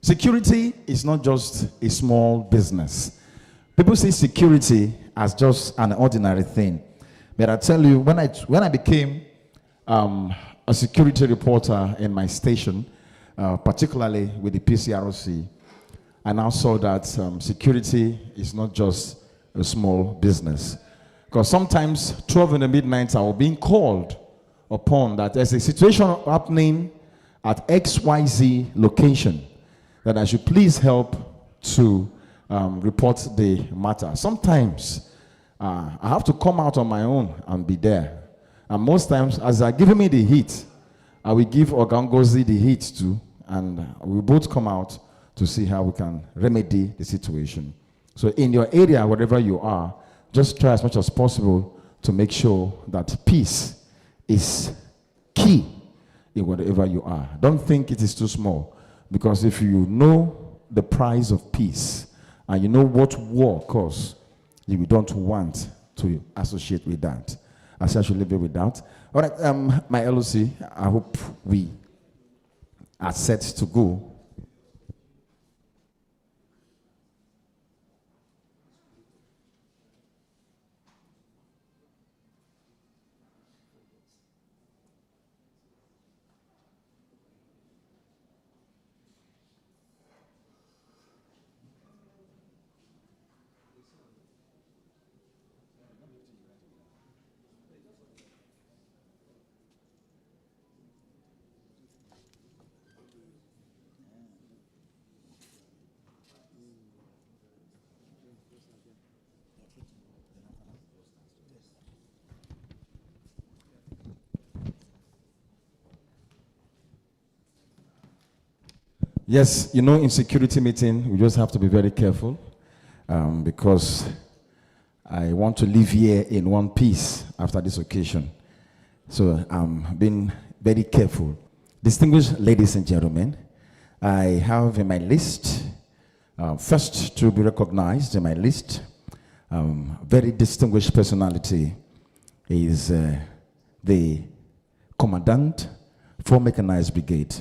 Security is not just a small business. People see security as just an ordinary thing. But I tell you, when I became a security reporter in my station, particularly with the PCRC, I now saw that security is not just a small business. Because sometimes, 12 in the midnight, I was being called upon that there's a situation happening at XYZ location, that I should please help to report the matter. Sometimes, I have to come out on my own and be there. And most times, as they're giving me the heat, I will give Ogangozi the heat too, and we both come out to see how we can remedy the situation. So in your area, wherever you are, just try as much as possible to make sure that peace is key in wherever you are. Don't think it is too small, because if you know the price of peace and you know what war costs, you don't want to associate with that. I say I should leave it with that. All right, my LOC, I hope we are set to go. Yes, you know, in security meeting, we just have to be very careful because I want to live here in one piece after this occasion. So I'm being very careful. Distinguished ladies and gentlemen, I have in my list, first to be recognized in my list, very distinguished personality is the Commandant for Mechanized Brigade.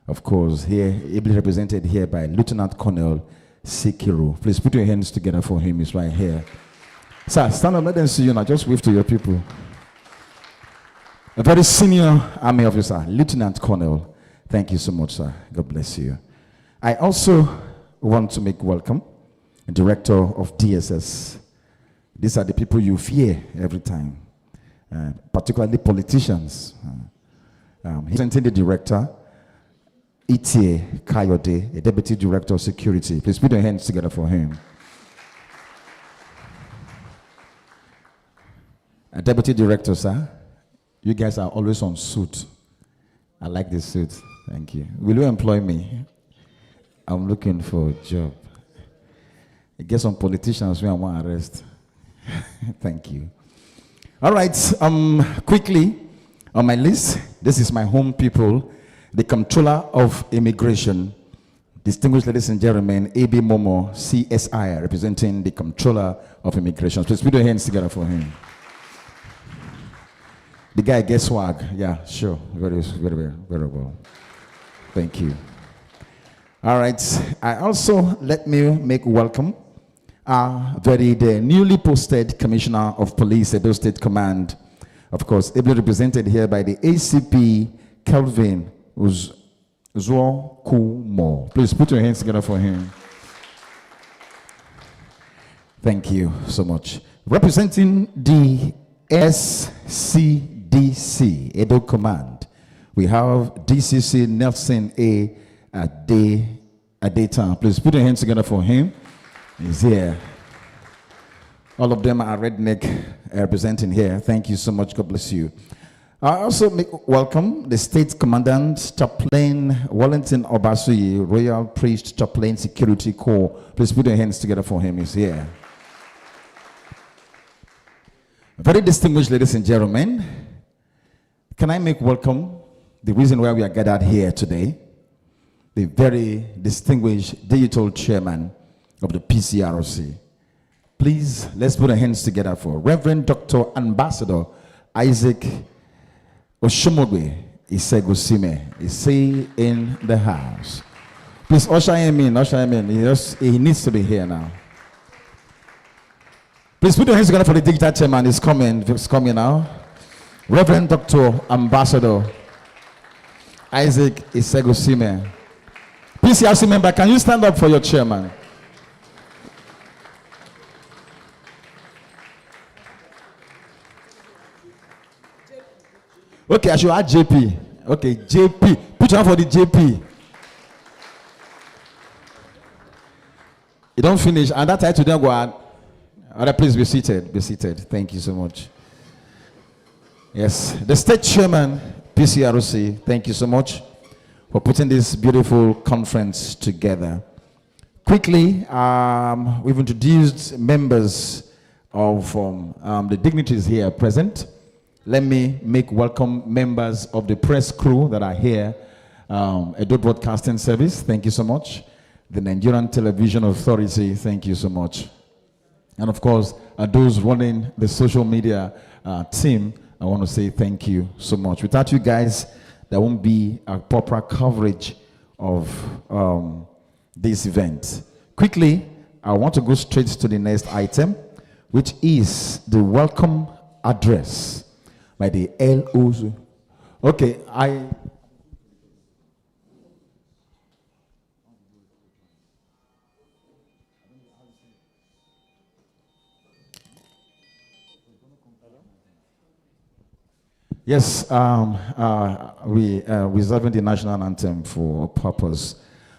Of course, here, ably represented here by Lieutenant Colonel Sikiru. Please put your hands together for him. He's right here. Sir, stand up. Let them see you now. Just wave to your people. A very senior army officer, Lieutenant Colonel. Thank you so much, sir. God bless you. I also want to make welcome the Director of DSS. These are the people you fear every time, particularly politicians. He's the Director, Itie Kayode, a Deputy Director of Security. Please put your hands together for him. A Deputy Director, sir. You guys are always on suit. I like this suit. Thank you. Will you employ me? I'm looking for a job. I guess some politicians will want to arrest. Thank you. All right. Quickly on my list, this is my home people. The Comptroller of Immigration, distinguished ladies and gentlemen, A.B. Momo, CSI, representing the Comptroller of Immigration. Please put your hands together for him. The guy gets swag. Yeah, sure. Very, very, very well. Thank you. All right. I also, let me make welcome the newly posted Commissioner of Police, Edo State Command. Of course, ably represented here by the ACP, Kelvin Kumo. Please put your hands together for him. Thank you so much. Representing the SCDC, Edo Command, we have DCC Nelson A. Adeta. Please put your hands together for him. He's here. All of them are redneck representing here. Thank you so much. God bless you. I also welcome the State Commandant, Chaplain Wellington Obasuyi, Royal Priest Chaplain Security Corps. Please put your hands together for him. He's here. Very distinguished ladies and gentlemen, can I make welcome the reason why we are gathered here today, the very distinguished digital chairman of the PCRC. Please, let's put our hands together for Reverend Dr. Ambassador Isaac Oshomogwe Isegosime is in the house. Please usher him in. Usher him in. He needs to be here now. Please put your hands together for the digital chairman. He's coming. He's coming now. Reverend Dr. Ambassador Isaac Isegosime. PCRC member, can you stand up for your chairman? Okay, I should add JP. Okay, JP. Put your hand for the JP. You don't finish. And that time to then go out. All right, please be seated. Be seated. Thank you so much. Yes, the state chairman, PCRC, thank you so much for putting this beautiful conference together. Quickly, we've introduced members of the dignitaries here present. Let me make welcome members of the press crew that are here. Edo Broadcasting Service, thank you so much. The Nigerian Television Authority, thank you so much. And of course, those running the social media team, I want to say thank you so much. Without you guys, there won't be a proper coverage of this event. Quickly, I want to go straight to the next item, which is the welcome address by the LOC. Okay, Yes, we are reserving the national anthem for a purpose.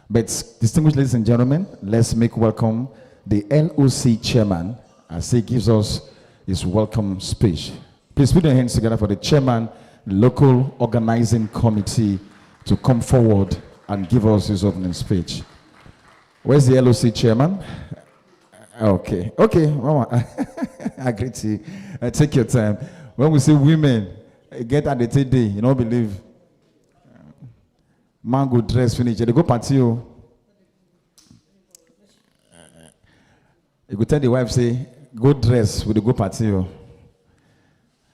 But distinguished ladies and gentlemen, let's make welcome the LOC chairman as he gives us his welcome speech. Please put your hands together for the chairman, local organizing committee, to come forward and give us his opening speech. Where's the LOC chairman? Okay, Mama. I greet you. Take your time. When we say women, get at the day, you don't believe. Man go dress finish. They go party. You go tell the wife, say, go dress with the go party.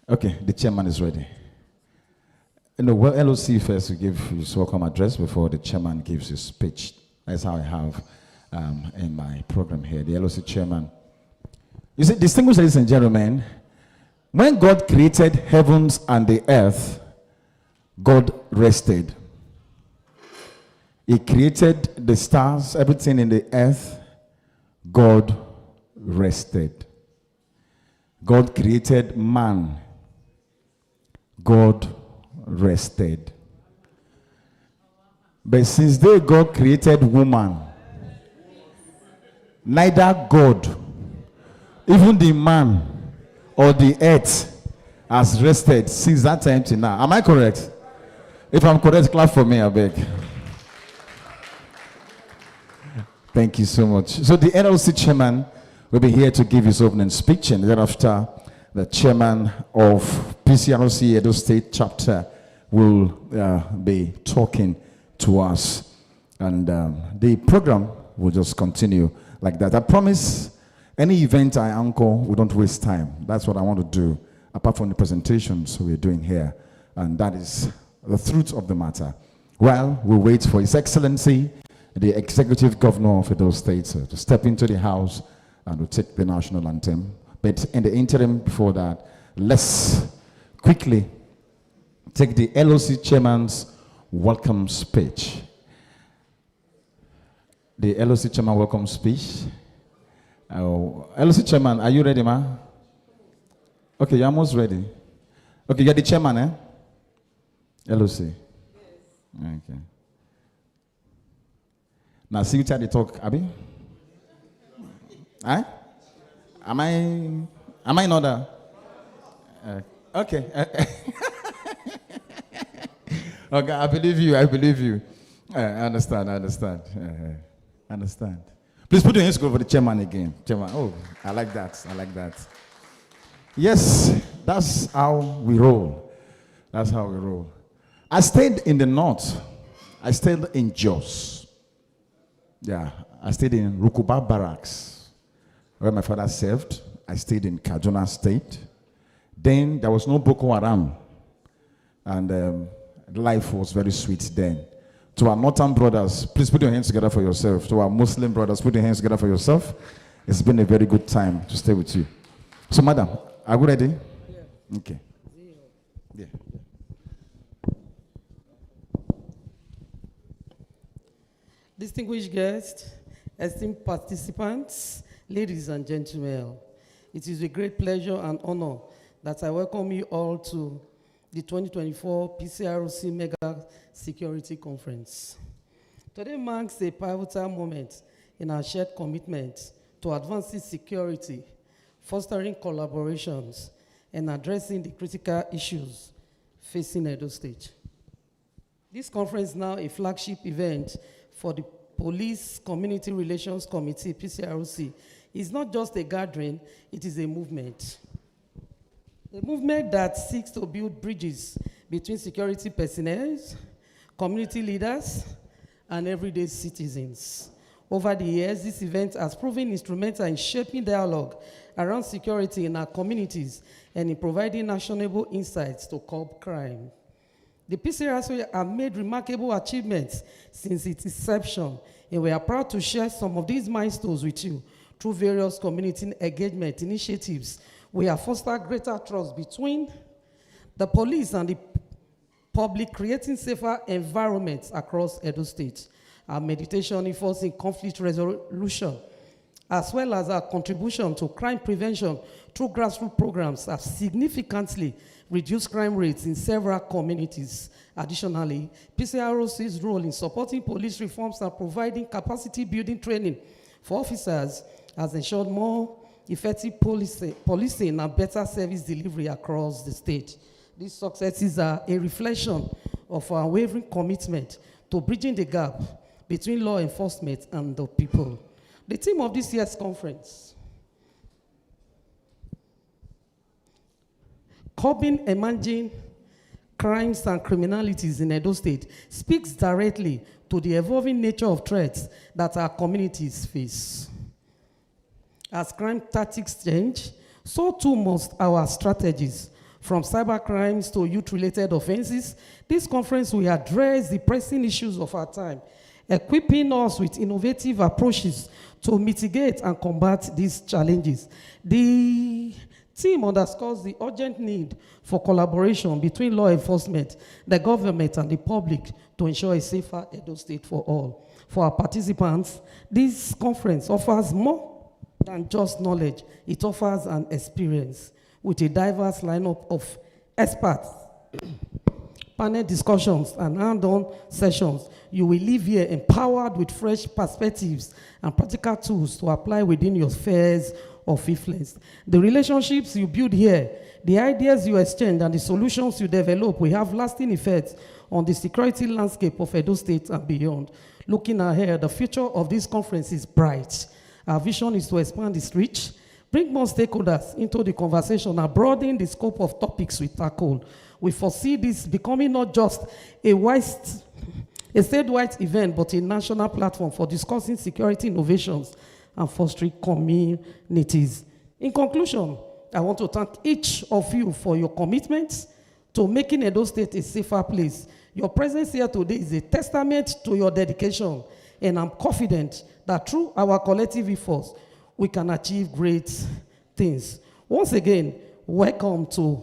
Okay, the chairman is ready. Well, LOC first will give his welcome address before the chairman gives his speech. That's how I have in my program here, the LOC chairman. You see, distinguished ladies and gentlemen, when God created heavens and the earth, God rested. He created the stars, everything in the earth, God rested. God created man, God rested. But since God created woman, neither God, even the man, or the earth has rested since that time to now. Am I correct? If I'm correct, clap for me, I beg. Thank you so much. So the LOC chairman will be here to give his opening speech, and thereafter the chairman of PCRC Edo State chapter will be talking to us, and the program will just continue like that. I promise. Any event I anchor, we don't waste time. That's what I want to do, apart from the presentations we're doing here. And that is the truth of the matter. Well, we'll wait for His Excellency, the Executive Governor of Edo State, to step into the House and to take the national anthem. But in the interim before that, let's quickly take the LOC Chairman's welcome speech. The LOC Chairman welcome speech. LOC Chairman, are you ready, ma? Okay, you're almost ready. Okay, you're the chairman, eh? LOC. Yes. Okay. Now, see you try to talk, Abby? Eh? Am I in order? Okay. Okay, I believe you. I understand. Understand. Please put your hands together for the chairman again. Chairman, oh, I like that. Yes, that's how we roll. I stayed in the north. I stayed in Jos. Yeah, I stayed in Rukuba Barracks, where my father served. I stayed in Kaduna State. Then there was no Boko Haram. And life was very sweet then. To our northern brothers, please put your hands together for yourself. To our Muslim brothers, put your hands together for yourself. It's been a very good time to stay with you. So, madam, are we ready? Yeah. Okay. Yeah. Distinguished guests, esteemed participants, ladies and gentlemen, it is a great pleasure and honor that I welcome you all to the 2024 PCRC Mega Security Conference. Today marks a pivotal moment in our shared commitment to advancing security, fostering collaborations, and addressing the critical issues facing Edo State. This conference is now a flagship event for the Police Community Relations Committee, PCRC. It's not just a gathering, it is a movement. A movement that seeks to build bridges between security personnel, community leaders, and everyday citizens. Over the years, this event has proven instrumental in shaping dialogue around security in our communities and in providing actionable insights to curb crime. The PCRC have made remarkable achievements since its inception, and we are proud to share some of these milestones with you through various community engagement initiatives. We have fostered greater trust between the police and the public, creating safer environments across Edo State. Our meditation efforts in conflict resolution, as well as our contribution to crime prevention through grassroots programs, have significantly reduced crime rates in several communities. Additionally, PCRC's role in supporting police reforms and providing capacity building training for officers has ensured more effective policing and better service delivery across the state. These successes are a reflection of our unwavering commitment to bridging the gap between law enforcement and the people. The theme of this year's conference, Curbing Emerging Crimes and Criminalities in Edo State, speaks directly to the evolving nature of threats that our communities face. As crime tactics change, so too must our strategies. From cyber crimes to youth-related offenses, this conference will address the pressing issues of our time, equipping us with innovative approaches to mitigate and combat these challenges. The team underscores the urgent need for collaboration between law enforcement, the government, and the public to ensure a safer Edo State for all. For our participants, this conference offers more than just knowledge. It offers an experience with a diverse lineup of experts, panel discussions, and hand-on sessions. You will leave here empowered with fresh perspectives and practical tools to apply within your spheres of influence. The relationships you build here, the ideas you exchange, and the solutions you develop will have lasting effects on the security landscape of Edo State and beyond. Looking ahead, the future of this conference is bright. Our vision is to expand its reach, bring more stakeholders into the conversation, and broaden the scope of topics we tackle. We foresee this becoming not just a statewide event, but a national platform for discussing security innovations and fostering communities. In conclusion, I want to thank each of you for your commitment to making Edo State a safer place. Your presence here today is a testament to your dedication, and I'm confident that through our collective efforts, we can achieve great things. Once again, welcome to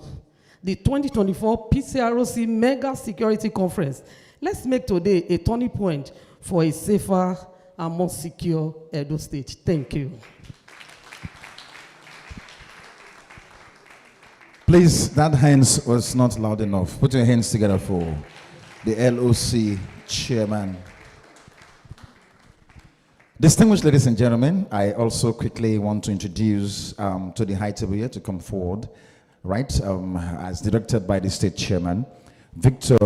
the 2024 PCRC Mega Security Conference. Let's make today a turning point for a safer and more secure Edo State. Thank you. Please, that hands was not loud enough. Put your hands together for the LOC chairman. Distinguished ladies and gentlemen, I also quickly want to introduce to the high table here to come forward, right, as directed by the state chairman, Victor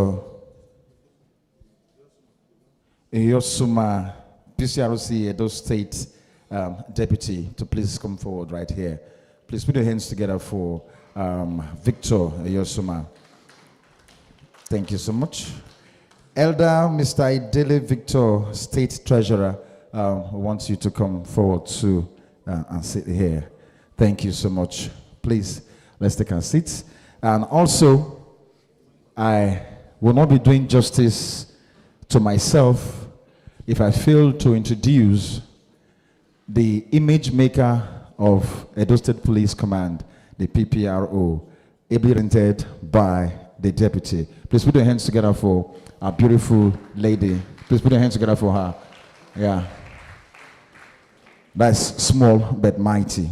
Yosuma, PCRC Edo State deputy, to please come forward right here. Please put your hands together for Victor Yosuma. Thank you so much. Elder Mr. Idele Victor, State Treasurer, wants you to come forward to and sit here. Thank you so much. Please, let's take our seats. And also, I will not be doing justice to myself if I fail to introduce the image maker of Edo State Police Command, the PPRO, ably rented by the deputy. Please put your hands together for our beautiful lady. Please put your hands together for her. Yeah. That's small but mighty.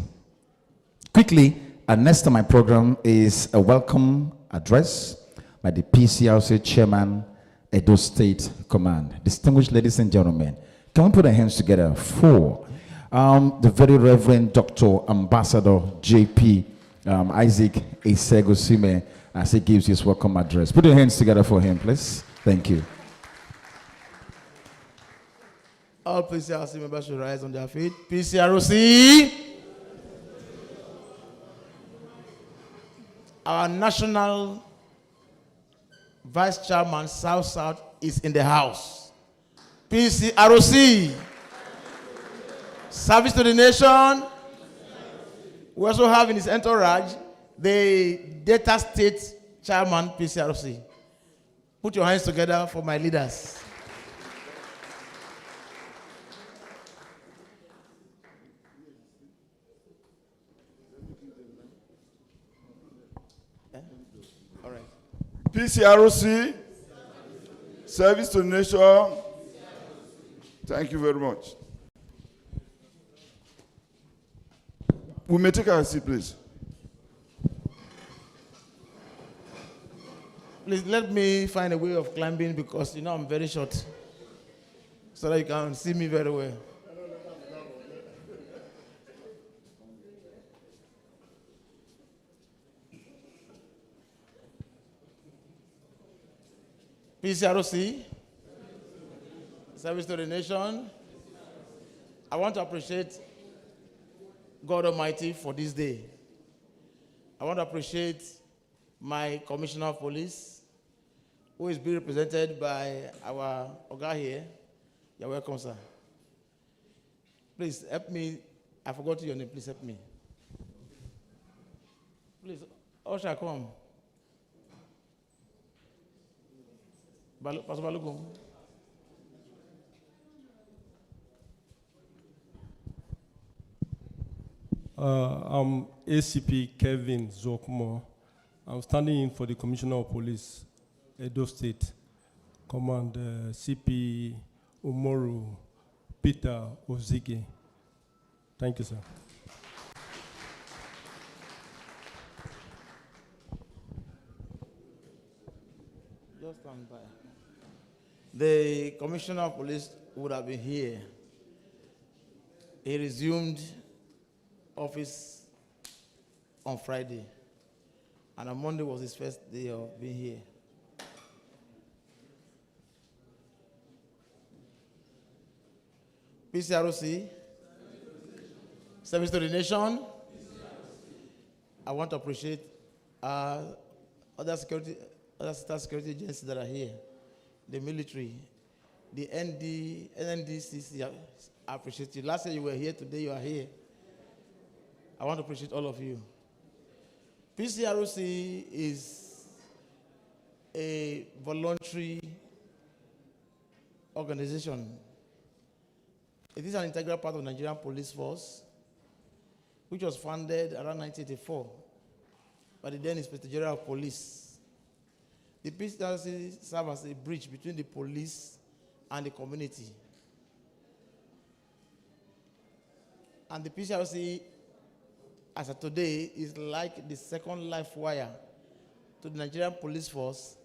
Quickly, next on my program is a welcome address by the PCRC chairman, Edo State Command. Distinguished ladies and gentlemen, can we put our hands together for the very Reverend Dr. Ambassador J.P. Isaac Isegosime as he gives his welcome address. Put your hands together for him, please. Thank you. All PCRC members should rise on their feet. PCRC. Our national vice chairman, South is in the house. PCRC. Service to the nation. We also have in his entourage the Delta State chairman, PCRC. Put your hands together for my leaders. All right. PCRC, service to the nation. Thank you very much. We may take our seat, please. Please let me find a way of climbing because you know I'm very short. So that you can see me very well. PCRC, service to the nation. I want to appreciate God Almighty for this day. I want to appreciate my Commissioner of Police, who is being represented by our Oga here. You're welcome, sir. Please help me. I forgot your name. Please help me. Please, Osha, come. Pastor Balogun. I'm ACP Kevin Zokmo. I'm standing in for the Commissioner of Police, Edo State, Command CP Umoru Peter Ozige. Thank you, sir. Just stand by. The Commissioner of Police would have been here. He resumed office on Friday, and on Monday was his first day of being here. PCRC, service to the nation. I want to appreciate other state security agencies that are here, the military, the NDCC. I appreciate you. Last year you were here, today you are here. I want to appreciate all of you. PCRC is a voluntary organization. It is an integral part of the Nigerian Police Force, which was founded around 1984 by the then Inspector General of Police. The PCRC serves as a bridge between the police and the community. And the PCRC, as of today, is like the second life wire to the Nigerian Police Force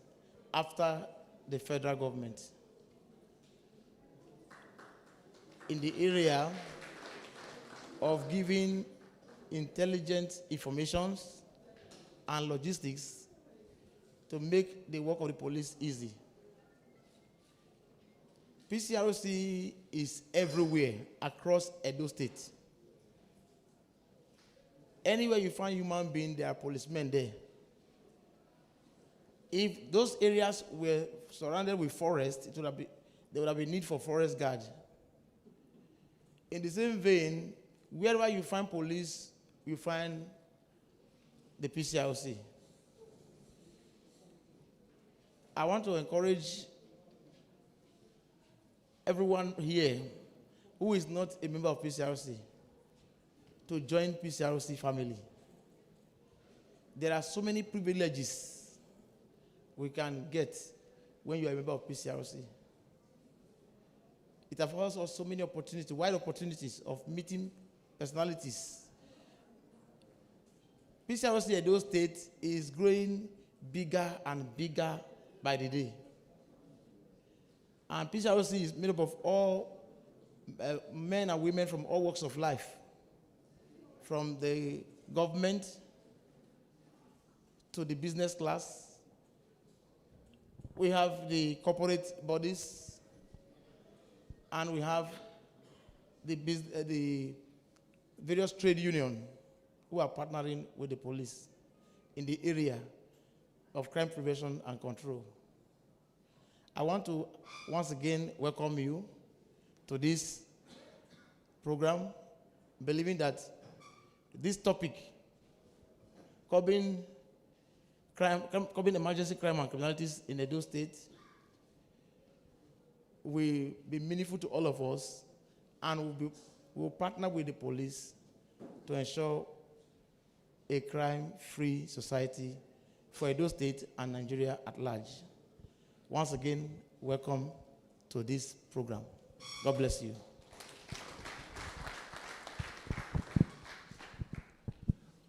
after the federal government. In the area of giving intelligent information and logistics to make the work of the police easy. PCRC is everywhere across Edo State. Anywhere you find human being, there are policemen there. If those areas were surrounded with forest, there would have been need for forest guard. In the same vein, wherever you find police, you find the PCRC. I want to encourage everyone here who is not a member of PCRC to join PCRC family. There are so many privileges we can get when you are a member of PCRC. It offers us so many opportunities, wide opportunities of meeting personalities. PCRC Edo State is growing bigger and bigger by the day. And PCRC is made up of all men and women from all walks of life, from the government to the business class. We have the corporate bodies, and we have the various trade unions who are partnering with the police in the area of crime prevention and control. I want to once again welcome you to this program, believing that this topic, curbing emergency crime and criminalities in Edo State, will be meaningful to all of us, and we'll partner with the police to ensure a crime-free society for Edo State and Nigeria at large. Once again, welcome to this program. God bless you.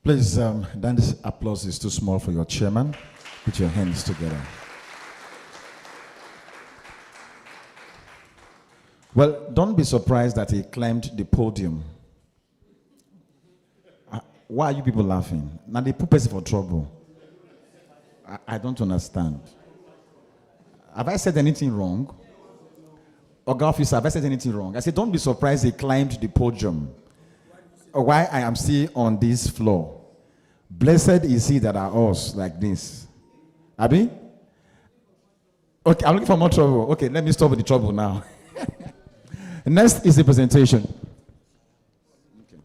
Please, this applause is too small for your chairman. Put your hands together. Well, don't be surprised that he climbed the podium. Why are you people laughing? Now they put person for trouble. I don't understand. Have I said anything wrong? Oga officer, have I said anything wrong? I said, don't be surprised he climbed the podium. Why I am still on this floor. Blessed is he that are us like this. Abi? Okay, I'm looking for more trouble. Okay, let me stop with the trouble now. Next is the presentation. Okay.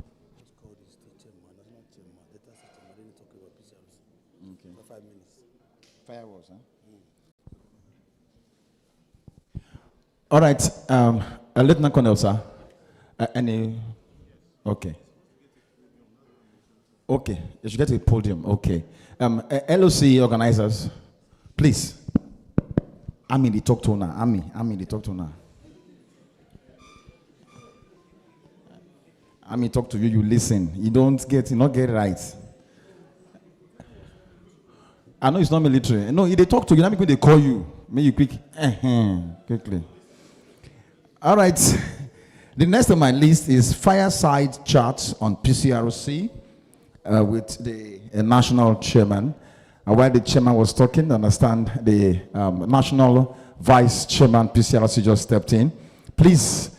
For 5 minutes. Fireworks, huh? All right, Lieutenant Colonel, sir. Okay. Okay, you should get to the podium. Okay. LOC organizers, please. I'm in the talk to now. I'm in the talk to now. Talk to you, you listen. You not get it right. I know it's not military. No, if they talk to you, when they call you, may you quick. Quickly. All right. The next on my list is Fireside chat on PCRC with the national chairman. And while the chairman was talking, I understand the national vice chairman PCRC just stepped in. Please,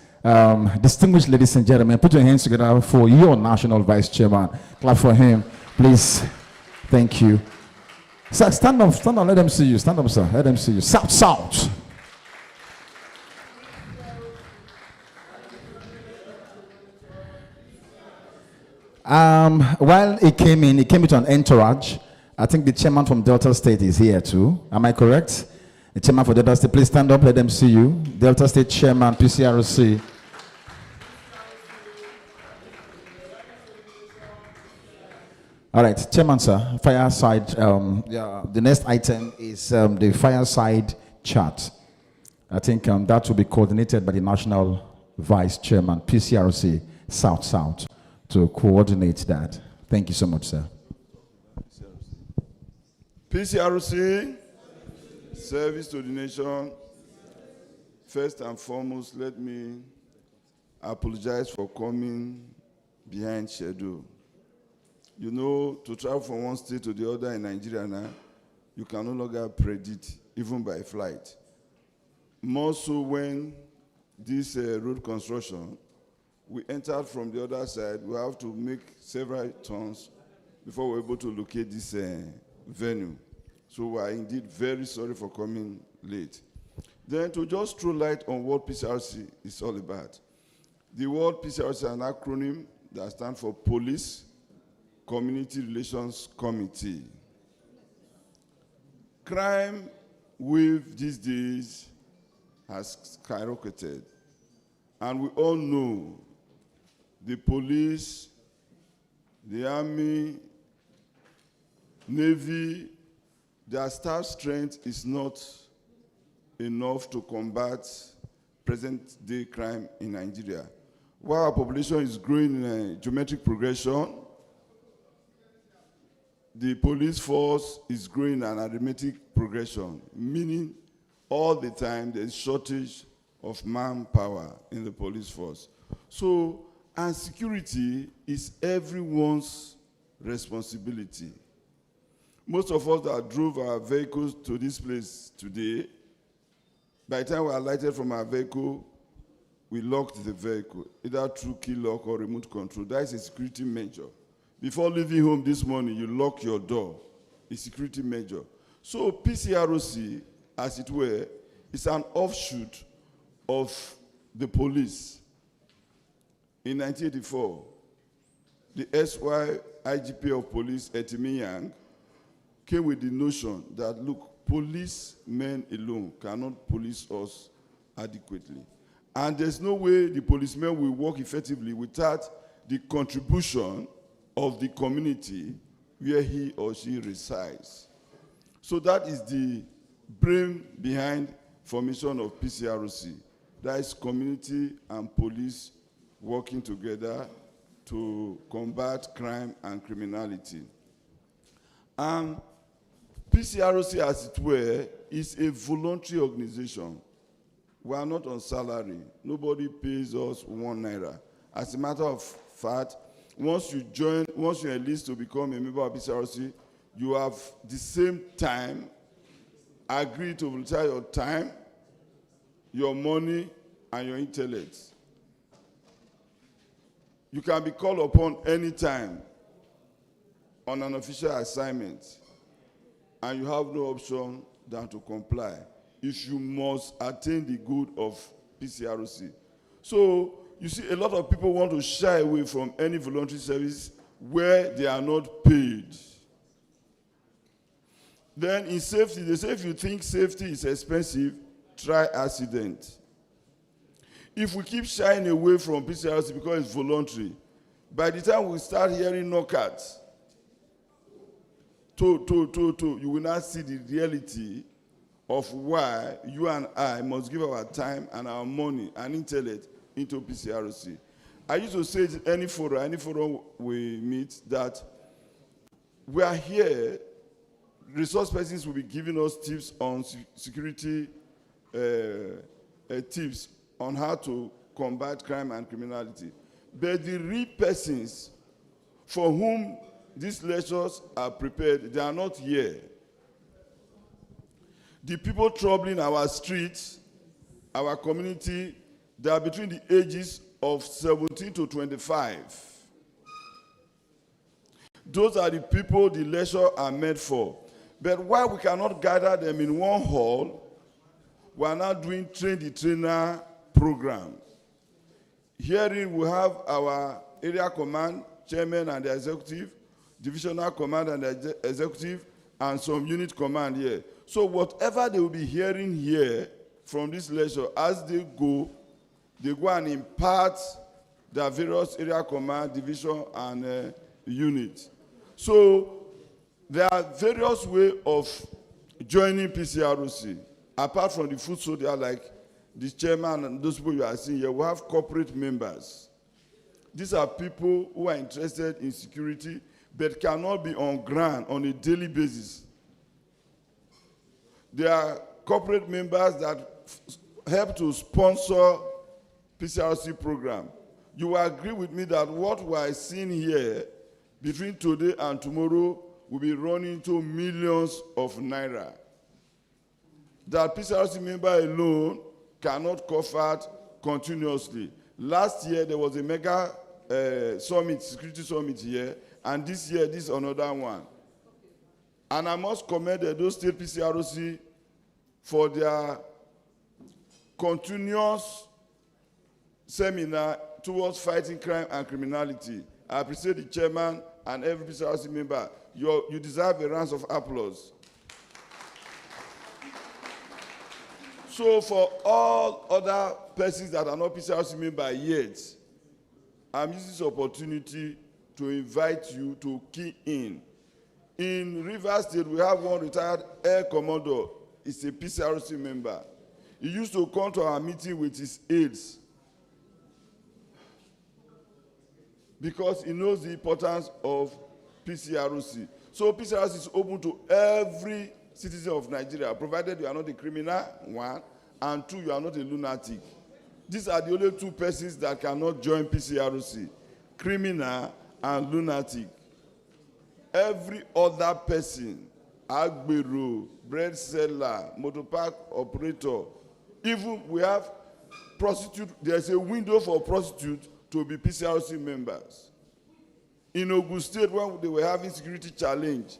distinguished ladies and gentlemen, put your hands together for your national vice chairman. Clap for him, please. Thank you. Sir, stand up, let them see you. Stand up, sir, let them see you. South. While he came with an entourage. I think the chairman from Delta State is here too. Am I correct? The chairman for Delta State, please stand up, let them see you. Delta State chairman, PCRC. All right, chairman, sir, Fireside. The next item is the Fireside chat. I think that will be coordinated by the national vice chairman, PCRC South, to coordinate that. Thank you so much, sir. PCRC, service to the nation. First and foremost, let me apologize for coming behind schedule. You know, to travel from one state to the other in Nigeria now, you can no longer predict, even by flight. More so when this road construction, we entered from the other side, we have to make several turns before we're able to locate this venue. So we are indeed very sorry for coming late. Then to just throw light on what PCRC is all about. The word PCRC is an acronym that stands for Police Community Relations Committee. Crime wave these days has skyrocketed. And we all know the police, the army, navy, their staff strength is not enough to combat present-day crime in Nigeria. While our population is growing in a geometric progression, the police force is growing in an arithmetic progression, meaning all the time there's shortage of manpower in the police force. So, and security is everyone's responsibility. Most of us that drove our vehicles to this place today, by the time we alighted from our vehicle, we locked the vehicle, either through key lock or remote control. That is a security measure. Before leaving home this morning, you lock your door, a security measure. So PCRC, as it were, is an offshoot of the police. In 1984, the SY IGP of police, Etimi Yang, came with the notion that, look, policemen alone cannot police us adequately. And there's no way the policemen will work effectively without the contribution of the community where he or she resides. So that is the brain behind formation of PCRC. That is community and police working together to combat crime and criminality. And PCRC, as it were, is a voluntary organization. We are not on salary. Nobody pays us 1 naira. As a matter of fact, once you enlist to become a member of PCRC, you have the same time, agree to volunteer your time, your money, and your intellect. You can be called upon anytime on an official assignment, and you have no option than to comply if you must attain the good of PCRC. So, you see, a lot of people want to shy away from any voluntary service where they are not paid. Then in safety, they say if you think safety is expensive, try accident. If we keep shying away from PCRC because it's voluntary, by the time we start hearing knockouts, you will not see the reality of why you and I must give our time and our money and intellect into PCRC. I used to say to any forum we meet that we are here, resource persons will be giving us tips on security tips on how to combat crime and criminality. But the real persons for whom these lectures are prepared, they are not here. The people troubling our streets, our community, they are between the ages of 17 to 25. Those are the people the lectures are meant for. But why we cannot gather them in one hall, we are now doing train-the-trainer program. Herein we have our area command, chairman and the executive, divisional command and the executive, and some unit command here. So whatever they will be hearing here from this lecture, as they go and impart their various area command, division, and unit. So there are various ways of joining PCRC. Apart from the food soldier, like the chairman and those people you are seeing here, we have corporate members. These are people who are interested in security, but cannot be on ground on a daily basis. There are corporate members that help to sponsor PCRC program. You will agree with me that what we are seeing here between today and tomorrow will be running into millions of naira. That PCRC member alone cannot cover continuously. Last year there was a mega summit, security summit here, and this year this is another one. And I must commend those state PCRC for their continuous seminar towards fighting crime and criminality. I appreciate the chairman and every PCRC member. You deserve a round of applause. So for all other persons that are not PCRC member yet, I'm using this opportunity to invite you to key in. In Rivers State, we have one retired Air Commodore. He's a PCRC member. He used to come to our meeting with his aides because he knows the importance of PCRC. So PCRC is open to every citizen of Nigeria, provided you are not a criminal, one, and two, you are not a lunatic. These are the only two persons that cannot join PCRC, criminal and lunatic. Every other person, agbero, bread seller, motor park operator, even we have prostitute, there's a window for prostitutes to be PCRC members. In Ogun State, when they were having security challenge,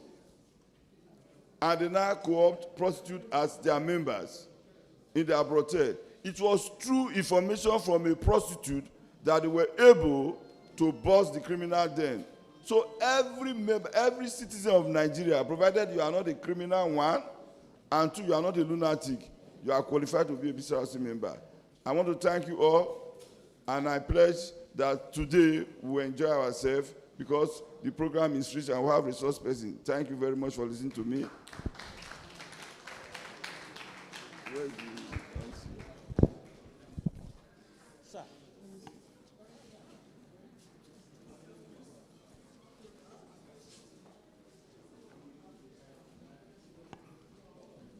and they now co-opt prostitutes as their members in their brothel, it was through information from a prostitute that they were able to bust the criminal den. So every member, every citizen of Nigeria, provided you are not a criminal, one, and two, you are not a lunatic, you are qualified to be a PCRC member. I want to thank you all, and I pledge that today we will enjoy ourselves because the program is rich and we have resource person. Thank you very much for listening to me. Sir.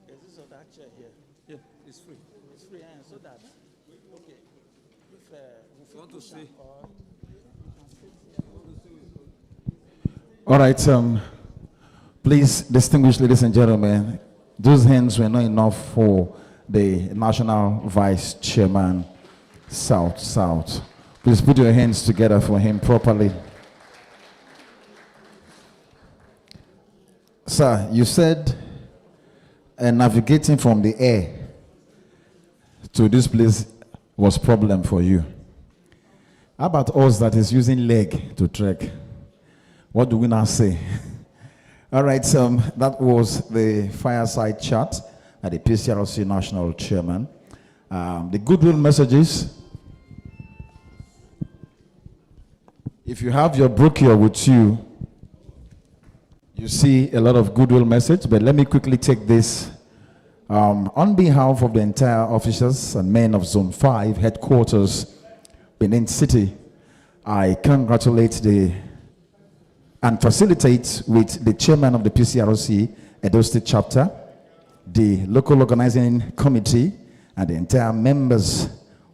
Is this or that chair here? Yeah, it's free. It's free, and so that, okay, if we want to push see. am or- All right, please, distinguished ladies and gentlemen, those hands were not enough for the National Vice Chairman, South. Please put your hands together for him properly. Sir, you said navigating from the air to this place was problem for you. How about us that is using leg to trek? What do we now say? All right, that was the fireside chat at the PCRC National Chairman. The goodwill messages. If you have your brochure with you, you see a lot of goodwill message, but let me quickly take this. On behalf of the entire officers and men of Zone 5 headquarters, Benin City, I congratulate and facilitate with the chairman of the PCRC Edo State chapter, the local organizing committee, and the entire members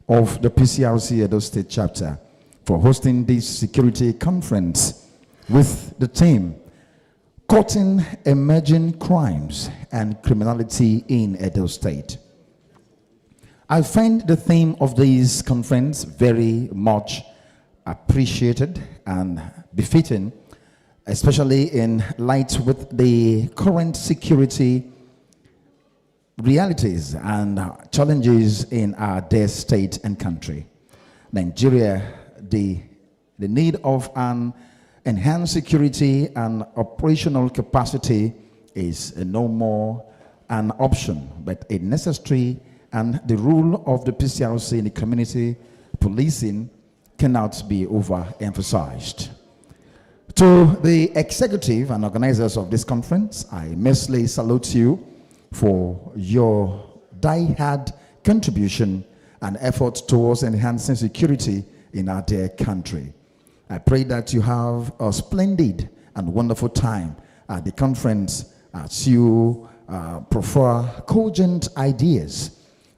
of the PCRC Edo State chapter for hosting this security conference with the theme, Cutting Emerging Crimes and Criminality in Edo State. I find the theme of this conference very much appreciated and befitting, especially in light with the current security realities and challenges in our dear state and country. Nigeria, the need of an enhanced security and operational capacity is no more an option, but a necessary, and the role of the PCRC in the community policing cannot be overemphasized. To the executive and organizers of this conference, I mostly salute you for your die-hard contribution and effort towards enhancing security in our dear country. I pray that you have a splendid and wonderful time at the conference as you prefer cogent ideas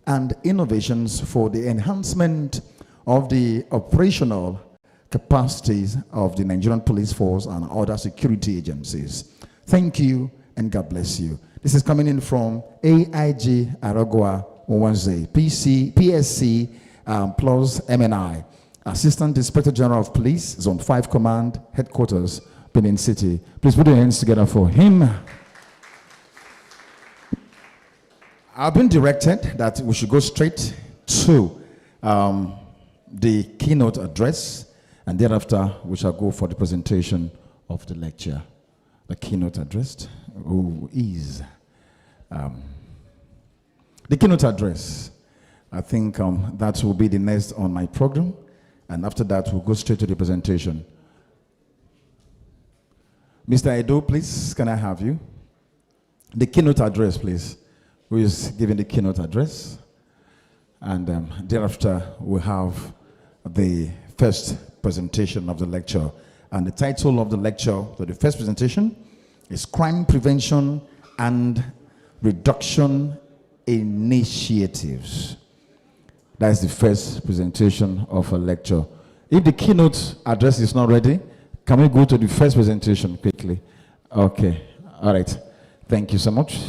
and innovations for the enhancement of the operational capacities of the Nigerian police force and other security agencies. Thank you and God bless you. This is coming in from AIG Aragua Owanze, PSC plus MNI, Assistant Inspector General of Police, Zone 5 Command, Headquarters, Benin City. Please put your hands together for him. I've been directed that we should go straight to the keynote address, and thereafter we shall go for the presentation of the lecture. The keynote address, who is The keynote address. I think that will be the next on my program. And after that, we'll go straight to the presentation. Mr. Edo, please, can I have you? The keynote address, please. Who is giving the keynote address? And thereafter, we'll have the first presentation of the lecture. And the title of the lecture, so the first presentation, is Crime Prevention and Reduction Initiatives. That's the first presentation of a lecture. If the keynote address is not ready, can we go to the first presentation quickly? Okay. All right. Thank you so much.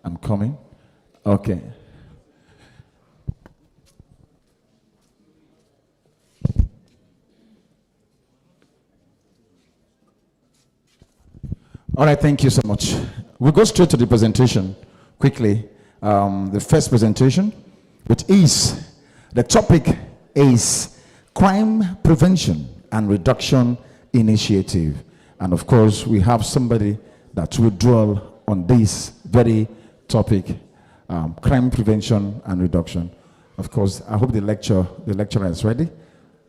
I'm coming. Okay. All right, thank you so much. We'll go straight to the presentation quickly. The first presentation, which is, the topic is Crime Prevention and Reduction Initiative. And of course, we have somebody that will dwell on this very topic, crime prevention and reduction. Of course, I hope the lecturer is ready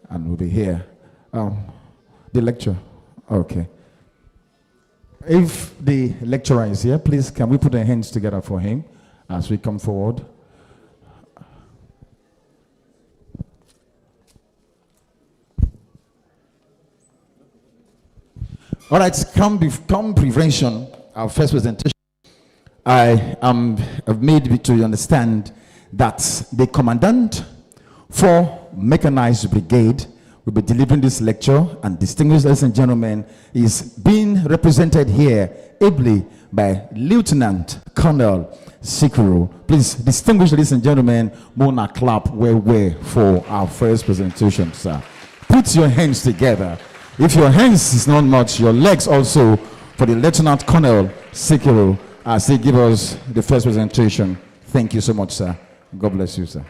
and will be here. The lecture, okay. If the lecturer is here, please, can we put our hands together for him as we come forward? All right, crime prevention, our first presentation. I've made to understand that the commandant for Mechanized Brigade will be delivering this lecture, and distinguished ladies and gentlemen, is being represented here ably by Lieutenant Colonel Sikuru. Please, distinguished ladies and gentlemen, Mona clap way for our first presentation, sir. Put your hands together. If your hands is not much, your legs also, for the Lieutenant Colonel Sikuru as he gives us the first presentation. Thank you so much, sir. God bless you, sir.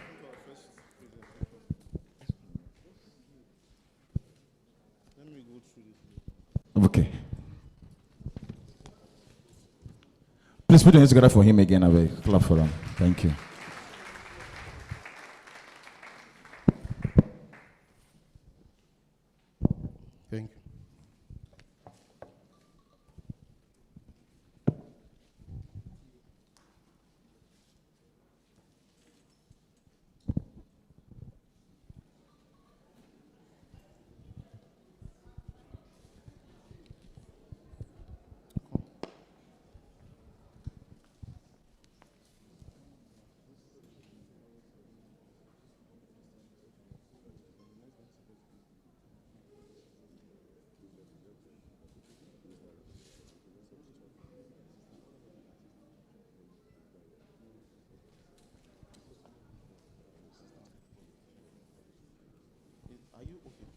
Okay. Please put your hands together for him again. I will clap for him. Thank you. Thank you. Are you okay?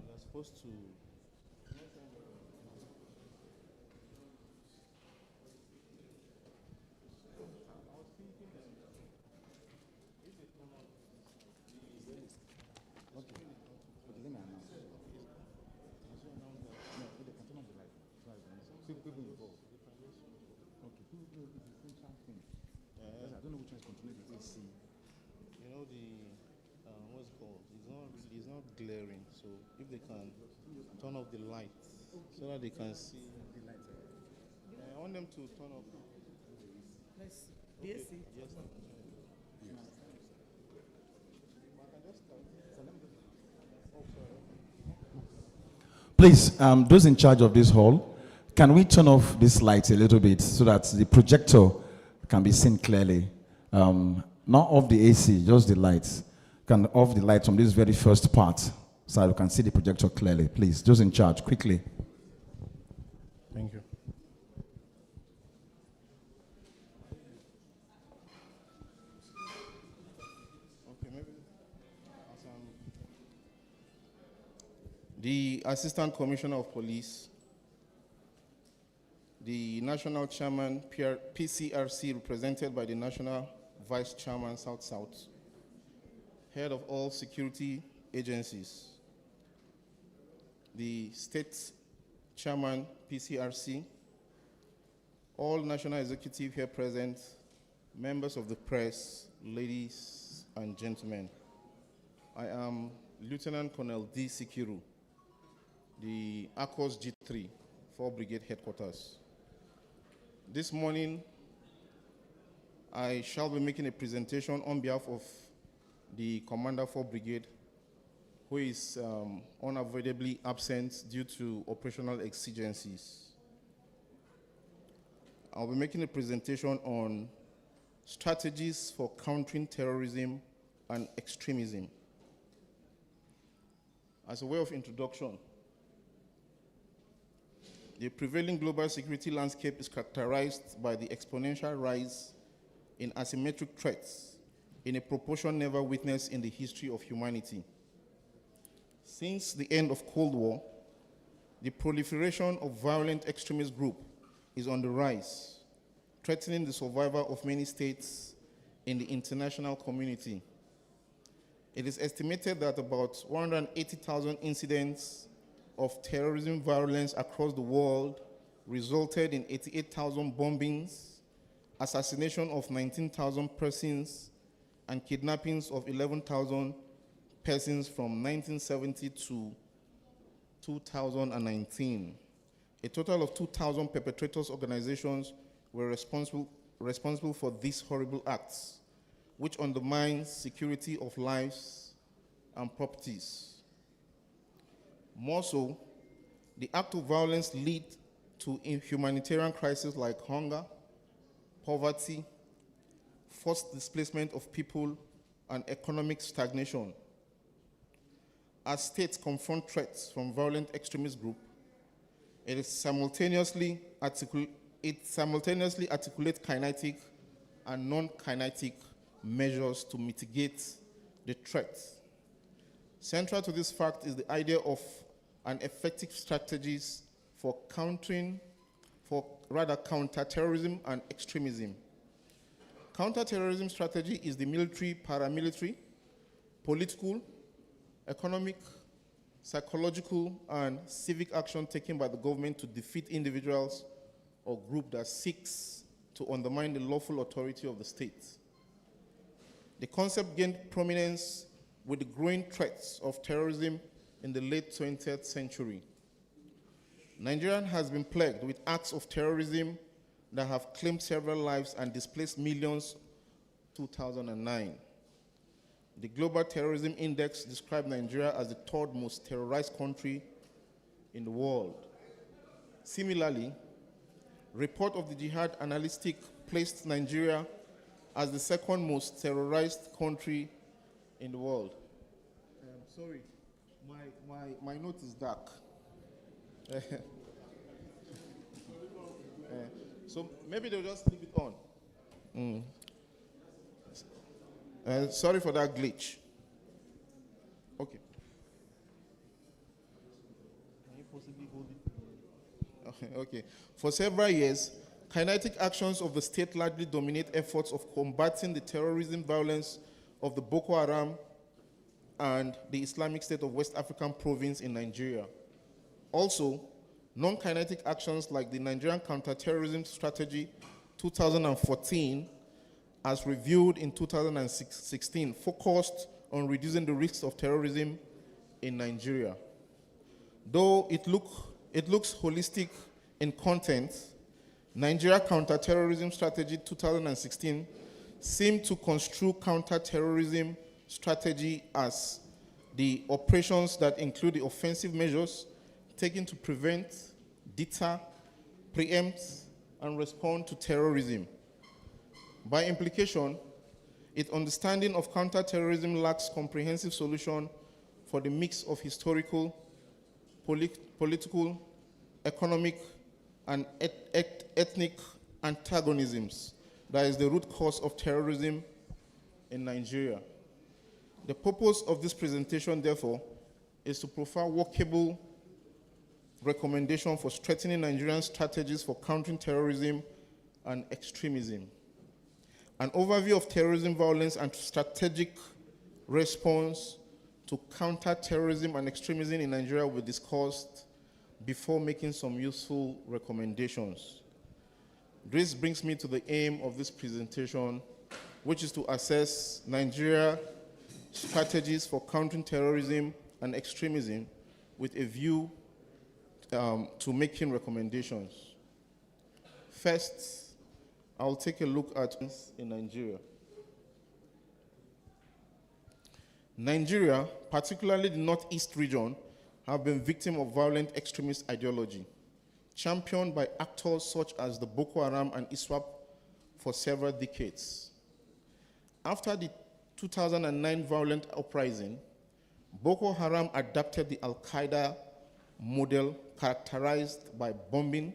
They're supposed to. You know what's it called? It's not glaring. So if they can turn off the light so that they can see the light. I want them to turn off. Let's see. Yes. Yes. Please, those in charge of this hall, can we turn off this light a little bit so that the projector can be seen clearly? Not off the AC, just the lights. Can off the light from this very first part so you can see the projector clearly. Please, those in charge, quickly. Thank you. Okay, maybe. The Assistant Commissioner of Police, the National Chairman, PCRC, represented by the National Vice Chairman, South-South, head of all security agencies, the state chairman, PCRC, all national executive here present, members of the press, ladies and gentlemen. I am Lieutenant Colonel D. Sikiru, the ACOS G3, 4 Brigade Headquarters. This morning, I shall be making a presentation on behalf of the Commander 4 Brigade, who is unavoidably absent due to operational exigencies. I'll be making a presentation on strategies for countering terrorism and extremism. As a way of introduction, the prevailing global security landscape is characterized by the exponential rise in asymmetric threats in a proportion never witnessed in the history of humanity. Since the end of Cold War, the proliferation of violent extremist groups is on the rise, threatening the survival of many states in the international community. It is estimated that about 180,000 incidents of terrorism violence across the world resulted in 88,000 bombings, assassination of 19,000 persons, and kidnappings of 11,000 persons from 1970 to 2019. A total of 2,000 perpetrators organizations were responsible for these horrible acts, which undermines security of lives and properties. More so, the act of violence lead to humanitarian crises like hunger, poverty, forced displacement of people, and economic stagnation. As states confront threats from violent extremist groups, it simultaneously articulates kinetic and non-kinetic measures to mitigate the threat. Central to this fact is the idea of an effective strategies for counter-terrorism and extremism. Counter-terrorism strategy is the military, paramilitary, political, economic, psychological, and civic action taken by the government to defeat individuals or group that seeks to undermine the lawful authority of the state. The concept gained prominence with the growing threats of terrorism in the late 20th century. Nigeria has been plagued with acts of terrorism that have claimed several lives and displaced millions. 2009. The Global Terrorism Index described Nigeria as the 3rd most terrorized country in the world. Similarly, report of the Jihad Analytic placed Nigeria as the 2nd most terrorized country in the world. Sorry, my note is dark. So maybe they'll just leave it on. Sorry for that glitch. Okay. Can you possibly hold it? Okay. For several years, kinetic actions of the state largely dominate efforts of combating the terrorism violence of the Boko Haram and the Islamic State of West African Province in Nigeria. Also, non-kinetic actions like the Nigerian counter-terrorism strategy 2014, as reviewed in 2016, focused on reducing the risks of terrorism in Nigeria. Though it looks holistic in content, Nigeria Counter-Terrorism Strategy 2016 seemed to construe counter-terrorism strategy as the operations that include the offensive measures taken to prevent, deter, preempt, and respond to terrorism. By implication, its understanding of counter-terrorism lacks comprehensive solution for the mix of historical, political, economic, and ethnic antagonisms that is the root cause of terrorism in Nigeria. The purpose of this presentation, therefore, is to provide workable recommendation for strengthening Nigerian strategies for countering terrorism and extremism. An overview of terrorism violence and strategic response to counter-terrorism and extremism in Nigeria will be discussed before making some useful recommendations. This brings me to the aim of this presentation, which is to assess Nigeria strategies for countering terrorism and extremism with a view to making recommendations. First, I'll take a look at in Nigeria. Nigeria, particularly the Northeast region, have been victim of violent extremist ideology, championed by actors such as the Boko Haram and ISWAP for several decades. After the 2009 violent uprising, Boko Haram adopted the Al-Qaeda model characterized by bombing,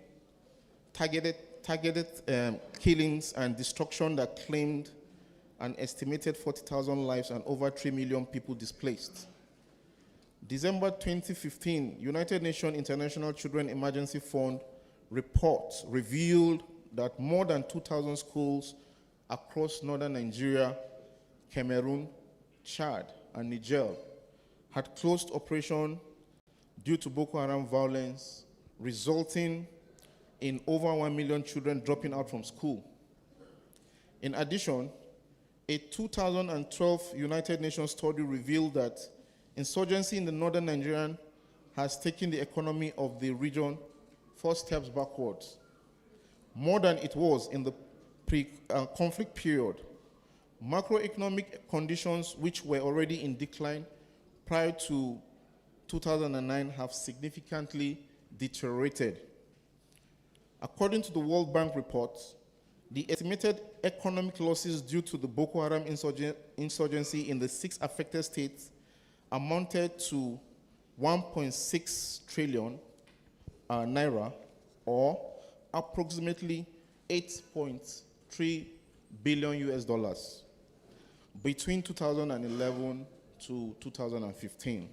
targeted killings and destruction that claimed an estimated 40,000 lives and over 3 million people displaced. December 2015, United Nations International Children Emergency Fund reports revealed that more than 2,000 schools across northern Nigeria, Cameroon, Chad, and Niger had closed operation due to Boko Haram violence, resulting in over 1 million children dropping out from school. In addition, a 2012 United Nations study revealed that insurgency in the northern Nigeria has taken the economy of the region 4 steps backwards, more than it was in the pre-conflict period. Macroeconomic conditions, which were already in decline prior to 2009, have significantly deteriorated. According to the World Bank report, the estimated economic losses due to the Boko Haram insurgency in the 6 affected states amounted to 1.6 trillion naira, or approximately 8.3 billion US dollars between 2011 to 2015.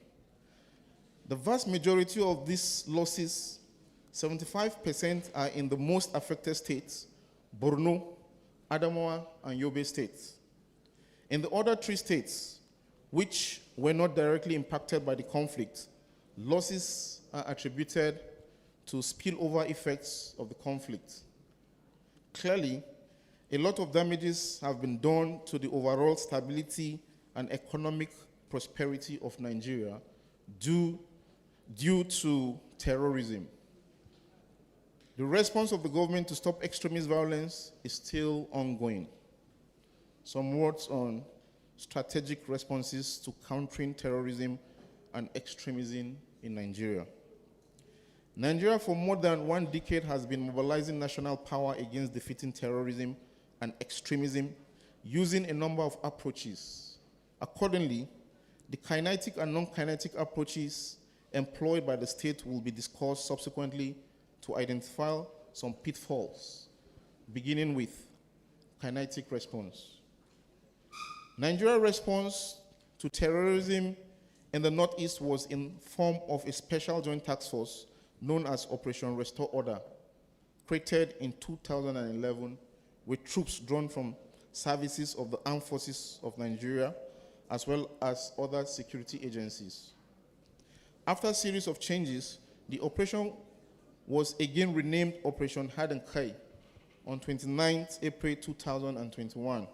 The vast majority of these losses, 75%, are in the most affected states, Borno, Adamawa, and Yobe states. In the other 3 states, which were not directly impacted by the conflict, losses are attributed to spillover effects of the conflict. Clearly, a lot of damages have been done to the overall stability and economic prosperity of Nigeria due to terrorism. The response of the government to stop extremist violence is still ongoing. Some words on strategic responses to countering terrorism and extremism in Nigeria. Nigeria, for more than 1 decade, has been mobilizing national power against defeating terrorism and extremism using a number of approaches. Accordingly, the kinetic and non-kinetic approaches employed by the state will be discussed subsequently to identify some pitfalls, beginning with kinetic response. Nigeria's response to terrorism in the Northeast was in form of a special joint task force known as Operation Restore Order, created in 2011 with troops drawn from services of the Armed Forces of Nigeria as well as other security agencies. After a series of changes, the operation was again renamed Operation Hadenkai on 29th April 2021.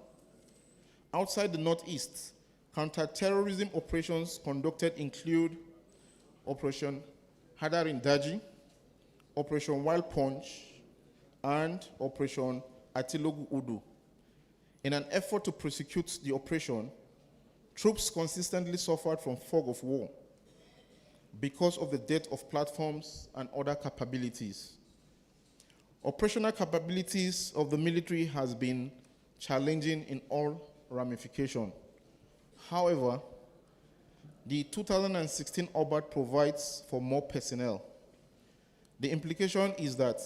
Outside the Northeast, counter-terrorism operations conducted include Operation Hadarin Daji, Operation Wild Punch, and Operation Atilogu Udu. In an effort to prosecute the operation, troops consistently suffered from fog of war because of the dearth of platforms and other capabilities. Operational capabilities of the military has been challenging in all ramifications. However, the 2016 OBAT provides for more personnel. The implication is that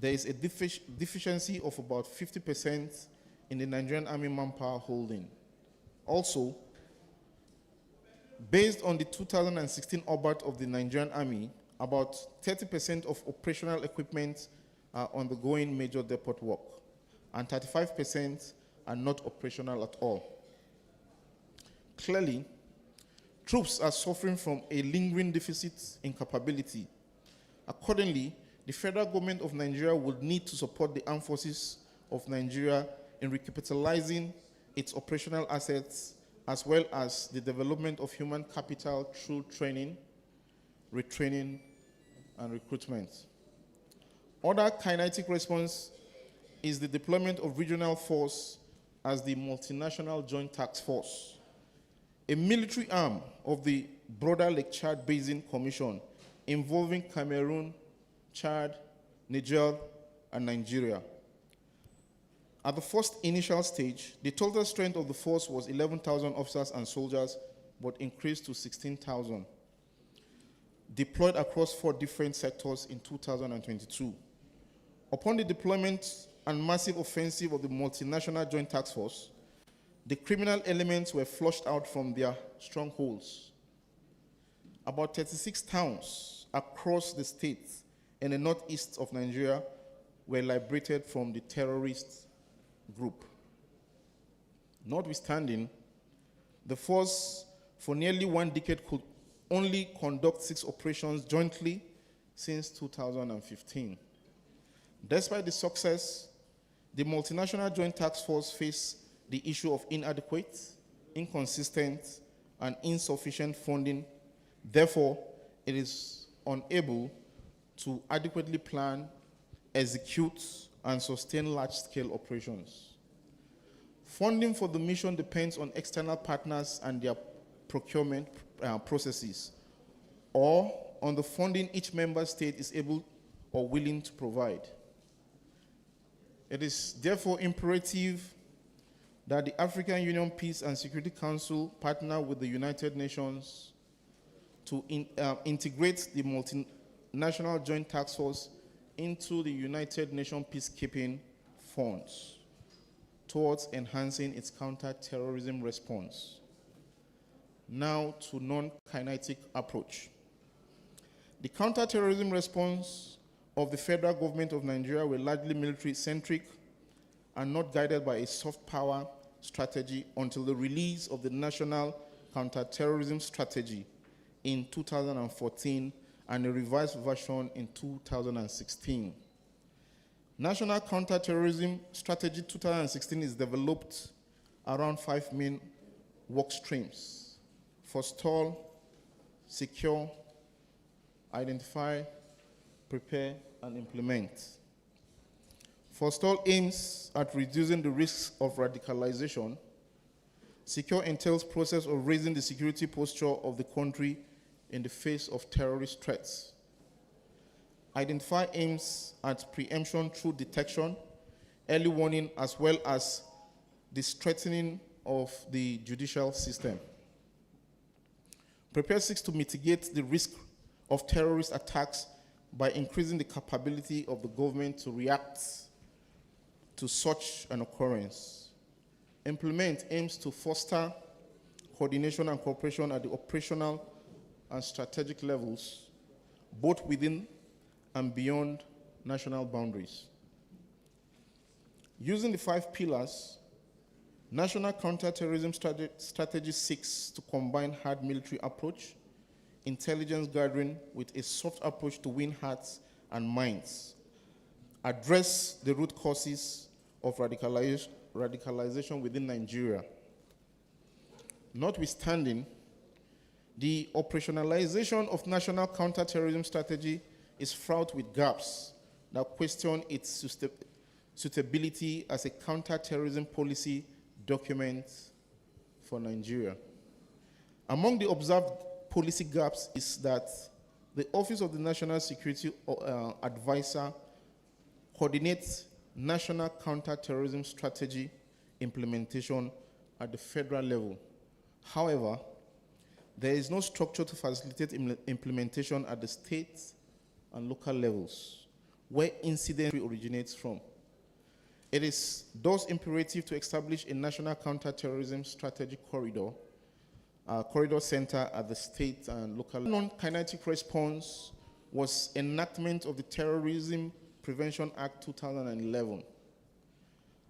there is a deficiency of about 50% in the Nigerian Army manpower holding. Also, based on the 2016 OBAT of the Nigerian Army, about 30% of operational equipment are undergoing major depot work, and 35% are not operational at all. Clearly, troops are suffering from a lingering deficit in capability. Accordingly, the federal government of Nigeria would need to support the armed forces of Nigeria in recapitalizing its operational assets, as well as the development of human capital through training, retraining, and recruitment. Other kinetic response is the deployment of regional force as the Multinational Joint Task Force, a military arm of the broader Lake Chad Basin Commission involving Cameroon, Chad, Niger, and Nigeria. At the first initial stage, the total strength of the force was 11,000 officers and soldiers, but increased to 16,000, deployed across 4 different sectors in 2022. Upon the deployment and massive offensive of the Multinational Joint Task Force, the criminal elements were flushed out from their strongholds. About 36 towns across the state in the northeast of Nigeria were liberated from the terrorist group. Notwithstanding, the force for nearly 1 decade could only conduct 6 operations jointly since 2015. Despite the success, the Multinational Joint Task Force faced the issue of inadequate, inconsistent, and insufficient funding. Therefore, it is unable to adequately plan, execute, and sustain large-scale operations. Funding for the mission depends on external partners and their procurement processes, or on the funding each member state is able or willing to provide. It is therefore imperative that the African Union Peace and Security Council partner with the United Nations to integrate the Multinational Joint Task Force into the United Nations peacekeeping funds towards enhancing its counter-terrorism response. Now to non-kinetic approach. The counter-terrorism response of the federal government of Nigeria were largely military-centric and not guided by a soft power strategy until the release of the National Counter-Terrorism Strategy in 2014 and a revised version in 2016. National Counter-Terrorism Strategy 2016 is developed around 5 main work streams: forestall, secure, identify, prepare, and implement. Forestall aims at reducing the risks of radicalization. Secure entails process of raising the security posture of the country in the face of terrorist threats. Identify aims at preemption through detection, early warning, as well as the strengthening of the judicial system. Prepare seeks to mitigate the risk of terrorist attacks by increasing the capability of the government to react to such an occurrence. Implement aims to foster coordination and cooperation at the operational and strategic levels, both within and beyond national boundaries. Using the 5 pillars, National Counter-Terrorism Strategy seeks to combine hard military approach, intelligence gathering with a soft approach to win hearts and minds, address the root causes of radicalization within Nigeria. Notwithstanding, the operationalization of National Counter-Terrorism Strategy is fraught with gaps that question its suitability as a counter-terrorism policy document for Nigeria. Among the observed policy gaps is that the Office of the National Security Advisor coordinates national counter-terrorism strategy implementation at the federal level. However, there is no structure to facilitate implementation at the state and local levels, where incident originates from. It is thus imperative to establish a national counter-terrorism strategy corridor center at the state and local level. Non-kinetic response was enactment of the Terrorism Prevention Act 2011,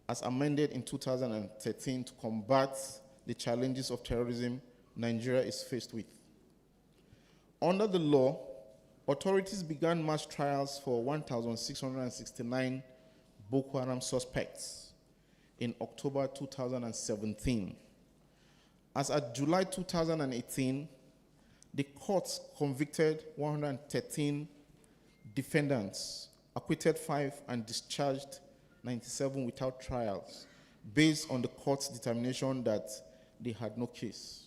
as amended in 2013 to combat the challenges of terrorism Nigeria is faced with. Under the law, authorities began mass trials for 1,669 Boko Haram suspects in October 2017. As at July 2018, the courts convicted 113 defendants, acquitted 5, and discharged 97 without trials, based on the court's determination that they had no case.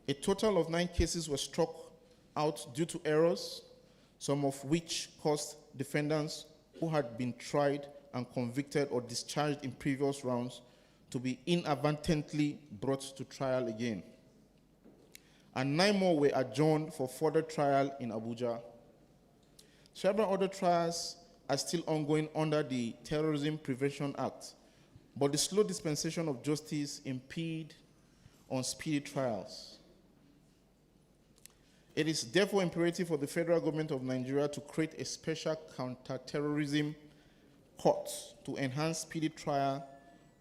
A total of 9 cases were struck out due to errors, some of which caused defendants who had been tried and convicted or discharged in previous rounds to be inadvertently brought to trial again. And 9 more were adjourned for further trial in Abuja. Several other trials are still ongoing under the Terrorism Prevention Act, but the slow dispensation of justice impede on speedy trials. It is therefore imperative for the federal government of Nigeria to create a special counter-terrorism court to enhance speedy trial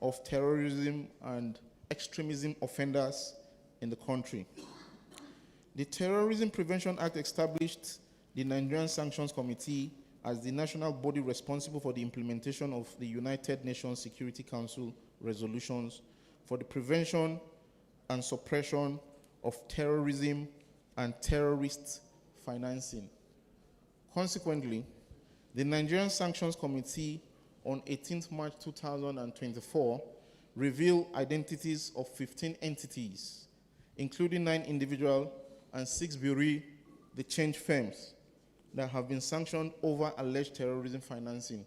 of terrorism and extremism offenders in the country. The Terrorism Prevention Act established the Nigerian Sanctions Committee as the national body responsible for the implementation of the United Nations Security Council resolutions for the prevention and suppression of terrorism and terrorist financing. Consequently, the Nigerian Sanctions Committee on 18th March 2024 revealed identities of 15 entities, including 9 individual and 6 bureau de change firms that have been sanctioned over alleged terrorism financing.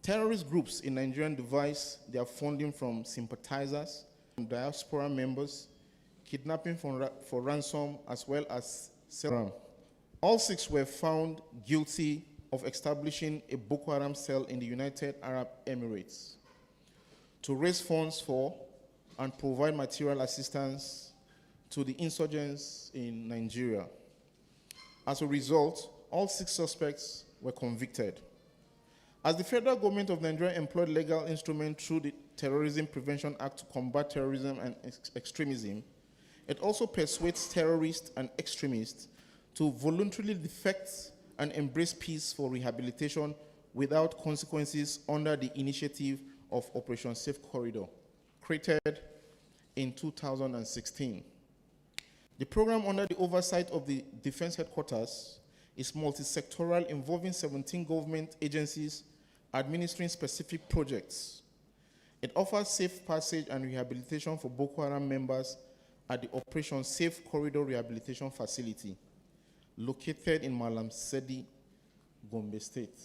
Terrorist groups in Nigeria devise their funding from sympathizers, from diaspora members, kidnapping for ransom, as well as selling. All 6 were found guilty of establishing a Boko Haram cell in the United Arab Emirates to raise funds for and provide material assistance to the insurgents in Nigeria. As a result, all 6 suspects were convicted. As the federal government of Nigeria employed legal instruments through the Terrorism Prevention Act to combat terrorism and extremism, it also persuades terrorists and extremists to voluntarily defect and embrace peace for rehabilitation without consequences under the initiative of Operation Safe Corridor, created in 2016. The program, under the oversight of the Defense Headquarters, is multi-sectoral, involving 17 government agencies administering specific projects. It offers safe passage and rehabilitation for Boko Haram members at the Operation Safe Corridor Rehabilitation Facility, located in Malam Sedi, Gombe State.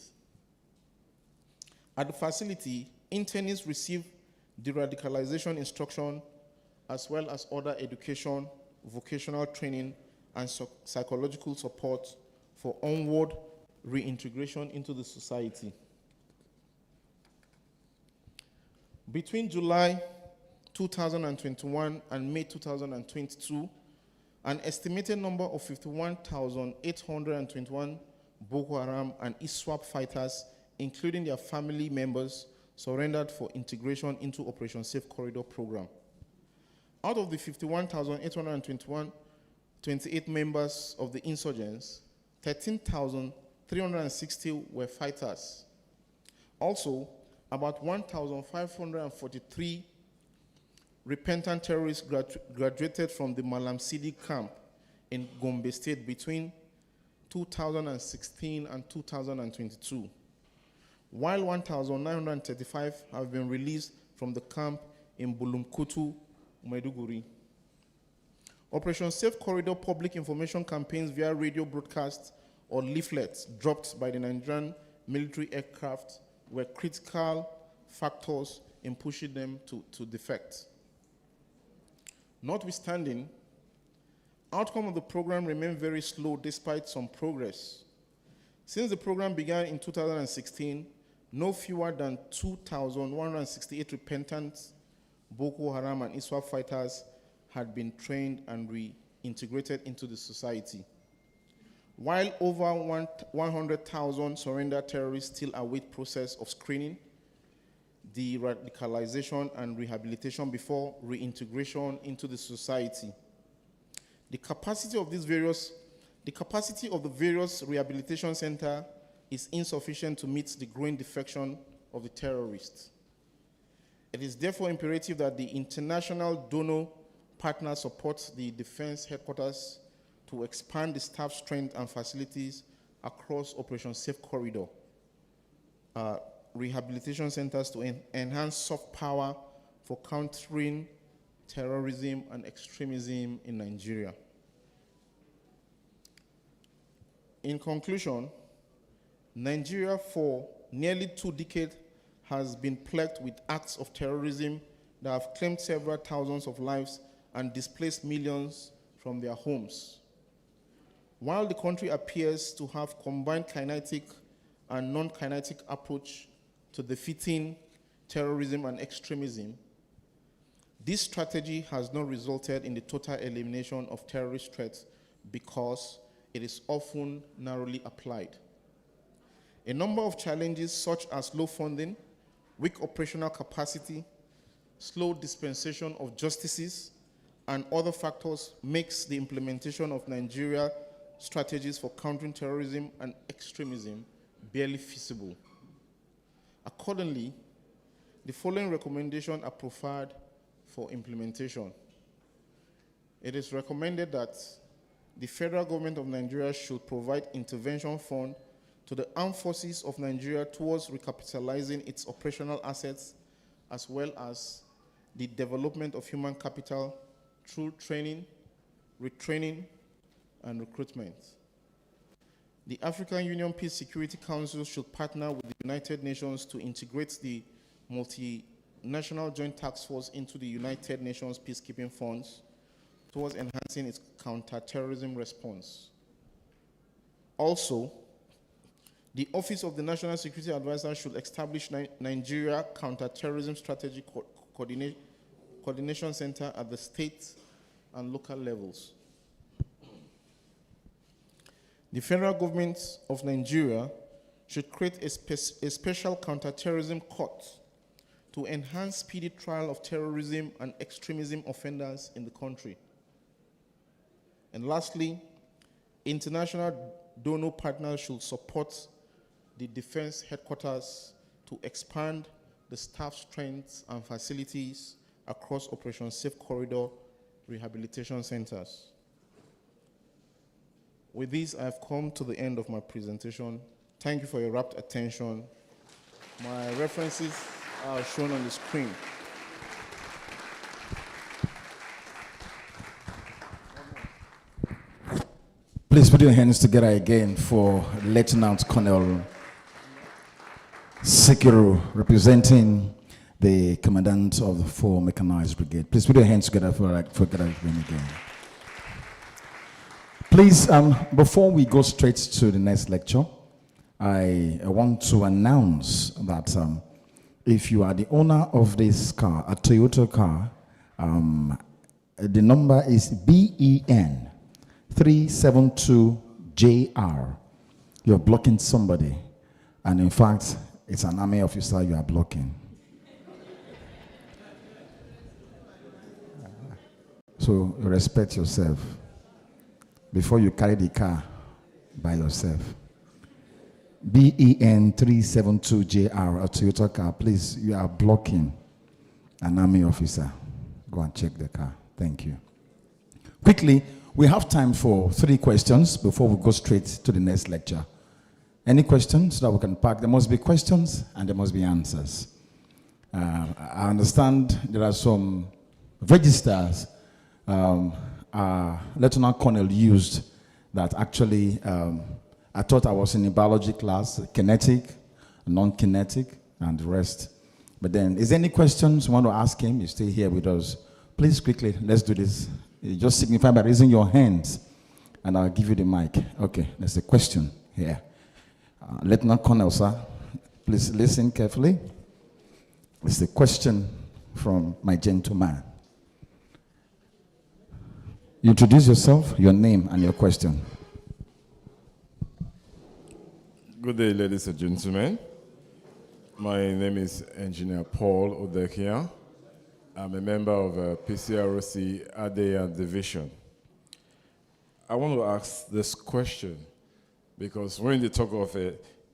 At the facility, internees receive de-radicalization instruction, as well as other education, vocational training, and psychological support for onward reintegration into the society. Between July 2021 and May 2022, an estimated number of 51,821 Boko Haram and ISWAP fighters, including their family members, surrendered for integration into Operation Safe Corridor program. Out of the 51,821, 28 members of the insurgents, 13,360 were fighters. Also, about 1,543 repentant terrorists graduated from the Malam Sidi camp in Gombe State between 2016 and 2022, while 1,935 have been released from the camp in Bulumkutu, Maiduguri. Operation Safe Corridor public information campaigns via radio broadcasts or leaflets dropped by the Nigerian military aircraft were critical factors in pushing them to defect. Notwithstanding, outcome of the program remained very slow despite some progress. Since the program began in 2016, no fewer than 2,168 repentant Boko Haram and ISWAP fighters had been trained and reintegrated into the society, while over 100,000 surrendered terrorists still await process of screening, de-radicalization and rehabilitation before reintegration into the society. The capacity of the various rehabilitation centers is insufficient to meet the growing defection of the terrorists. It is therefore imperative that the international donor partners support the defense headquarters to expand the staff strength and facilities across Operation Safe Corridor rehabilitation centers to enhance soft power for countering terrorism and extremism in Nigeria. In conclusion, Nigeria for nearly 2 decades has been plagued with acts of terrorism that have claimed several thousands of lives and displaced millions from their homes. While the country appears to have combined kinetic and non-kinetic approach to defeating terrorism and extremism, this strategy has not resulted in the total elimination of terrorist threats because it is often narrowly applied. A number of challenges such as low funding, weak operational capacity, slow dispensation of justices, and other factors makes the implementation of Nigeria strategies for countering terrorism and extremism barely feasible. Accordingly, the following recommendations are proffered for implementation. It is recommended that the federal government of Nigeria should provide intervention fund to the armed forces of Nigeria towards recapitalizing its operational assets as well as the development of human capital through training, retraining, and recruitment. The African Union Peace Security Council should partner with the United Nations to integrate the multinational joint task force into the United Nations peacekeeping funds towards enhancing its counter-terrorism response. Also, the Office of the National Security Advisor should establish Nigeria Counter-Terrorism Strategy Coordination Center at the state and local levels. The federal government of Nigeria should create a special counter-terrorism court to enhance speedy trial of terrorism and extremism offenders in the country. And lastly, international donor partners should support the defense headquarters to expand the staff strengths and facilities across Operation Safe Corridor rehabilitation centers. With this, I have come to the end of my presentation. Thank you for your rapt attention. My references are shown on the screen. Please put your hands together again for Lieutenant Colonel Sikiru, representing the Commandant of the 4 Mechanized Brigade. Please put your hands together for him again. Please, before we go straight to the next lecture, I want to announce that if you are the owner of this car, a Toyota car, the number is BEN 372JR. You're blocking somebody, and in fact, it's an army officer you are blocking. So respect yourself before you carry the car by yourself. BEN 372JR, a Toyota car, please, you are blocking an army officer. Go and check the car. Thank you. Quickly, we have time for 3 questions before we go straight to the next lecture. Any questions that we can pack? There must be questions and there must be answers. I understand there are some registers Lieutenant Colonel used that actually, I thought I was in a biology class, kinetic, non-kinetic, and the rest. But then, is there any questions you want to ask him? You stay here with us. Please, quickly, let's do this. You just signify by raising your hands, and I'll give you the mic. Okay, there's a question here. Lieutenant Colonel, sir, please listen carefully. It's a question from my gentleman. You introduce yourself, your name, and your question. Good day, ladies and gentlemen. My name is Engineer Paul Odekia. I'm a member of PCRC Edo Division. I want to ask this question because when they talk of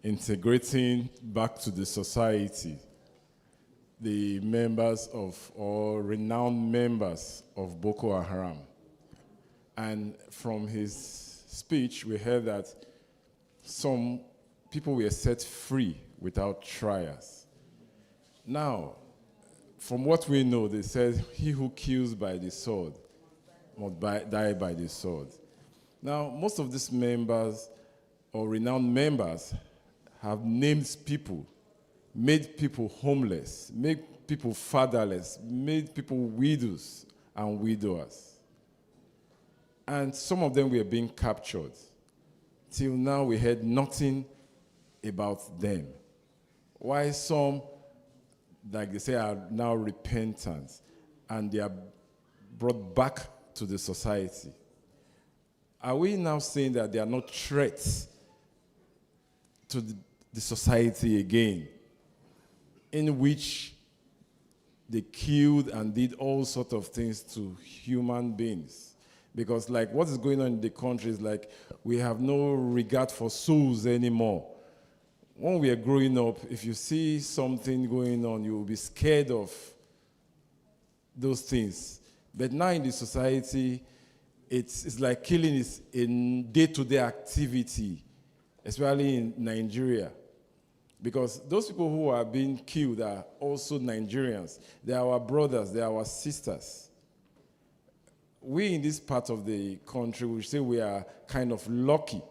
integrating back to the society, the members of, or renowned members of Boko Haram, and from his speech, we heard that some people were set free without trials. Now, from what we know, they said, he who kills by the sword must die by the sword. Now, most of these members, or renowned members, have named people, made people homeless, made people fatherless, made people widows and widowers. And some of them were being captured. Till now, we heard nothing about them. Why some, like they say, are now repentant and they are brought back to the society? Are we now saying that they are not threats to the society again, in which they killed and did all sorts of things to human beings? Because like what is going on in the country is like we have no regard for souls anymore. When we are growing up, if you see something going on, you will be scared of those things. But now in the society, it's like killing is a day-to-day activity, especially in Nigeria. Because those people who are being killed are also Nigerians. They are our brothers, they are our sisters. We in this part of the country, we say we are kind of lucky.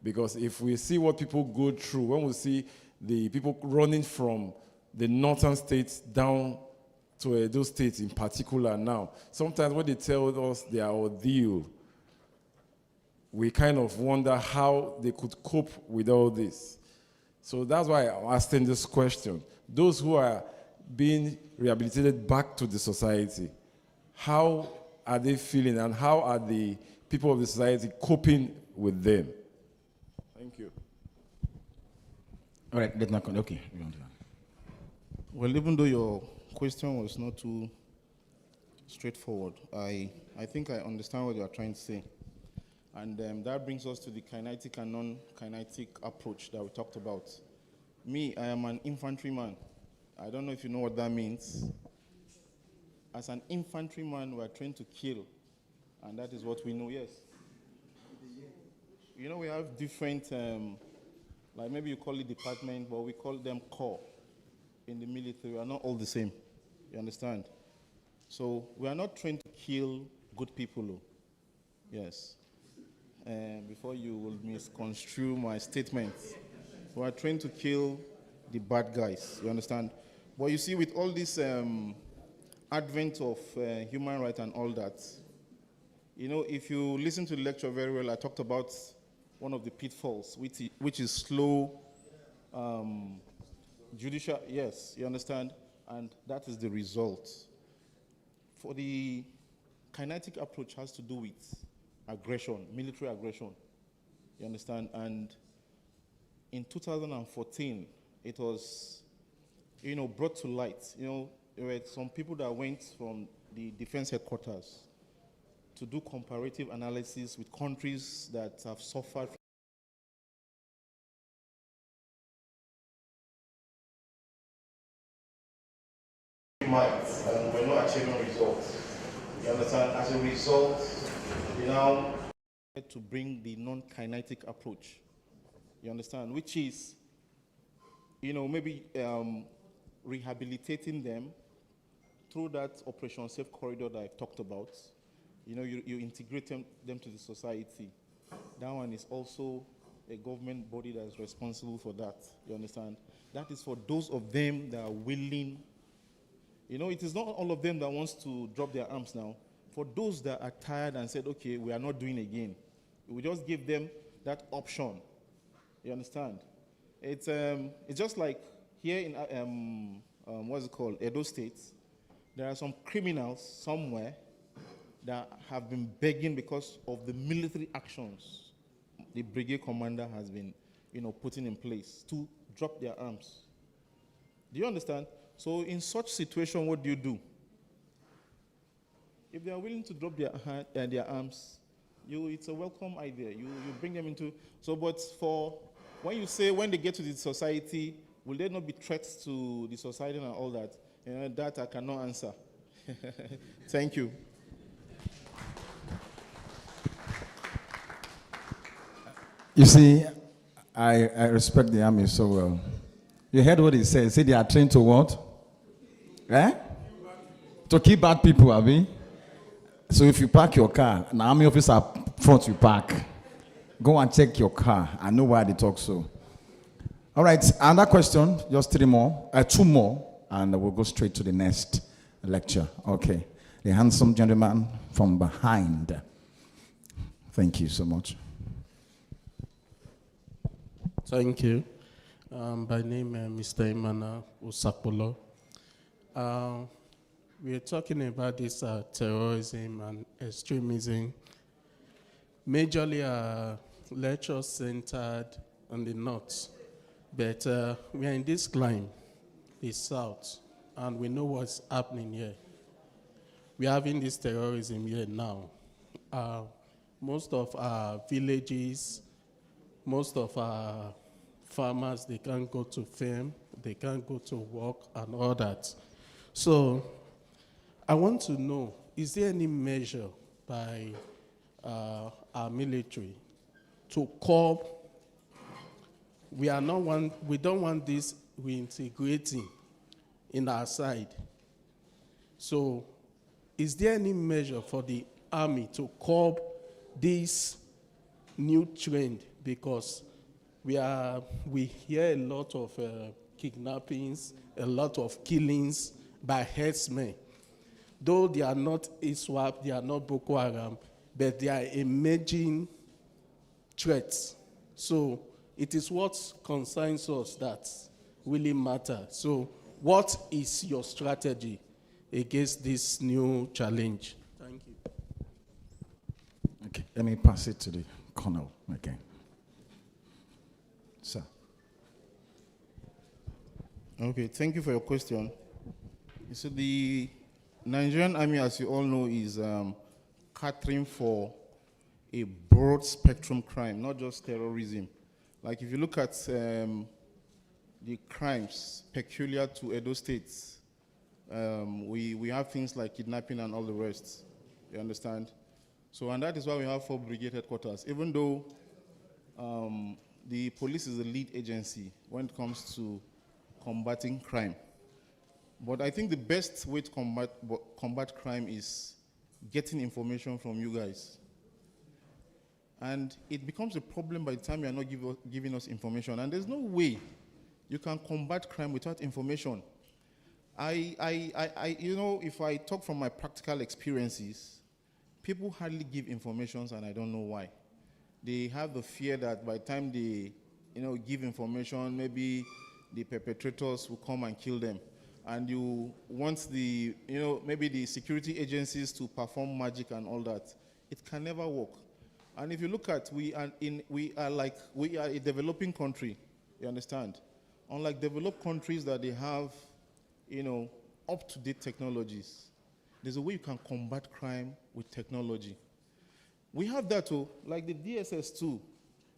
Because if we see what people go through, when we see the people running from the northern states down to Edo State in particular now, sometimes when they tell us their ordeal, we kind of wonder how they could cope with all this. So that's why I'm asking this question. Those who are being rehabilitated back to the society, how are they feeling and how are the people of the society coping with them? Thank you. All right, let's not okay. Well, even though your question was not too straightforward, I think I understand what you are trying to say. And that brings us to the kinetic and non-kinetic approach that we talked about. Me, I am an infantryman. I don't know if you know what that means. As an infantryman, we are trained to kill. And that is what we know, yes. You know, we have different, like maybe you call it department, but we call them corps in the military. We are not all the same, you understand? So we are not trained to kill good people, yes. Before you will misconstrue my statements, we are trained to kill the bad guys, you understand? But you see, with all this advent of human rights and all that, you know, if you listen to the lecture very well, I talked about one of the pitfalls, which is slow judicial, yes, you understand? And that is the result. For the kinetic approach has to do with aggression, military aggression, you understand? And in 2014, it was, you know, brought to light. You know, there were some people that went from the defense headquarters to do comparative analysis with countries that have suffered minds and we're not achieving results. You understand? As a result, we now to bring the non-kinetic approach. You understand? Which is, you know, maybe rehabilitating them through that Operation Safe Corridor that I've talked about. You know, you integrate them to the society. That one is also a government body that is responsible for that. You understand? That is for those of them that are willing. You know, it is not all of them that wants to drop their arms now. For those that are tired and said, okay, we are not doing again, we just give them that option. You understand? It's just like here in, what's it called, Edo State, there are some criminals somewhere that have been begging because of the military actions the brigade commander has been, you know, putting in place to drop their arms. Do you understand? So in such situation, what do? If they are willing to drop their arms, it's a welcome idea. You bring them into, so but for, when you say when they get to the society, will there not be threats to the society and all that? That I cannot answer. Thank you. You see, I respect the army so well. You heard what he said. He said they are trained to what? Eh? To kill bad people, Abi. So if you park your car, an army officer front you park, go and check your car. I know why they talk so. All right, another question, just two more, and we'll go straight to the next lecture. Okay, the handsome gentleman from behind. Thank you so much. Thank you. By name, Mr. Imana Usakpolo. We are talking about this terrorism and extremism. Majorly lecture centered on the north, but we are in this climb, the south, and we know what's happening here. We are having this terrorism here now. Most of our villages, most of our farmers, they can't go to farm, they can't go to work and all that. So I want to know, is there any measure by our military to curb? We don't want this reintegrating in our side. So is there any measure for the army to curb this new trend? Because we hear a lot of kidnappings, a lot of killings by herdsmen. Though they are not ISWAP, they are not Boko Haram, but they are emerging threats. So it is what concerns us that really matters. So what is your strategy against this new challenge? Thank you. Okay, let me pass it to the colonel again. Sir. Okay, thank you for your question. So the Nigerian Army, as you all know, is catering for a broad spectrum crime, not just terrorism. Like if you look at the crimes peculiar to Edo State, we have things like kidnapping and all the rest, you understand? So, and that is why we have 4 brigade headquarters, even though the police is the lead agency when it comes to combating crime. But I think the best way to combat crime is getting information from you guys. And it becomes a problem by the time you are not giving us information. And there's no way you can combat crime without information. You know, if I talk from my practical experiences, people hardly give information, and I don't know why. They have the fear that by the time they, give information, maybe the perpetrators will come and kill them. And you want the, maybe the security agencies to perform magic and all that. It can never work. And if you look at, we are a developing country, you understand? Unlike developed countries that they have, up-to-date technologies, there's a way you can combat crime with technology. We have that too, like the DSS too.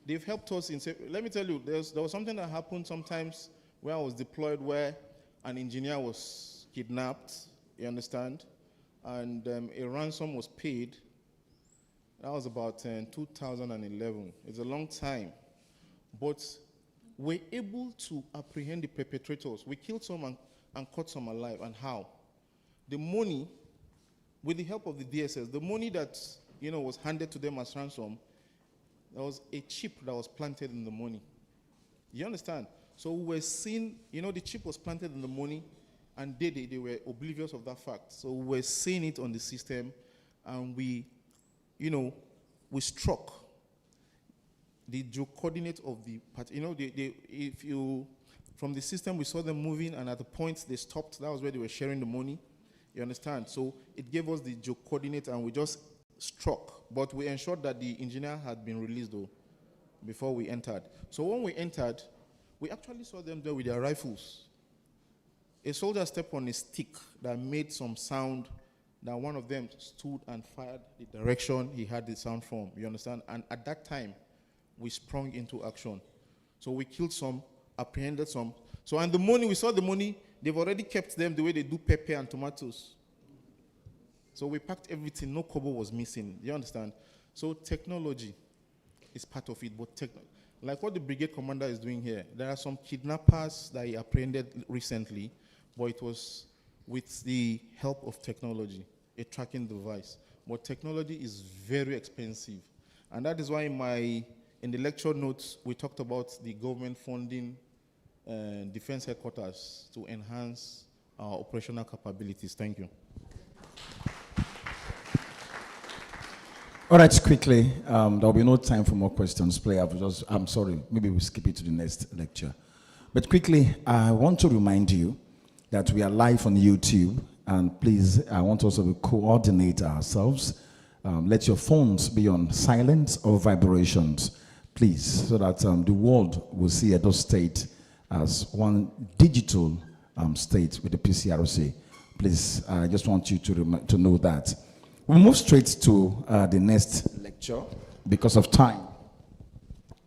They've helped us in, let me tell you, there was something that happened sometimes where I was deployed where an engineer was kidnapped, you understand? And a ransom was paid. That was about 2011. It's a long time. But we're able to apprehend the perpetrators. We killed some and caught some alive. And how? The money, with the help of the DSS, the money that was handed to them as ransom, there was a chip that was planted in the money. You understand? So we were seeing, the chip was planted in the money, and they were oblivious of that fact. So we were seeing it on the system, and we struck the coordinate of the part. From the system, we saw them moving, and at the point they stopped, that was where they were sharing the money. You understand? So it gave us the coordinate, and we just struck. But we ensured that the engineer had been released, though, before we entered. So when we entered, we actually saw them there with their rifles. A soldier stepped on a stick that made some sound, that one of them stood and fired the direction he had the sound from. You understand? And at that time, we sprung into action. So we killed some, apprehended some. So and the money, we saw the money, they've already kept them the way they do pepper and tomatoes. So we packed everything, no kobo was missing. You understand? So technology is part of it, but like what the brigade commander is doing here, there are some kidnappers that he apprehended recently, but it was with the help of technology, a tracking device. But technology is very expensive. And that is why in the lecture notes, we talked about the government funding defense headquarters to enhance our operational capabilities. Thank you. All right, quickly, there will be no time for more questions. I'm sorry, maybe we'll skip it to the next lecture. But quickly, I want to remind you that we are live on YouTube, and please, I want also to coordinate ourselves. Let your phones be on silent or vibrations, please, so that the world will see Edo State as one digital state with the PCRC. Please, I just want you to know that. We'll move straight to the next lecture because of time.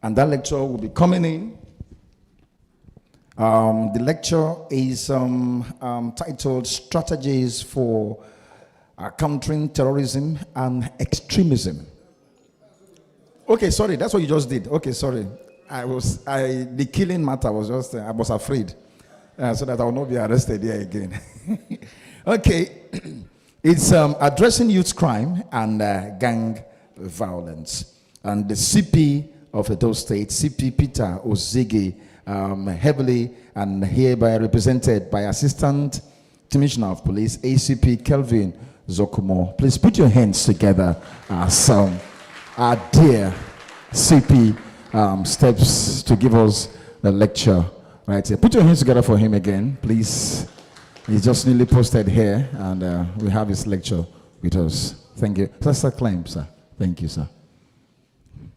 And that lecture will be coming in. The lecture is titled Strategies for Countering Terrorism and Extremism. Okay, sorry, that's what you just did. Okay, sorry. The killing matter was just, I was afraid so that I will not be arrested here again. Okay. It's addressing youth crime and gang violence. And the CP of Edo State, CP Peter Ozigi, heavily and hereby represented by Assistant Commissioner of Police, ACP Kelvin Zokumo. Please put your hands together as our dear CP steps to give us the lecture. Right here. Put your hands together for him again, please. He's just newly posted here, and we have his lecture with us. Thank you. That's a claim, sir. Thank you, sir. Thank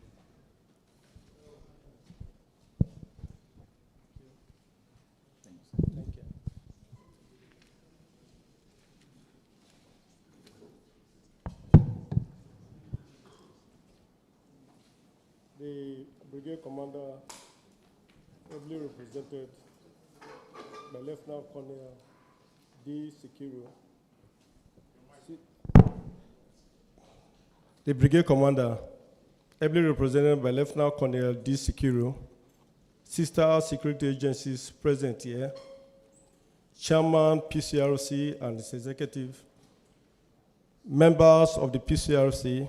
you. The brigade commander, ably represented by Lieutenant Colonel D. Sikiru. The brigade commander, ably represented by Lieutenant Colonel D. Sikiru, sister security agencies present here, Chairman PCRC and its executive, members of the PCRC,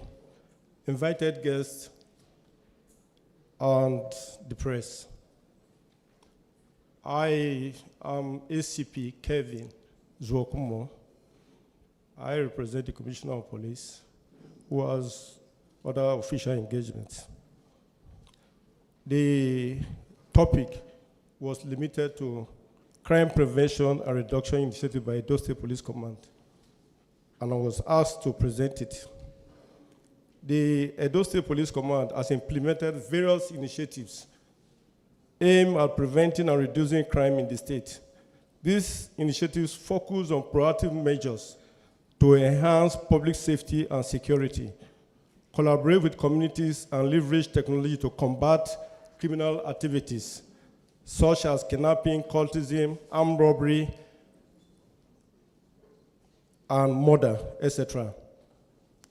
invited guests, and the press. I am ACP Kevin Zuokumo. I represent the Commissioner of Police, who has other official engagements. The topic was limited to crime prevention and reduction initiative by Edo State Police Command, and I was asked to present it. The Edo State Police Command has implemented various initiatives aimed at preventing and reducing crime in the state. These initiatives focus on proactive measures to enhance public safety and security, collaborate with communities, and leverage technology to combat criminal activities, such as kidnapping, cultism, armed robbery, and murder, etc.,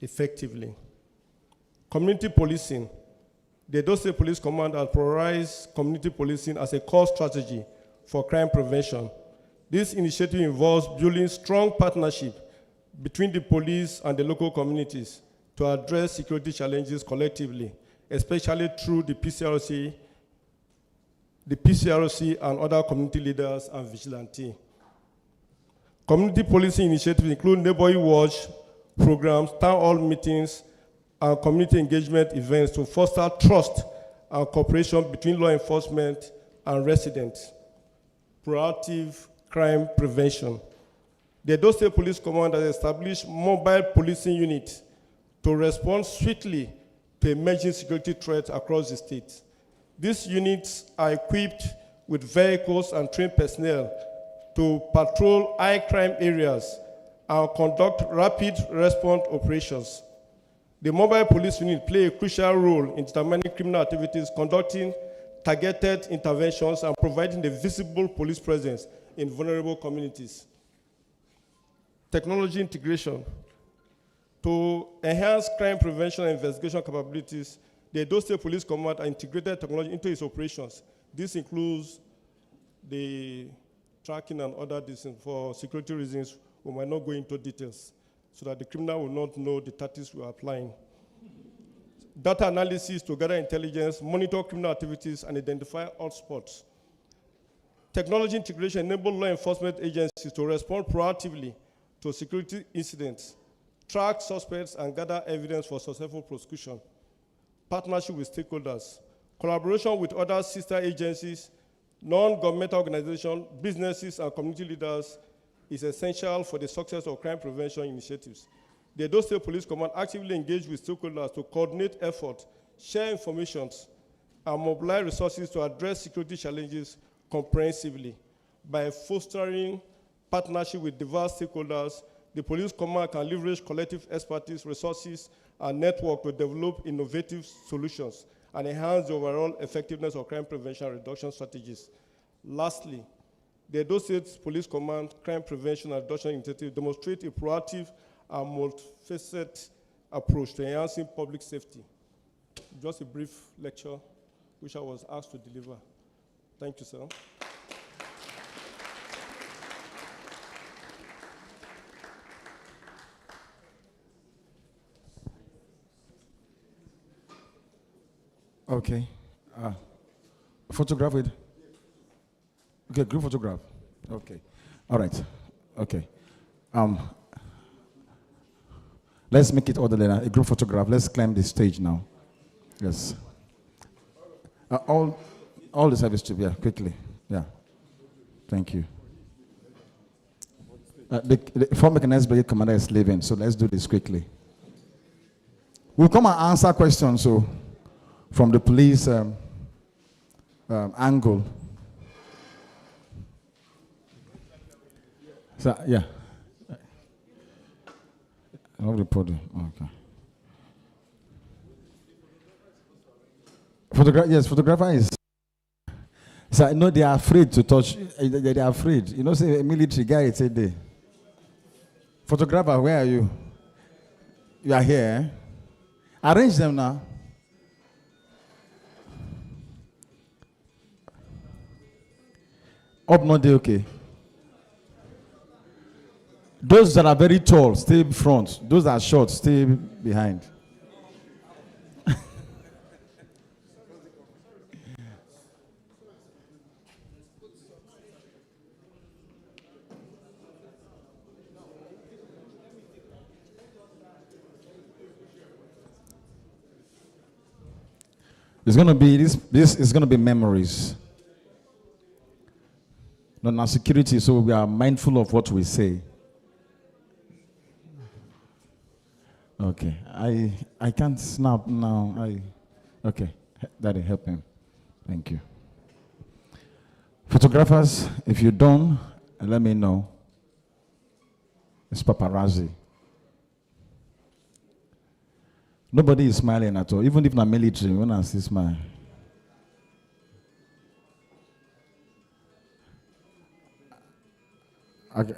effectively. Community policing. The Edo State Police Command has prioritized community policing as a core strategy for crime prevention. This initiative involves building strong partnership between the police and the local communities to address security challenges collectively, especially through the PCRC and other community leaders and vigilantes. Community policing initiatives include neighborhood watch programs, town hall meetings, and community engagement events to foster trust and cooperation between law enforcement and residents. Proactive crime prevention. The Edo State Police Command has established mobile policing units to respond swiftly to emerging security threats across the state. These units are equipped with vehicles and trained personnel to patrol high crime areas and conduct rapid response operations. The mobile police unit play a crucial role in determining criminal activities, conducting targeted interventions, and providing a visible police presence in vulnerable communities. Technology integration. To enhance crime prevention and investigation capabilities, the Edo State Police Command integrated technology into its operations. This includes the tracking and other things. For security reasons, we might not go into details so that the criminal will not know the tactics we are applying. Data analysis to gather intelligence, monitor criminal activities, and identify hotspots. Technology integration enables law enforcement agencies to respond proactively to security incidents, track suspects, and gather evidence for successful prosecution. Partnership with stakeholders, collaboration with other sister agencies, non-governmental organizations, businesses, and community leaders is essential for the success of crime prevention initiatives. The Edo State Police Command actively engage with stakeholders to coordinate efforts, share information, and mobilize resources to address security challenges comprehensively. By fostering partnership with diverse stakeholders, the Police Command can leverage collective expertise, resources, and network to develop innovative solutions and enhance the overall effectiveness of crime prevention and reduction strategies. Lastly, the Edo State Police Command Crime Prevention and Reduction Initiative demonstrate a proactive and multifaceted approach to enhancing public safety. Just a brief lecture which I was asked to deliver. Thank you, sir. Okay. Photograph it. Okay, group photograph. Okay. All right. Okay. Let's make it orderly now. A group photograph. Let's climb the stage now. Yes. All the service to yeah, quickly. Yeah. Thank you. The former mechanized brigade commander is leaving, so let's do this quickly. We'll come and answer questions. So, from the police angle. So, yeah. I'll report it. Okay. Yes, photographer is. So I know they are afraid to touch. They are afraid. You know, say a military guy, it's a day. Photographer, where are you? You are here. Eh? Arrange them now. Up, not they okay. Those that are very tall, stay front. Those that are short, stay behind. It's going to be this is going to be memories. Not now security, so we are mindful of what we say. Okay, I can't snap now. Okay, Daddy, help him. Thank you. Photographers, if you're done, let me know. It's paparazzi. Nobody is smiling at all, even if not military. When I see smile. Okay,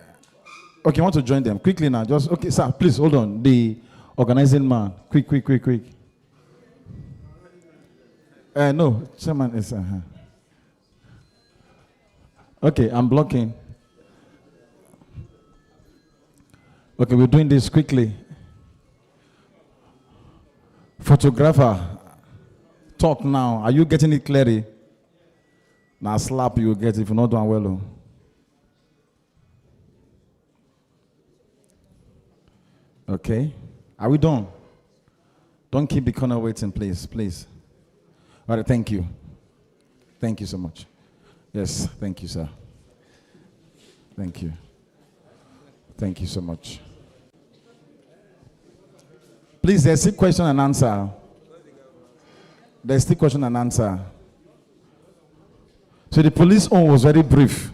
I want to join them quickly now. Just okay, sir. Please hold on. The organizing man, quick. No, chairman is. Okay, I'm blocking. Okay, we're doing this quickly. Photographer, talk now. Are you getting it clearly? Now slap you get if you're not doing well. Okay. Are we done? Don't keep the corner waiting, please. All right, thank you. Thank you so much. Yes, thank you, sir. Thank you. Thank you so much. Please, there's still question and answer. There's still question and answer. So the police own was very brief.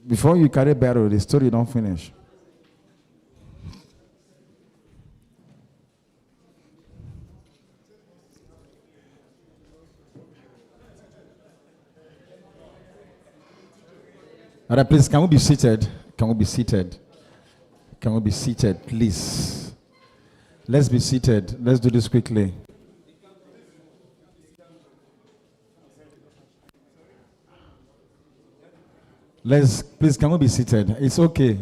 Before you carry barrel, the story don't finish. All right, please, can we be seated? Can we be seated? Can we be seated, please? Let's be seated. Let's do this quickly. Please, can we be seated? It's okay.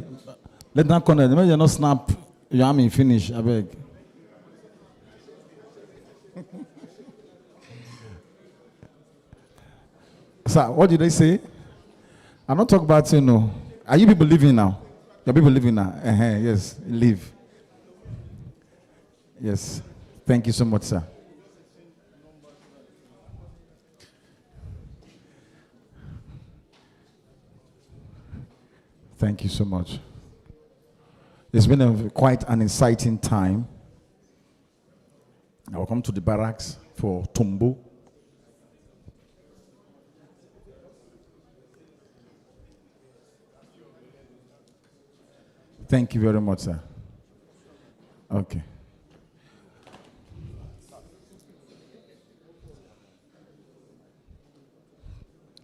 Let that corner. Maybe you not snap your arm and finish. I beg. Sir, what did they say? I'm not talking about you know. Are you people leaving now? Your people leaving now? Yes, leave. Yes. Thank you so much, sir. Thank you so much. It's been quite an exciting time. I will come to the barracks for Tombo. Thank you very much, sir. Okay.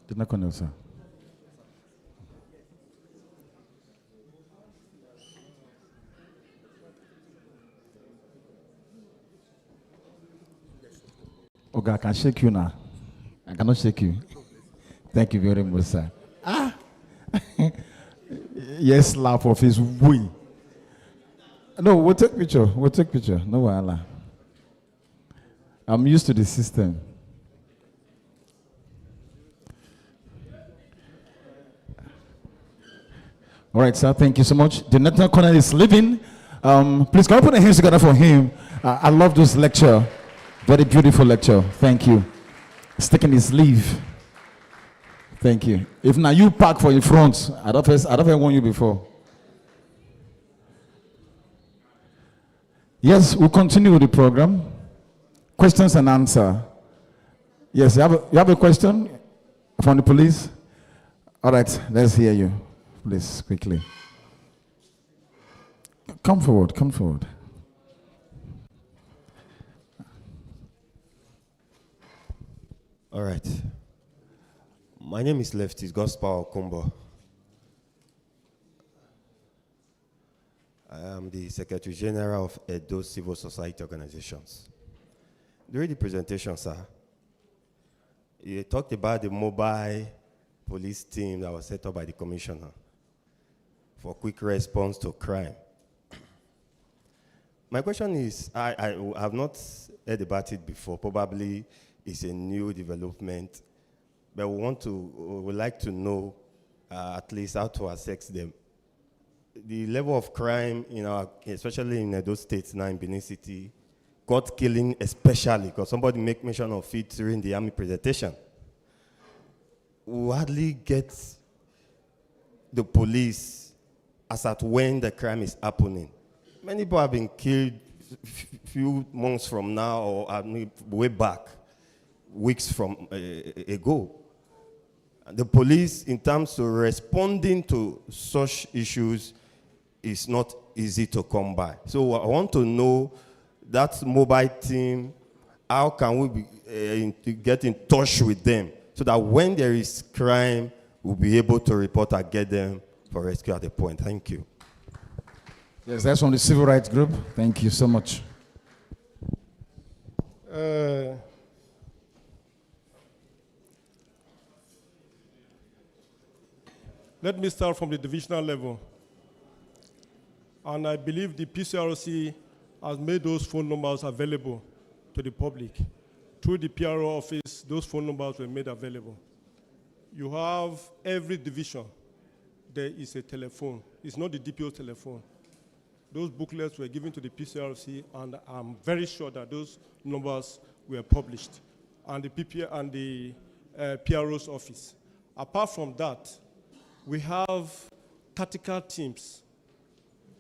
Did not connect, sir. Okay, I can shake you now. I cannot shake you. Thank you very much, sir. Yes, laugh of his way. No, we'll take picture. We'll take picture. No wahala. I'm used to the system. All right, sir. Thank you so much. The Lieutenant Colonel is leaving. Please, can I put your hands together for him? I love this lecture. Very beautiful lecture. Thank you. He's taking his leave. Thank you. If now you park for in front, I don't have warned you before. Yes, we'll continue with the program. Questions and answer. Yes, you have a question from the police? All right, let's hear you. Please, quickly. Come forward, come forward. All right. My name is Lefty Gospel Okumbo. I am the Secretary General of Edo Civil Society Organizations. During the presentation, sir, you talked about the mobile police team that was set up by the commissioner for quick response to crime. My question is, I have not heard about it before. Probably it's a new development, but we would like to know at least how to assess them. The level of crime, especially in those states now in Benin City, got killing especially, because somebody make mention of it during the army presentation. We hardly get the police as at when the crime is happening. Many people have been killed few months from now or way back, weeks from ago. The police, in terms of responding to such issues, is not easy to come by. So I want to know that mobile team, how can we get in touch with them so that when there is crime, we'll be able to report and get them for rescue at the point. Thank you. Yes, that's from the Civil Rights Group. Thank you so much. Let me start from the divisional level. And I believe the PCRC has made those phone numbers available to the public. Through the PRO office, those phone numbers were made available. You have every division, there is a telephone. It's not the DPO telephone. Those booklets were given to the PCRC, and I'm very sure that those numbers were published, and the PRO's office. Apart from that, we have tactical teams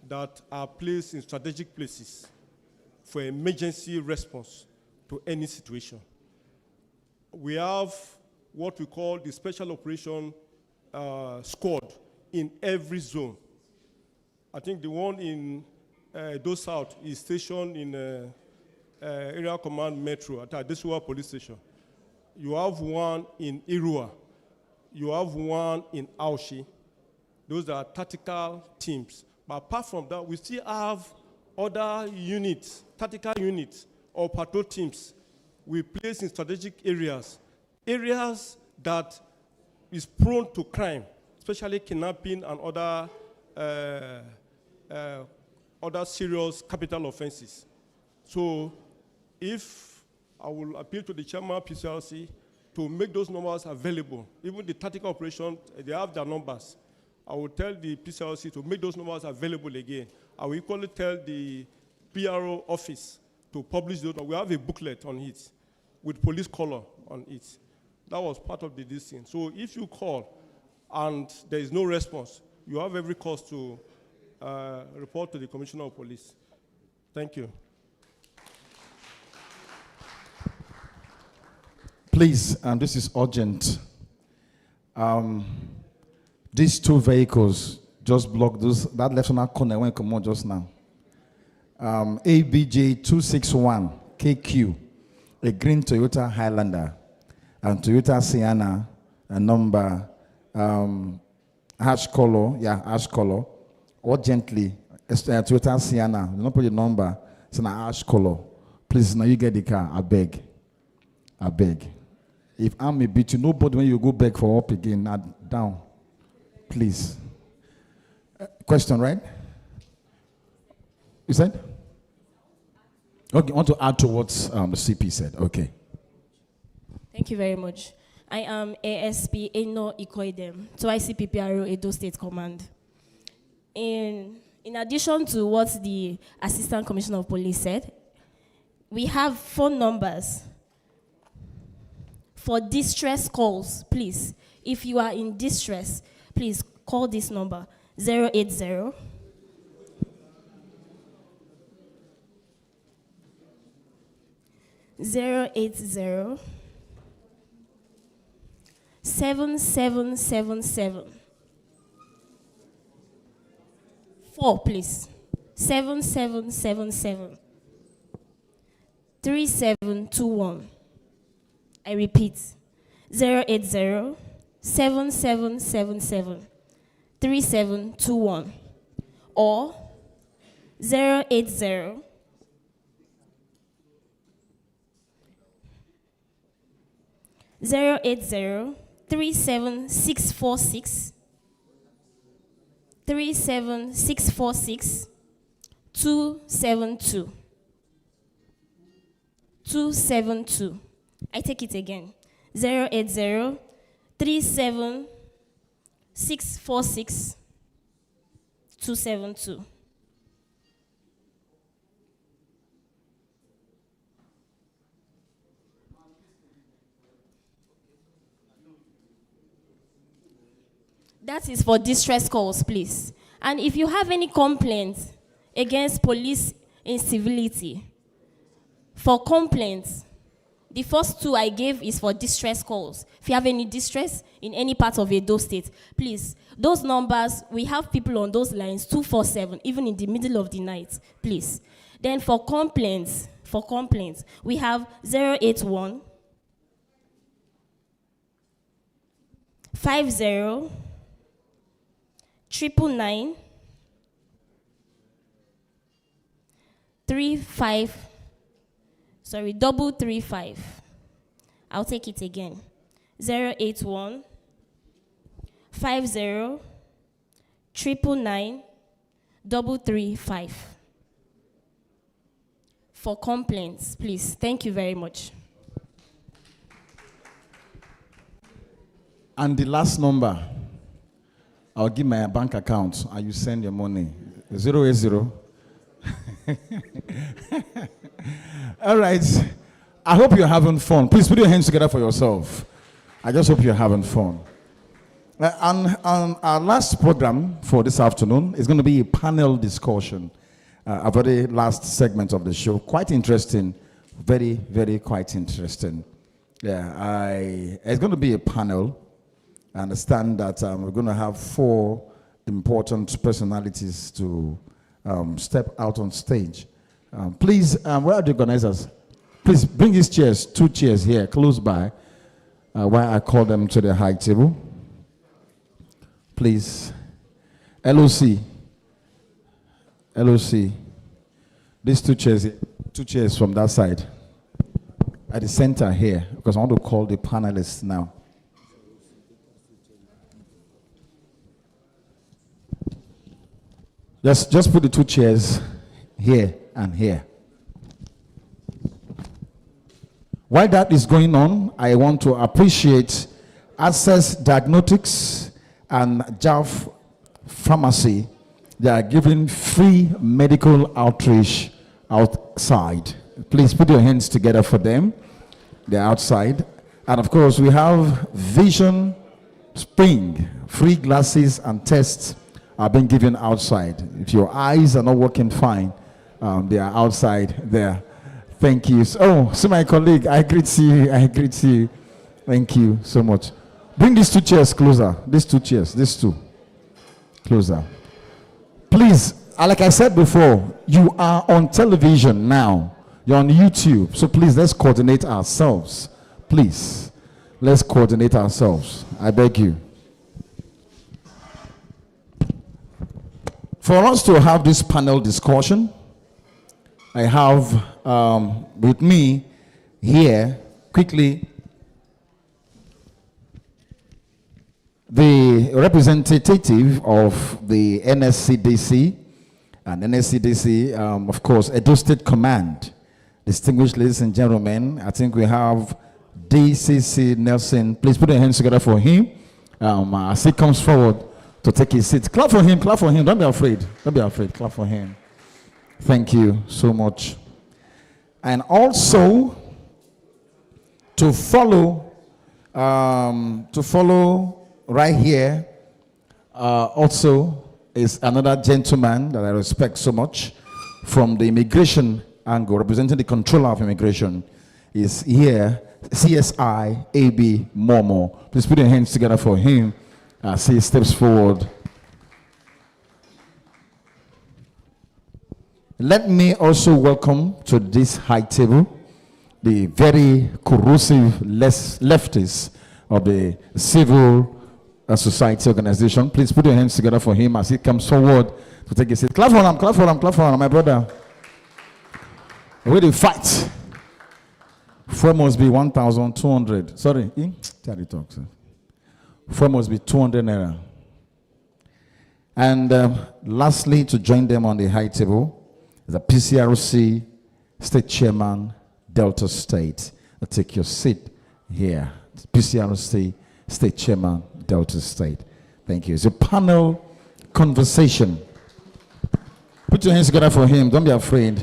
that are placed in strategic places for emergency response to any situation. We have what we call the Special Operation Squad in every zone. I think the one in Edo South is stationed in Area Command Metro at Adesua Police Station. You have one in Irua. You have one in Aushi. Those are tactical teams. But apart from that, we still have other units, tactical units or patrol teams we place in strategic areas, areas that is prone to crime, especially kidnapping and other serious capital offenses. So if I will appeal to the chairman of PCRC to make those numbers available, even the tactical operation, they have their numbers. I will tell the PCRC to make those numbers available again. I will equally tell the PRO office to publish those. We have a booklet on it with police color on it. That was part of the listing. So if you call and there is no response, you have every cause to report to the Commissioner of Police. Thank you. Please, this is urgent. These two vehicles just blocked that left-hand corner when come on just now. ABJ 261 KQ, a green Toyota Highlander, and Toyota Sienna, a number ash color, urgently. Toyota Sienna, you don't put the number, it's an ash color. Please, now you get the car, I beg. If I'm a beat you, nobody when you go back for up again, not down. Please. Question, right? You said? Okay, I want to add to what the CP said. Okay. Thank you very much. I am ASP Eno Ikoidem, to ICPPRO Edo State Command. In addition to what the Assistant Commissioner of Police said, we have phone numbers for distress calls, please. If you are in distress, please call this number, 080 7777 4, please. 7777 3721. I repeat, 080 7777 3721 or 080 37646 37646 272 272. I take it again. 080 37646 272. That is for distress calls, please. And if you have any complaints against police incivility, for complaints, the first two I gave is for distress calls. If you have any distress in any part of Edo State, please, those numbers, we have people on those lines 247, even in the middle of the night, please. Then for complaints, we have 081 50 999 335. I'll take it again. 081 50 999 335. For complaints, please. Thank you very much. And the last number, I'll give my bank account and you send your money. 080. All right. I hope you're having fun. Please put your hands together for yourself. I just hope you're having fun. And our last program for this afternoon is going to be a panel discussion. A very last segment of the show. Quite interesting. Very, very quite interesting. Yeah, it's going to be a panel. I understand that we're going to have 4 important personalities to step out on stage. Please, where are the organizers? Please bring these chairs, 2 chairs here, close by, while I call them to the high table. Please. LOC. These 2 chairs, 2 chairs from that side. At the center here, because I want to call the panelists now. Just put the 2 chairs here and here. While that is going on, I want to appreciate Access Diagnostics and JAF Pharmacy. They are giving free medical outreach outside. Please put your hands together for them. They're outside. And of course, we have Vision Spring. Free glasses and tests are being given outside. If your eyes are not working fine, they are outside there. Thank you. Oh, so my colleague, I greet you. Thank you so much. Bring these 2 chairs closer. These 2 chairs, these 2. Closer. Please, like I said before, you are on television now. You're on YouTube. So please, let's coordinate ourselves. Please, let's coordinate ourselves. I beg you. For us to have this panel discussion, I have with me here, quickly, the representative of the NSCDC, and NSCDC, of course, Edo State Command. Distinguished ladies and gentlemen, I think we have DCC Nelson. Please put your hands together for him as he comes forward to take his seat. Clap for him, clap for him. Don't be afraid. Don't be afraid. Clap for him. Thank you so much. And also, to follow right here, also is another gentleman that I respect so much from the immigration angle, representing the controller of immigration, is here, CSI AB Momo. Please put your hands together for him as he steps forward. Let me also welcome to this high table the very corrosive leftists of the civil society organization. Please put your hands together for him as he comes forward to take his seat. Clap for him, clap for him, clap for him, my brother. Where they fight. Fuel must be 1,200. Sorry, Charlie talks. Fuel must be 200 naira. And lastly, to join them on the high table, the PCRC State Chairman, Delta State. Take your seat here. PCRC State Chairman, Delta State. Thank you. It's a panel conversation. Put your hands together for him. Don't be afraid.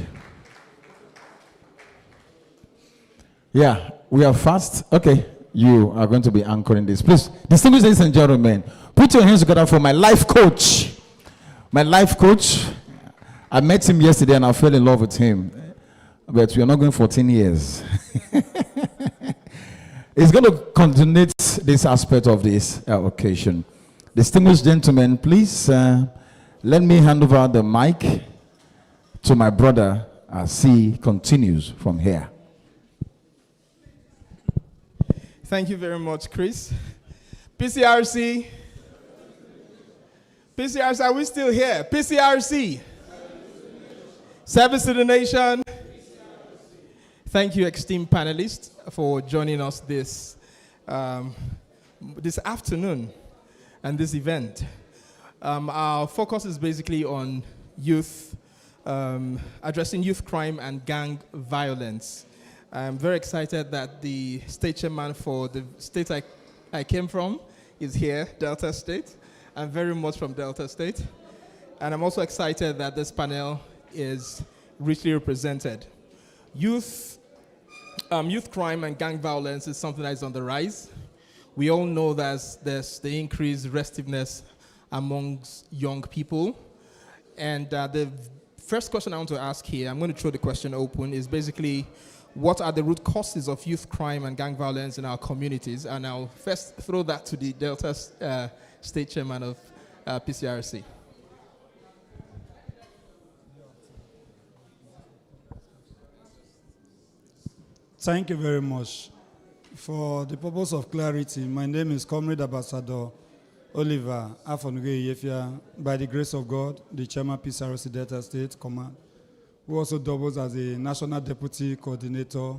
Yeah, we are fast. Okay, you are going to be anchoring this. Please, distinguished ladies and gentlemen, put your hands together for my life coach. My life coach. I met him yesterday and I fell in love with him. But we are not going 14 years. It's going to continue this aspect of this occasion. Distinguished gentlemen, please let me hand over the mic to my brother as he continues from here. Thank you very much, Chris. PCRC. PCRC, are we still here? PCRC. Service to the nation. Thank you, esteemed panelists, for joining us this afternoon and this event. Our focus is basically on youth, addressing youth crime and gang violence. I'm very excited that the state chairman for the state I came from is here, Delta State. I'm very much from Delta State. And I'm also excited that this panel is richly represented. Youth crime and gang violence is something that is on the rise. We all know that there's the increased restiveness amongst young people. And the first question I want to ask here, I'm going to throw the question open, is basically, what are the root causes of youth crime and gang violence in our communities? And I'll first throw that to the Delta State Chairman of PCRC. Thank you very much. For the purpose of clarity, my name is Comrade Ambassador Oliver Afonuge Yefia, by the grace of God, the Chairman PCRC Delta State Command, who also doubles as a National Deputy Coordinator,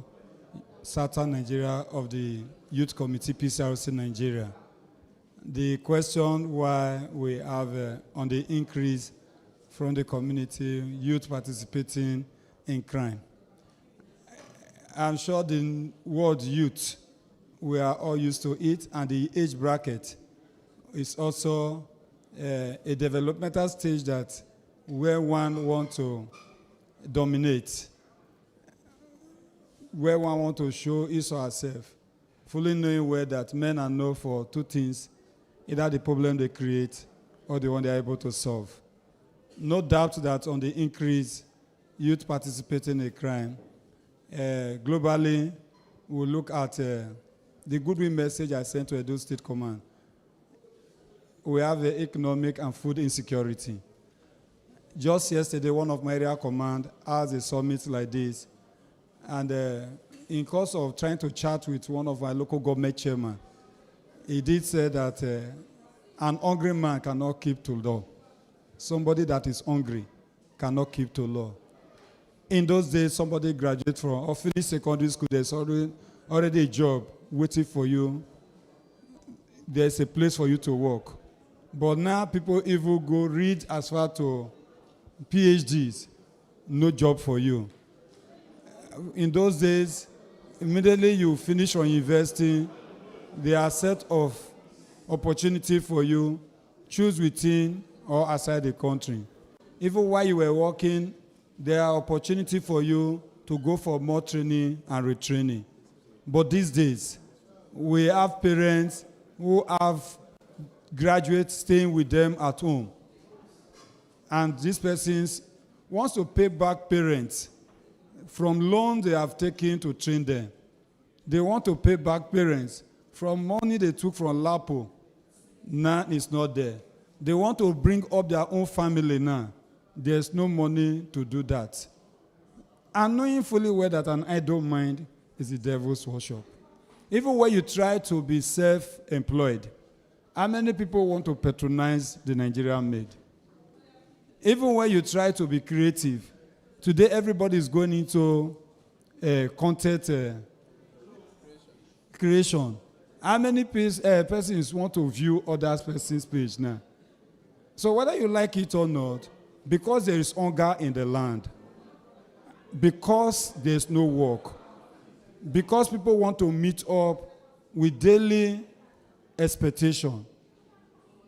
Southern Nigeria of the Youth Committee PCRC Nigeria. The question why we have on the increase from the community, youth participating in crime. I'm sure the word youth, we are all used to it, and the age bracket is also a developmental stage that where one wants to dominate, where one wants to show his or herself, fully knowing where that men are known for two things, either the problem they create or the one they are able to solve. No doubt that on the increase, youth participating in crime, globally, we'll look at the goodwill message I sent to Edo State Command. We have economic and food insecurity. Just yesterday, one of my area command has a summit like this, and in course of trying to chat with one of my local government chairman, he did say that an hungry man cannot keep to law. Somebody that is hungry cannot keep to law. In those days, somebody graduated from or finished secondary school, there's already a job waiting for you. There's a place for you to work. But now people even go read as far to PhDs, no job for you. In those days, immediately you finish your university, there are a set of opportunity for you, choose within or outside the country. Even while you were working, there are opportunity for you to go for more training and retraining. But these days, we have parents who have graduates staying with them at home. And these persons want to pay back parents from loans they have taken to train them. They want to pay back parents from money they took from LAPO. Now it's not there. They want to bring up their own family now. There's no money to do that. And knowing fully well that an idle mind is the devil's workshop. Even when you try to be self-employed, how many people want to patronize the Nigerian maid? Even when you try to be creative, today everybody is going into content creation. How many persons want to view other person's page now? So whether you like it or not, because there is hunger in the land, because there's no work, because people want to meet up with daily expectation,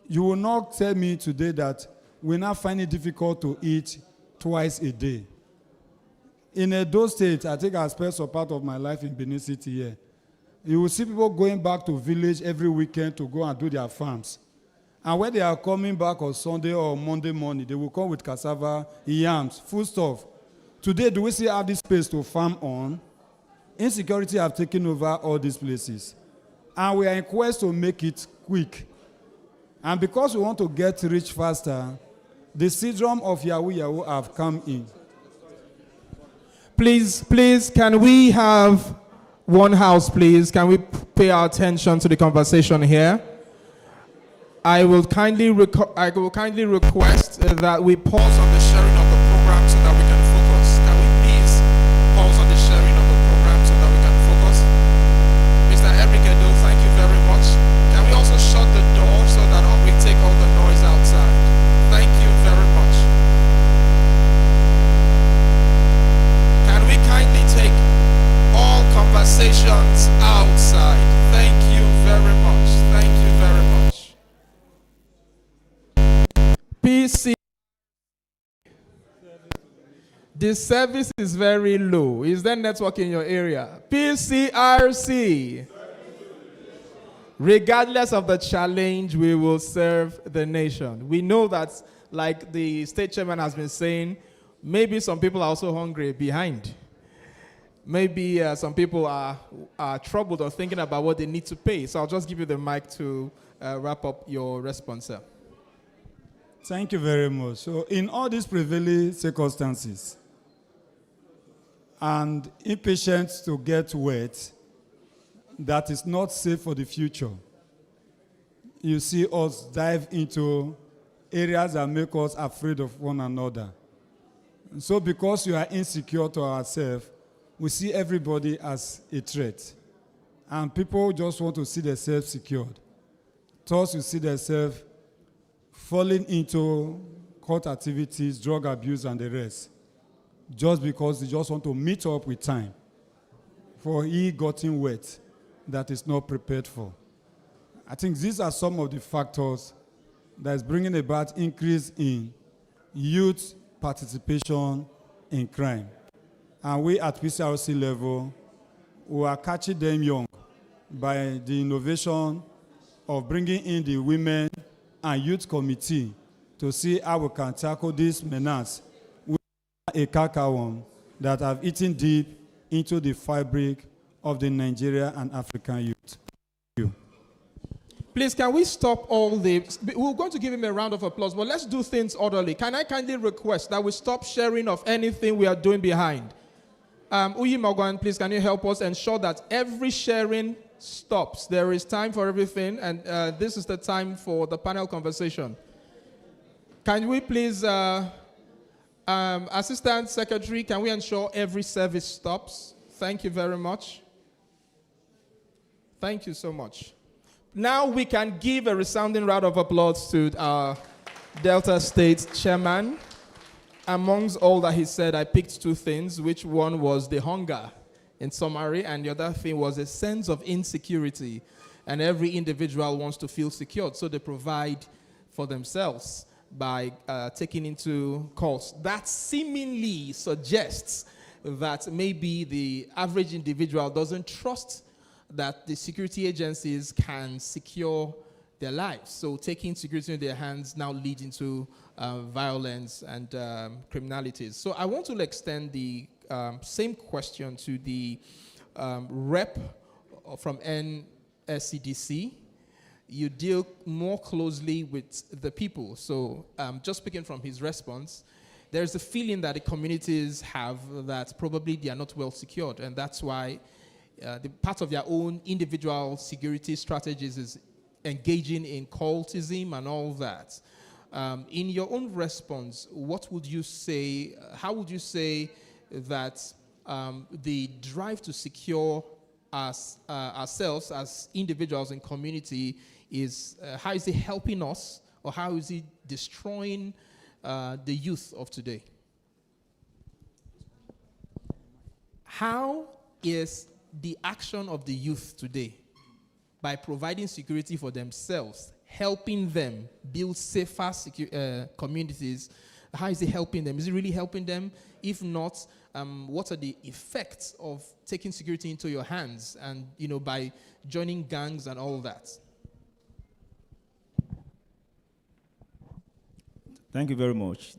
you will not tell me today that we now find it difficult to eat twice a day. In Edo State, I think I spent some part of my life in Benin City here. You will see people going back to village every weekend to go and do their farms. And when they are coming back on Sunday or Monday morning, they will come with cassava, yams, food stuff. Today, do we still have this space to farm on? Insecurity have taken over all these places. And we are in quest to make it quick. And because we want to get rich faster, the syndrome of Yahoo Yahoo have come in. Please, can we have one house, please? Can we pay our attention to the conversation here? I will kindly request that we pause on the sharing of the program so that we can focus. Can we please pause on the sharing of the program so that we can focus? Mr. Edo, thank you very much. Can we also shut the door so that we take all the noise outside? Thank you very much. Can we kindly take all conversations outside? Thank you very much. Thank you very much. PC. The service is very low. Is there network in your area? PCRC. Regardless of the challenge, we will serve the nation. We know that, like the state chairman has been saying, maybe some people are also hungry behind. Maybe some people are troubled or thinking about what they need to pay. So I'll just give you the mic to wrap up your response, sir. Thank you very much. So in all these prevailing circumstances, and impatience to get wet, that is not safe for the future, you see us dive into areas that make us afraid of one another. And so because you are insecure to ourselves, we see everybody as a threat. And people just want to see themselves secured. Thus, you see themselves falling into court activities, drug abuse, and the rest, just because they just want to meet up with time for getting wet that is not prepared for. I think these are some of the factors that is bringing about increase in youth participation in crime. And we at PCRC level, we are catching them young by the innovation of bringing in the women and youth committee to see how we can tackle this menace with a carcass that have eaten deep into the fabric of the Nigeria and African youth. Thank you. Please, can we stop all the... We're going to give him a round of applause, but let's do things orderly. Can I kindly request that we stop sharing of anything we are doing behind? Uyi Mogwan, please, can you help us ensure that every sharing stops? There is time for everything, and this is the time for the panel conversation. Can we please, Assistant Secretary, can we ensure every service stops? Thank you very much. Thank you so much. Now we can give a resounding round of applause to our Delta State Chairman. Amongst all that he said, I picked two things, which one was the hunger in summary, and the other thing was a sense of insecurity. And every individual wants to feel secured, so they provide for themselves by taking into course. That seemingly suggests that maybe the average individual doesn't trust that the security agencies can secure their lives. So taking security in their hands now leads into violence and criminalities. So I want to extend the same question to the rep from NSCDC. You deal more closely with the people. So just speaking from his response, there's a feeling that the communities have that probably they are not well secured, and that's why the part of their own individual security strategies is engaging in cultism and all that. In your own response, what would you say, how would you say that the drive to secure ourselves as individuals in community is, how is it helping us, or how is it destroying the youth of today? How is the action of the youth today, by providing security for themselves, helping them build safer communities, how is it helping them? Is it really helping them? If not, what are the effects of taking security into your hands and, you know, by joining gangs and all that? Thank you very much.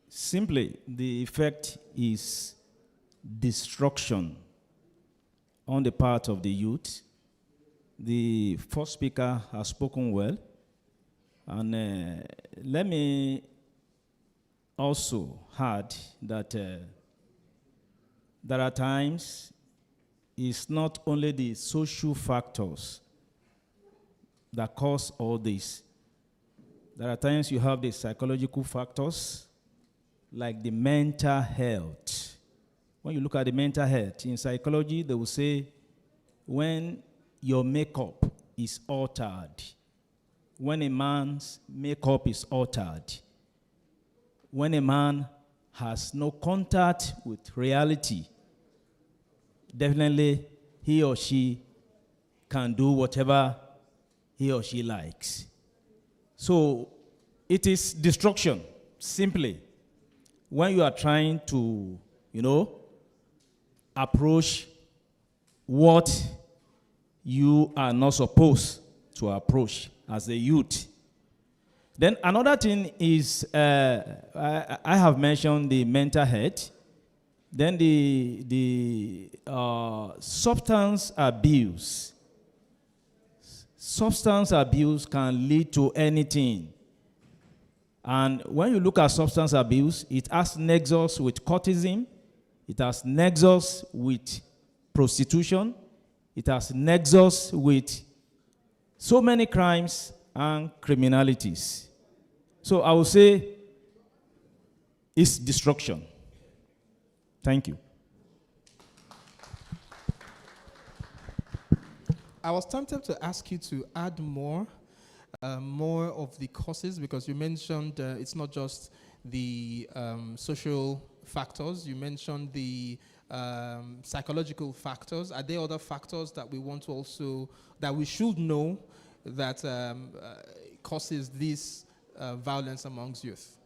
Simply, the effect is destruction on the part of the youth. The first speaker has spoken well. And let me also add that there are times it's not only the social factors that cause all this. There are times you have the psychological factors, like the mental health. When you look at the mental health, in psychology, they will say when your makeup is altered, when a man's makeup is altered, when a man has no contact with reality, definitely he or she can do whatever he or she likes. So it is destruction, simply. When you are trying to, you know, approach what you are not supposed to approach as a youth. Then another thing is, I have mentioned the mental health. Then the substance abuse. Substance abuse can lead to anything. And when you look at substance abuse, it has nexus with cultism, it has nexus with prostitution, it has nexus with so many crimes and criminalities. So I would say it's destruction. Thank you. I was tempted to ask you to add more of the causes, because you mentioned it's not just the social factors. You mentioned the psychological factors. Are there other factors that we want to also, that we should know that causes this violence amongst youth?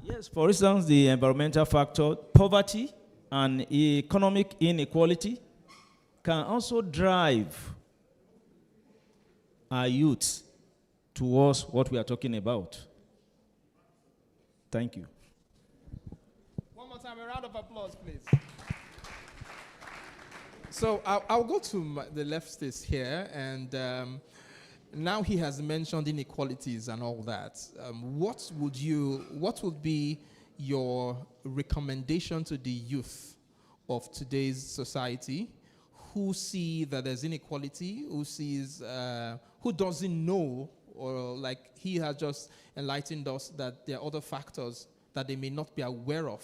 Yes, for instance, the environmental factor, poverty and economic inequality can also drive our youth towards what we are talking about. Thank you. One more time, a round of applause, please. So I'll go to the leftist here, and now he has mentioned inequalities and all that. What would be your recommendation to the youth of today's society who see that there's inequality, who doesn't know, or like he has just enlightened us that there are other factors that they may not be aware of?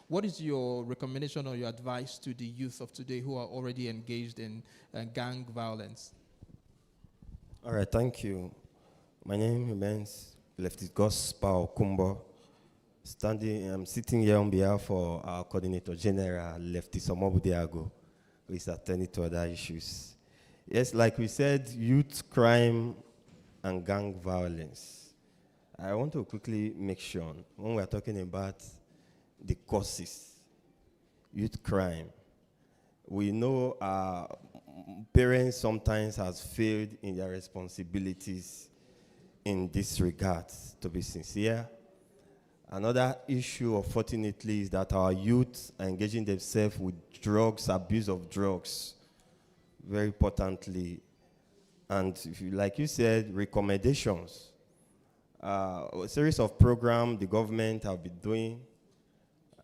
What is your recommendation or your advice to the youth of today who are already engaged in gang violence? All right, thank you. My name remains Leftist Gospel Kumbo. I'm sitting here on behalf of our Coordinator General, Leftist Omobudiago, who is attending to other issues. Yes, like we said, youth crime and gang violence. I want to quickly make sure, when we're talking about the causes, youth crime, we know parents sometimes has failed in their responsibilities in this regard, to be sincere. Another issue, unfortunately, is that our youth are engaging themselves with drugs, abuse of drugs, very importantly. And if you, like you said, recommendations. A series of programs the government have been doing,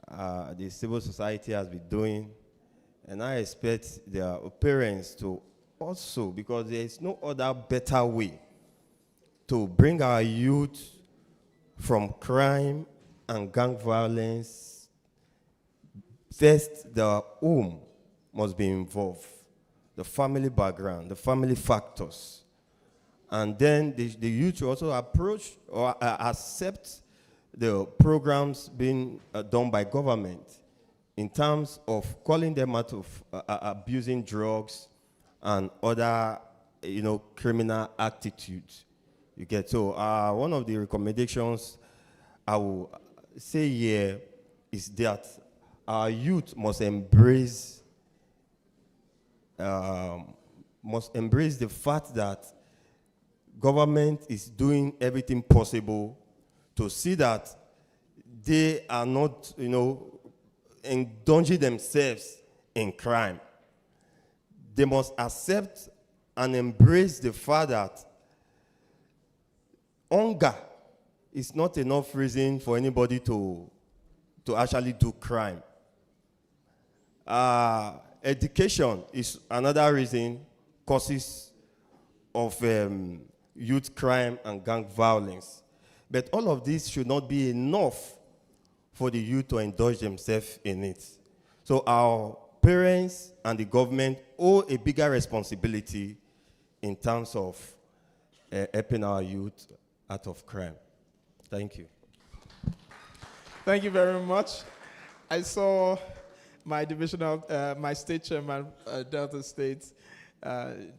the civil society has been doing, and I expect their parents to also, because there is no other better way to bring our youth from crime and gang violence. First, the home must be involved, the family background, the family factors. And then the youth should also approach or accept the programs being done by government in terms of calling them out of abusing drugs and other, criminal attitudes. You get, so one of the recommendations I will say here is that our youth must embrace the fact that government is doing everything possible to see that they are not, indulging themselves in crime. They must accept and embrace the fact that hunger is not enough reason for anybody to actually do crime. Education is another reason, causes of youth crime and gang violence. But all of this should not be enough for the youth to indulge themselves in it. So our parents and the government owe a bigger responsibility in terms of helping our youth out of crime. Thank you. Thank you very much. I saw my my state chairman, Delta State,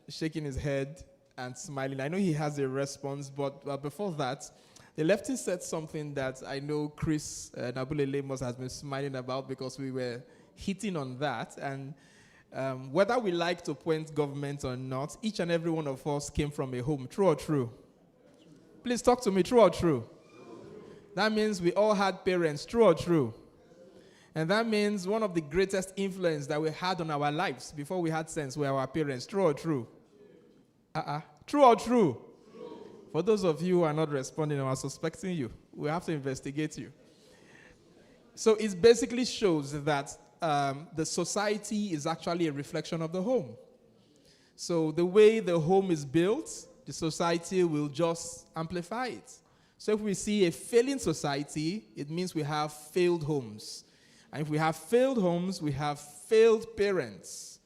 shaking his head and smiling. I know he has a response, but before that, the leftist said something that I know Chris Nabule Lemos has been smiling about, because we were hitting on that. And whether we like to point government or not, each and every one of us came from a home. True or true? Please talk to me. True or true? That means we all had parents. True or true? And that means one of the greatest influence that we had on our lives before we had sense were our parents. True or true? True or true? For those of you who are not responding or are suspecting you, we have to investigate you. So it basically shows that the society is actually a reflection of the home. So the way the home is built, the society will just amplify it. So if we see a failing society, it means we have failed homes. And if we have failed homes, we have failed parents.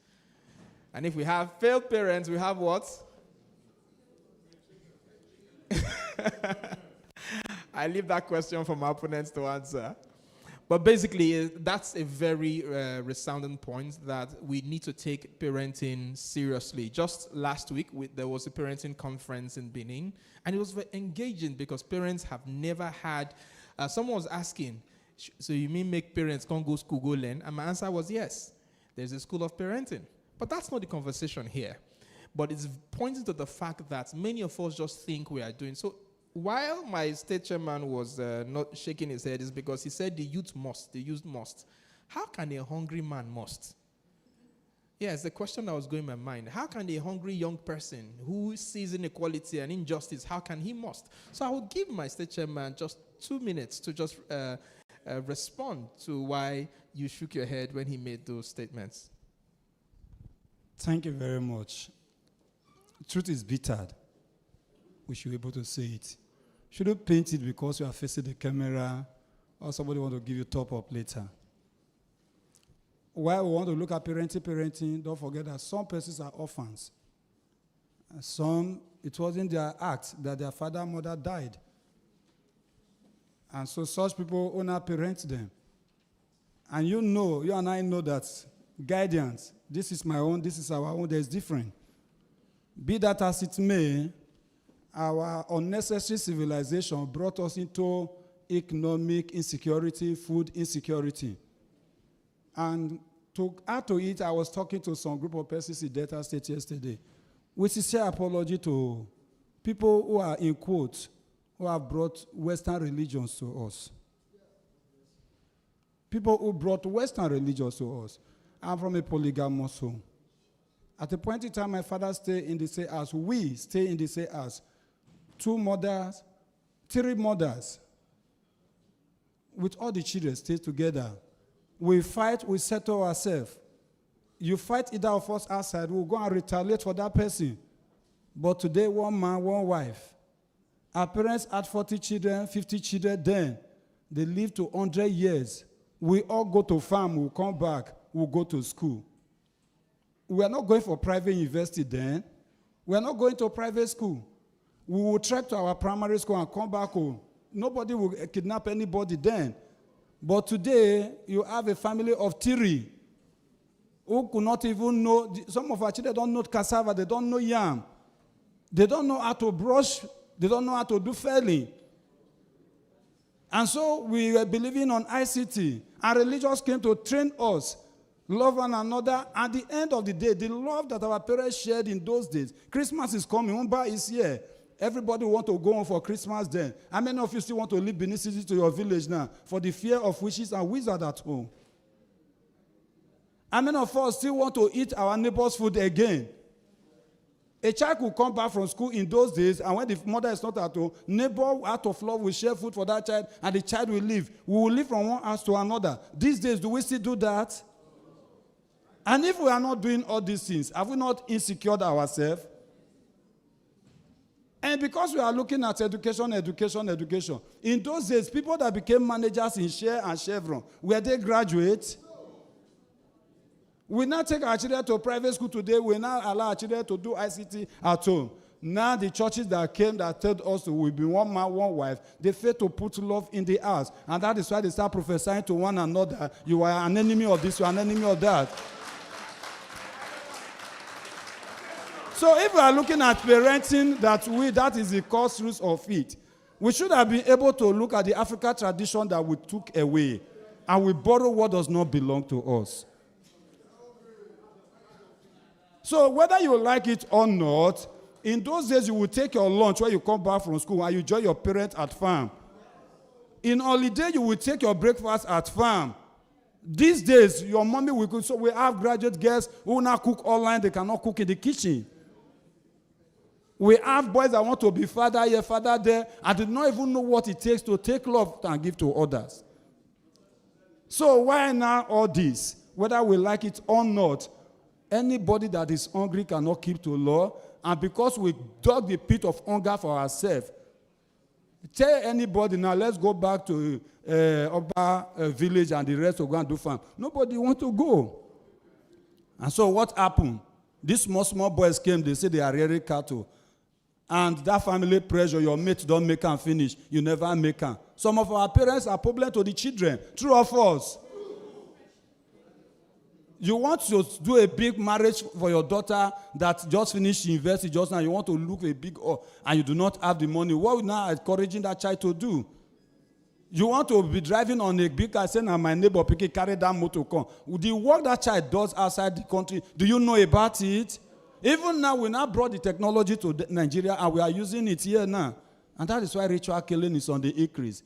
And if we have failed parents, we have what? I leave that question for my opponents to answer. But basically, that's a very resounding point that we need to take parenting seriously. Just last week, there was a parenting conference in Benin, and it was very engaging because parents have never had... someone was asking, so you mean make parents can't go school, go learn? And my answer was yes. There's a school of parenting. But that's not the conversation here. But it's pointing to the fact that many of us just think we are doing. So while my state chairman was not shaking his head, is because he said the youth must. How can a hungry man must? Yes, the question that was going in my mind. How can a hungry young person who sees inequality and injustice, how can he must? So I will give my state chairman just 2 minutes to just respond to why you shook your head when he made those statements. Thank you very much. Truth is bitter. We should be able to say it. Shouldn't paint it because you are facing the camera or somebody want to give you top up later. While we want to look at parenting, don't forget that some persons are orphans. And some, it wasn't their act that their father and mother died. And so such people will not parent them. And you and I know that guidance, this is my own, this is our own, there's different. Be that as it may, our unnecessary civilization brought us into economic insecurity, food insecurity. And to add to it, I was talking to some group of persons in Delta State yesterday. With sincere apology to people who are, in quotes, who have brought Western religions to us. People who brought Western religions to us. I'm from a polygamous home. At a point in time, my father stayed in the same house. We stay in the same house. 2 mothers, 3 mothers. With all the children, stay together. We fight, we settle ourselves. You fight either of us outside, we'll go and retaliate for that person. But today, 1 man, 1 wife. Our parents had 40 children, 50 children then. They lived to 100 years. We all go to farm, we'll come back, we'll go to school. We are not going for private university then. We are not going to private school. We will trek to our primary school and come back home. Nobody will kidnap anybody then. But today, you have a family of 3 who could not even know, some of our children don't know cassava, they don't know yam. They don't know how to brush, they don't know how to do felling. And so we were believing on ICT, and religions came to train us, love one another. At the end of the day, the love that our parents shared in those days, Christmas is coming, Umba is here. Everybody want to go on for Christmas then. How many of you still want to leave Benin City to your village now for the fear of witches and wizards at home? How many of us still want to eat our neighbor's food again? A child could come back from school in those days, and when the mother is not at home, neighbor out of love will share food for that child, and the child will leave. We will live from one house to another. These days, do we still do that? And if we are not doing all these things, have we not insecure ourselves? And because we are looking at education, in those days, people that became managers in Share and Chevron, were they graduates? We now take our children to private school today. We now allow our children to do ICT at home. Now the churches that came that told us we'll be 1 man, 1 wife, they fail to put love in the house. And that is why they start prophesying to one another. You are an enemy of this, you are an enemy of that. So if we are looking at parenting, that is the cause roots of it. We should have been able to look at the African tradition that we took away, and we borrow what does not belong to us. So whether you like it or not, in those days you would take your lunch when you come back from school and you join your parents at farm. In holiday, you will take your breakfast at farm. These days, your mommy will cook. So we have graduate girls who now cook online. They cannot cook in the kitchen. We have boys that want to be father here, father there, and did not even know what it takes to take love and give to others. So why now all this? Whether we like it or not, anybody that is hungry cannot keep to law, and because we dug the pit of hunger for ourselves, tell anybody now, let's go back to Oba village and the rest will go and do farm. Nobody want to go. And so what happened? These small boys came, they say they are rearing cattle. And that family pressure, your mate don't make and finish, you never make them. Some of our parents are problem to the children. True or false? You want to do a big marriage for your daughter that just finished university just now, you want to look a big, and you do not have the money. What are you now encouraging that child to do? You want to be driving on a big car, saying, my neighbor pick carry that motor come. The work that child does outside the country, do you know about it? Even now, we now brought the technology to Nigeria, and we are using it here now. And that is why ritual killing is on the increase.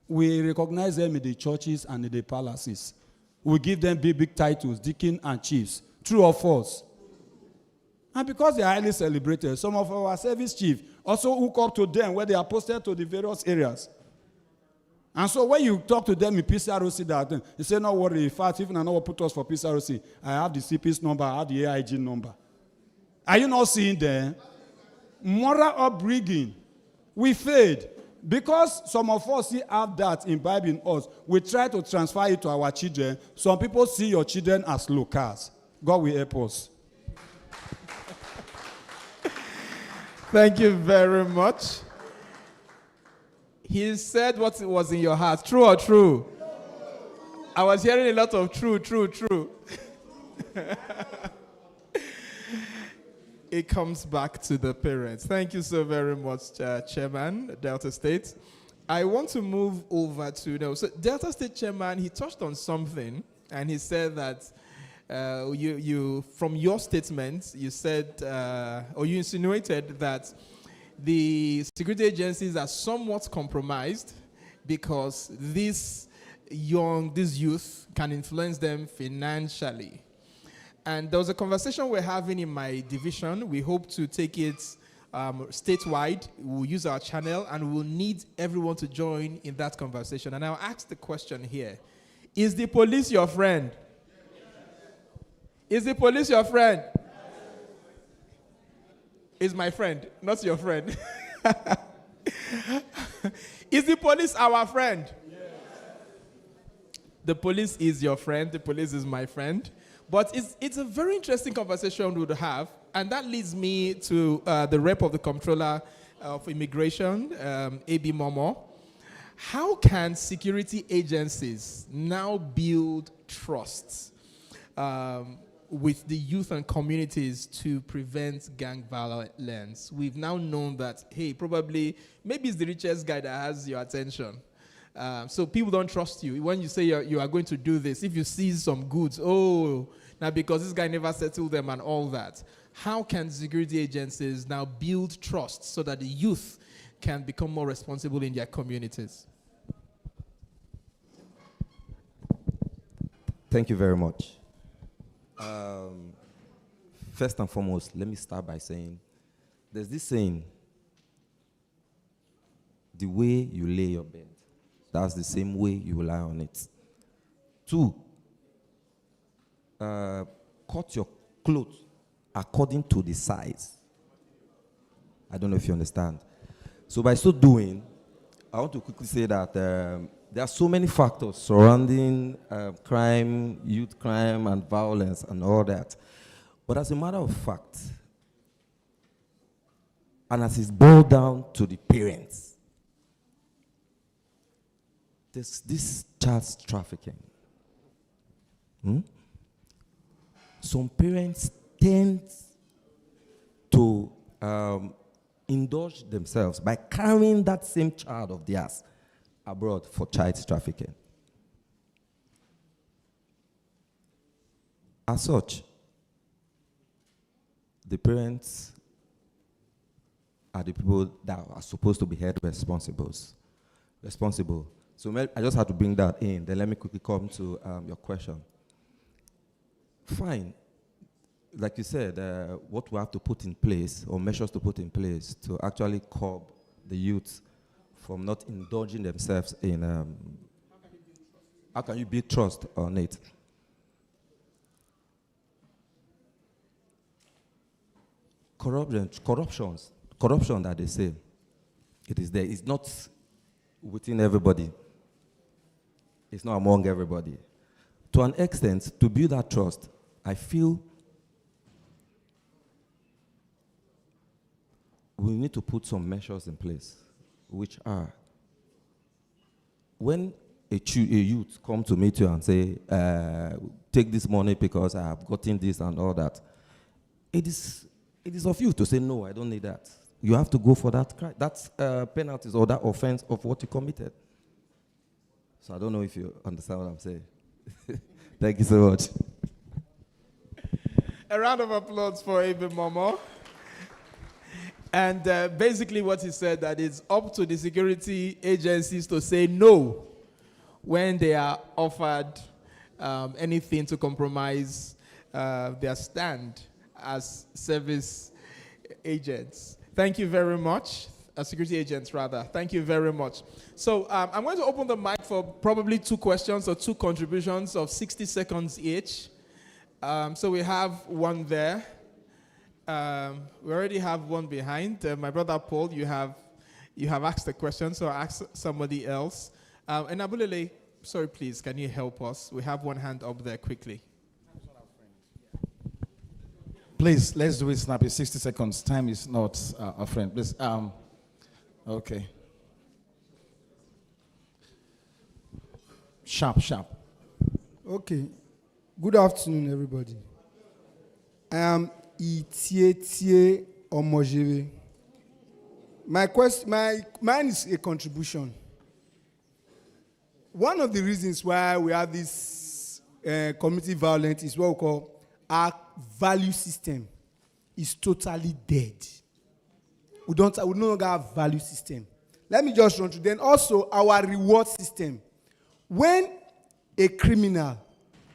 We recognize them in the churches and in the palaces. We give them big titles, deacon and chiefs. True or false? And because they are highly celebrated, some of our service chiefs also hook up to them where they are posted to the various areas. And so when you talk to them in PCRC, that they say, no worry, in fact, even I know what put us for PCRC, I have the CP's number, I have the AIG number. Are you not seeing them? Moral upbringing. We failed. Because some of us see have that imbibed in us, we try to transfer it to our children. Some people see your children as locals. God will help us. Thank you very much. He said what was in your heart. True or true? I was hearing a lot of true. It comes back to the parents. Thank you so very much, Chairman, Delta State. I want to move over to, so Delta State Chairman, he touched on something, and he said that you from your statement, you said, or you insinuated that the security agencies are somewhat compromised because this youth can influence them financially. And there was a conversation we're having in my division. We hope to take it statewide. We'll use our channel, and we'll need everyone to join in that conversation. And I'll ask the question here. Is the police your friend? Is the police your friend? Is my friend, not your friend. Is the police our friend? The police is your friend. The police is my friend. But it's a very interesting conversation we would have, and that leads me to the rep of the Comptroller of Immigration, A.B. Momo. How can security agencies now build trust with the youth and communities to prevent gang violence? We've now known that, hey, maybe it's the richest guy that has your attention. So people don't trust you. When you say you are going to do this, if you seize some goods, now because this guy never settled them and all that. How can security agencies now build trust so that the youth can become more responsible in their communities? Thank you very much. First and foremost, let me start by saying, there's this saying, the way you lay your bed, that's the same way you lie on it. 2, cut your clothes according to the size. I don't know if you understand. So by so doing, I want to quickly say that there are so many factors surrounding crime, youth crime, and violence and all that. But as a matter of fact, and as it's boiled down to the parents, there's this child trafficking. Some parents tend to indulge themselves by carrying that same child of theirs abroad for child trafficking. As such, the parents are the people that are supposed to be held responsible. So I just had to bring that in. Then let me quickly come to your question. Fine. like you said, what we have to put in place, or measures to put in place to actually curb the youth from not indulging themselves in, how can you build trust on it? Corruption that they say, it is there. It's not within everybody. It's not among everybody. To an extent, to build that trust, I feel we need to put some measures in place, which are, when a youth come to meet you and say, take this money because I have gotten this and all that, it is of you to say, no, I don't need that. You have to go for that penalties or that offense of what you committed. So I don't know if you understand what I'm saying. Thank you so much. A round of applause for Abe Momo. And basically what he said, that it's up to the security agencies to say no when they are offered anything to compromise their stand as service agents. Thank you very much. Security agents, rather. Thank you very much. So I'm going to open the mic for probably 2 questions or 2 contributions of 60 seconds each. So we have one there. We already have one behind. My brother Paul, you have asked a question, so I'll ask somebody else. And Abulele, sorry, please, can you help us? We have one hand up there quickly. Please, let's do it snappy. 60 seconds. Time is not our friend. Please. Okay. Sharp. Okay. Good afternoon, everybody. I am Itietie Omojere. Mine is a contribution. One of the reasons why we have this community violence is what we call our value system is totally dead. We no longer have value system. Let me just run through. Then also our reward system. When a criminal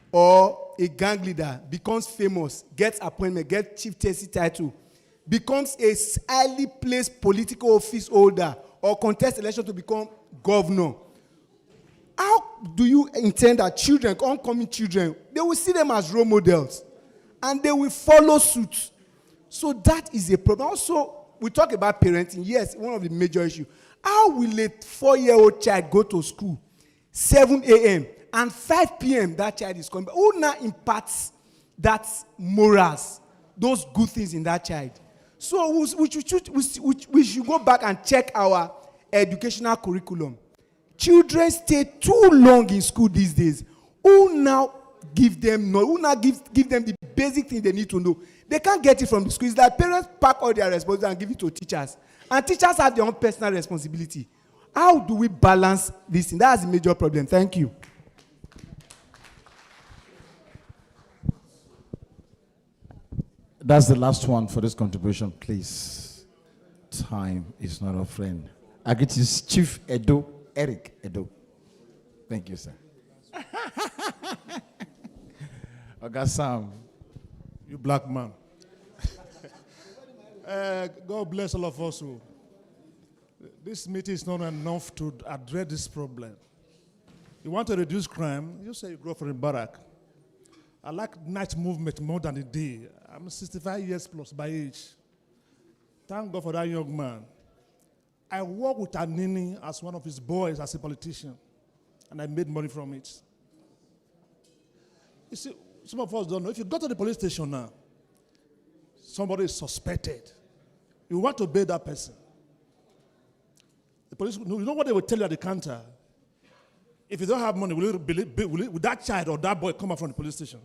or a gang leader becomes famous, gets appointment, gets chief TSC title, becomes a highly placed political office holder, or contest election to become governor, how do you intend that children, oncoming children, they will see them as role models and they will follow suit? So that is a problem. Also, we talk about parenting. Yes, one of the major issues. How will a 4-year-old child go to school 7 a.m. and 5 p.m. that child is coming back? Who now imparts that morals, those good things in that child? So we should go back and check our educational curriculum. Children stay too long in school these days. Who now give them the basic thing they need to know? They can't get it from the school. It's like parents pack all their responsibility and give it to teachers. And teachers have their own personal responsibility. How do we balance this thing? That's the major problem. Thank you. That's the last one for this contribution, please. Time is not our friend. I get his Chief Edo, Eric Edo. Thank you, sir. Sam. You black man. God bless all of us. This meeting is not enough to address this problem. You want to reduce crime, you say you grow from a barrack. I like night movement more than the day. I'm 65 years plus by age. Thank God for that young man. I worked with Anini as one of his boys as a politician, and I made money from it. You see, some of us don't know. If you go to the police station now, somebody is suspected. You want to bail that person. The police, you know what they will tell you at the counter? If you don't have money, will that child or that boy come out from the police station?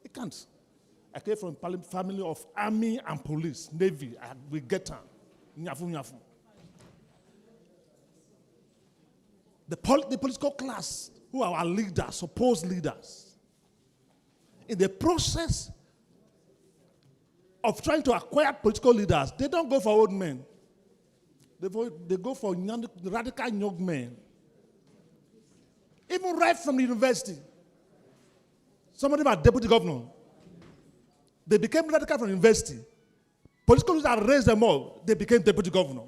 It can't. I came from a family of army and police, navy. We get them. The political class, who are our leaders, supposed leaders, in the process of trying to acquire political leaders, they don't go for old men. They go for radical young men. Even right from the university. Some of them are deputy governor. They became radical from university. Political leaders that raised them all, they became deputy governor.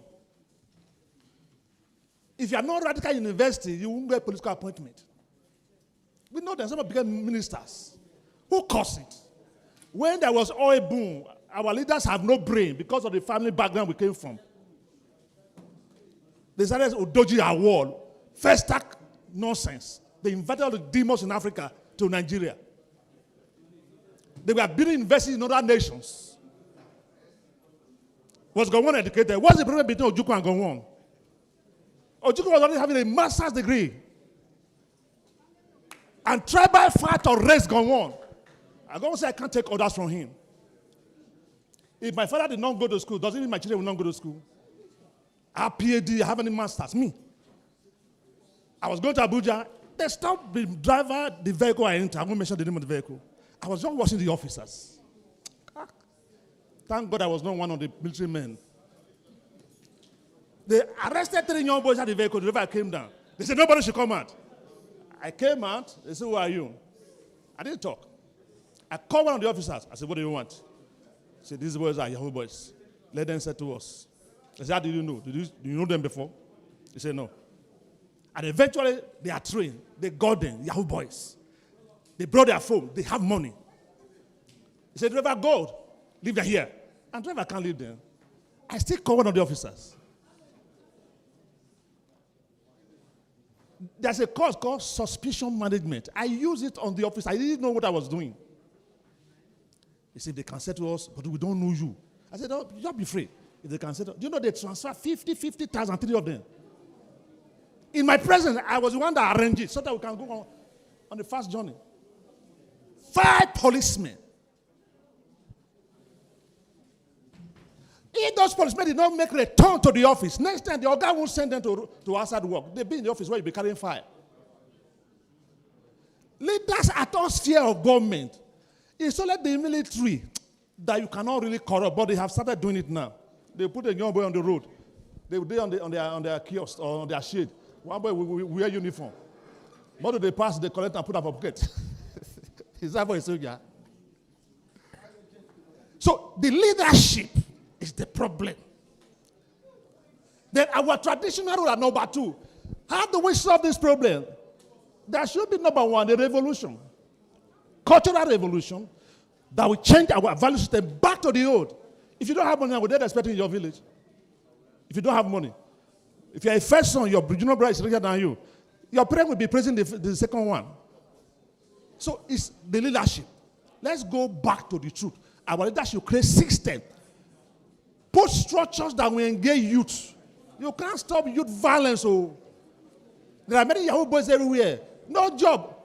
If you are not radical in university, you won't get political appointment. We know that some became ministers. Who caused it? When there was oil boom, our leaders have no brain because of the family background we came from. They started Udoji Award, first stack nonsense. They invited all the demons in Africa to Nigeria. They were building universities in other nations. Was Gowon educated? What's the problem between Ojukwu and Gowon? Ojukwu was already having a master's degree. And tribal fight or race Gowon. I'm going to say I can't take orders from him. If my father did not go to school, does it mean my children will not go to school? I have PhD, I have any masters. Me. I was going to Abuja. They stopped the driver, the vehicle I entered. I won't mention the name of the vehicle. I was just watching the officers. Thank God I was not one of the military men. They arrested 3 young boys at the vehicle. The driver came down. They said, nobody should come out. I came out. They said, who are you? I didn't talk. I called one of the officers. I said, what do you want? He said, these boys are Yahoo boys. Let them say to us. I said, how did you know? Do you know them before? He said, no. And eventually, they are trained. They got them, Yahoo boys. They brought their phone. They have money. He said, driver, go. Leave them here. And driver can't leave them. I still call one of the officers. There's a course called suspicion management. I use it on the office. I didn't know what I was doing. He said, they can say to us, but we don't know you. I said, oh, don't be free. If they can say, do you know they transfer 50,000, 3 of them? In my presence, I was the one that arranged it so that we can go on the fast journey. 5 policemen. If those policemen did not make return to the office, next time the organ won't send them to outside work. They'll be in the office where you'll be carrying fire. Leaders' atmosphere of government is only the military that you cannot really corrupt, but they have started doing it now. They put a young boy on the road. They would be on their kiosk or on their shade. One boy will wear uniform. What do they pass? They collect and put up a pocket. Is that for a soldier? So the leadership is the problem. Then our traditional rule at number 2. How do we solve this problem? There should be number 1, a revolution. Cultural revolution that will change our value system back to the old. If you don't have money, we're expecting in your village. If you don't have money. If you're a first son, your junior brother is richer than you. Your parent will be praising the second one. So it's the leadership. Let's go back to the truth. Our leadership create system. Put structures that will engage youth. You can't stop youth violence. Oh. There are many Yahoo boys everywhere. No job.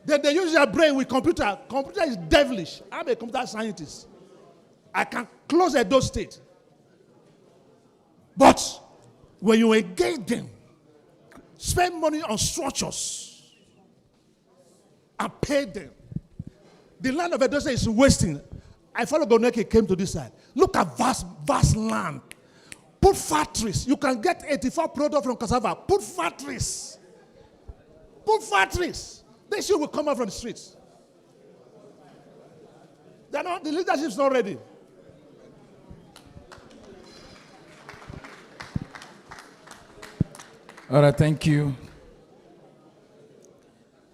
They use their brain with computer. Computer is devilish. I'm a computer scientist. I can close Edo State. But when you engage them, spend money on structures and pay them. The land of Edo State is wasting. I follow Goneke came to this side. Look at vast land. Put factories. You can get 84 products from cassava. Put factories. Put factories. They shit will come out from the streets. The leadership's not ready. All right, thank you.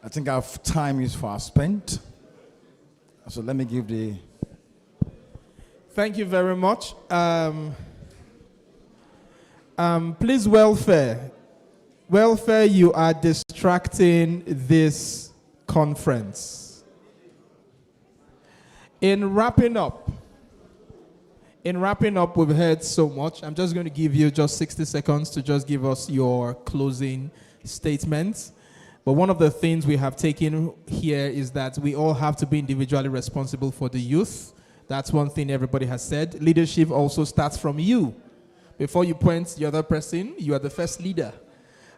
I think our time is far spent. So let me give the... Thank you very much. Please, welfare. Welfare, you are distracting this conference. In wrapping up, we've heard so much. I'm just going to give you just 60 seconds to just give us your closing statements. But one of the things we have taken here is that we all have to be individually responsible for the youth. That's one thing everybody has said. Leadership also starts from you. Before you point the other person, you are the first leader.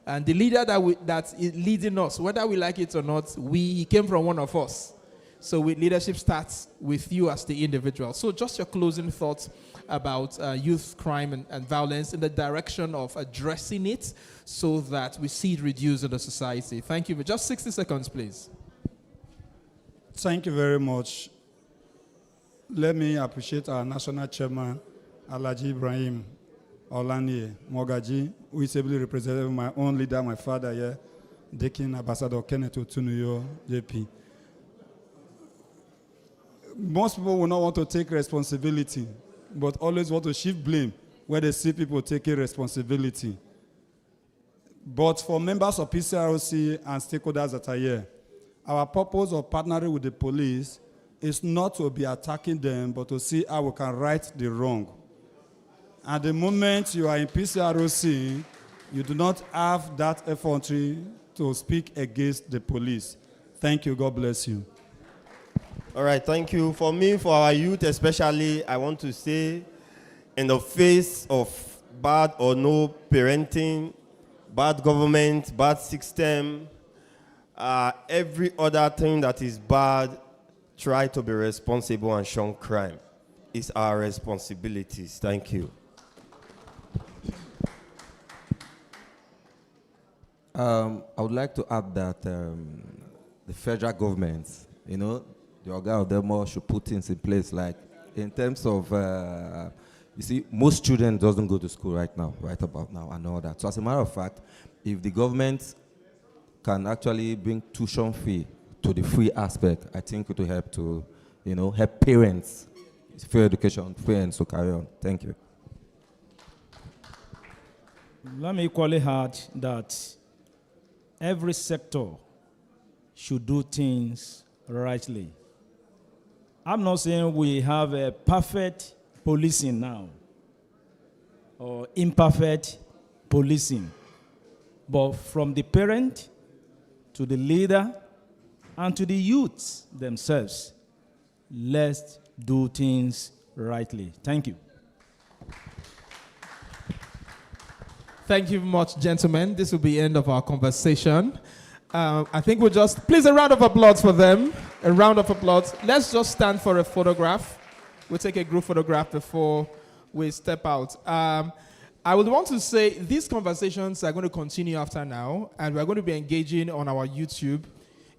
And the leader that is leading us, whether we like it or not, he came from one of us. So leadership starts with you as the individual. So just your closing thoughts about youth crime and violence in the direction of addressing it so that we see it reduced in the society. Thank you. Just 60 seconds, please. Thank you very much. let me appreciate our national chairman, Alhaji Ibrahim Olanie Mogaji, who is ably represented by my own leader, my father here, Deacon Ambassador Kenneth Otunuyo, JP. Most people will not want to take responsibility, but always want to shift blame where they see people taking responsibility. But for members of PCRC and stakeholders that are here, our purpose of partnering with the police is not to be attacking them, but to see how we can right the wrong. At the moment you are in PCRC, you do not have that effrontery to speak against the police. Thank you. God bless you. All right, thank you. For me, for our youth especially, I want to say, in the face of bad or no parenting, bad government, bad system, every other thing that is bad, try to be responsible and shun crime. It's our responsibilities. Thank you. I would like to add that the federal government, the organ of them all should put things in place, like in terms of, you see, most students doesn't go to school right about now and all that. So as a matter of fact, if the government can actually bring tuition fee to the free aspect, I think it will help to, help parents, free education, parents to carry on. Thank you. Let me equally add that every sector should do things rightly. I'm not saying we have a perfect policing now or imperfect policing, but from the parent to the leader and to the youths themselves, let's do things rightly. Thank you. Thank you very much, gentlemen. This will be the end of our conversation. I think we'll just, please, a round of applause for them. A round of applause. Let's just stand for a photograph. We'll take a group photograph before we step out. I would want to say these conversations are going to continue after now, and we're going to be engaging on our YouTube.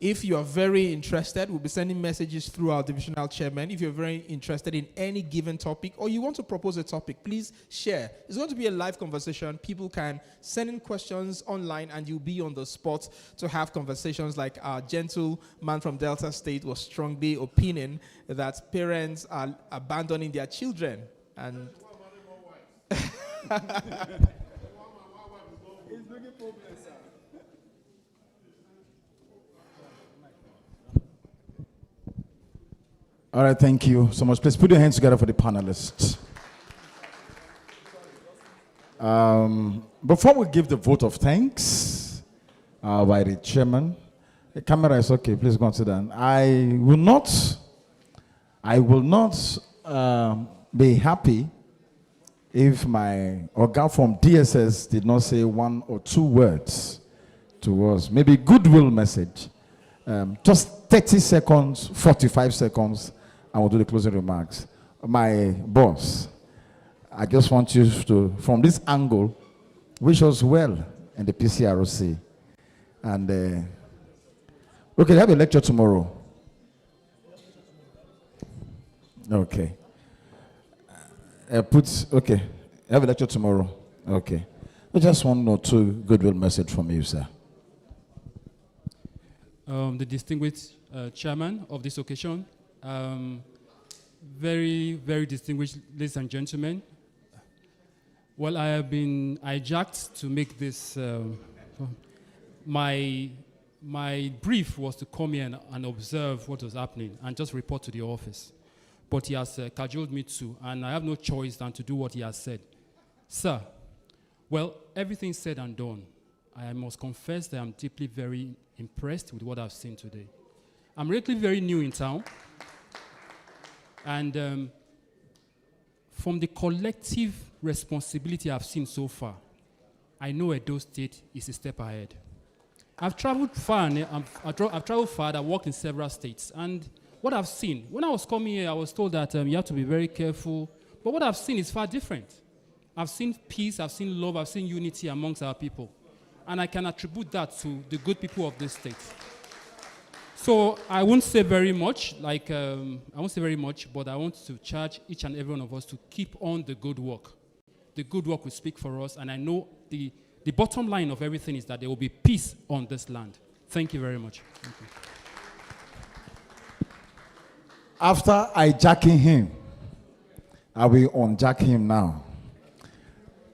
If you are very interested, we'll be sending messages through our divisional chairman. If you're very interested in any given topic or you want to propose a topic, please share. It's going to be a live conversation. People can send in questions online and you'll be on the spot to have conversations, like our gentleman from Delta State was strongly opining that parents are abandoning their children. And All right, thank you so much. Please put your hands together for the panelists. Before we give the vote of thanks by the chairman, the camera is okay, please go on to that. I will not be happy if my organ from DSS did not say 1 or 2 words to us. Maybe goodwill message. Just 30 seconds, 45 seconds, and we'll do the closing remarks. My boss, I just want you to, from this angle, wish us well in the PCRC. And, okay, have a lecture tomorrow. Okay. Okay, have a lecture tomorrow. Okay. We just want 1 or 2 goodwill message from you, sir. The distinguished chairman of this occasion, very, very distinguished ladies and gentlemen. Well, I have been hijacked to make this, my brief was to come here and observe what was happening and just report to the office. But he has cajoled me to, and I have no choice than to do what he has said. Sir, well, everything said and done, I must confess that I'm deeply very impressed with what I've seen today. I'm really very new in town, and from the collective responsibility I've seen so far, I know Edo State is a step ahead. I've traveled far, I've worked in several states, and what I've seen, when I was coming here, I was told that you have to be very careful, but what I've seen is far different. I've seen peace, I've seen love, I've seen unity amongst our people. And I can attribute that to the good people of this state. So I won't say very much, but I want to charge each and every one of us to keep on the good work. The good work will speak for us, and I know the bottom line of everything is that there will be peace on this land. Thank you very much. Thank you. After hijacking him, I will unjack him now.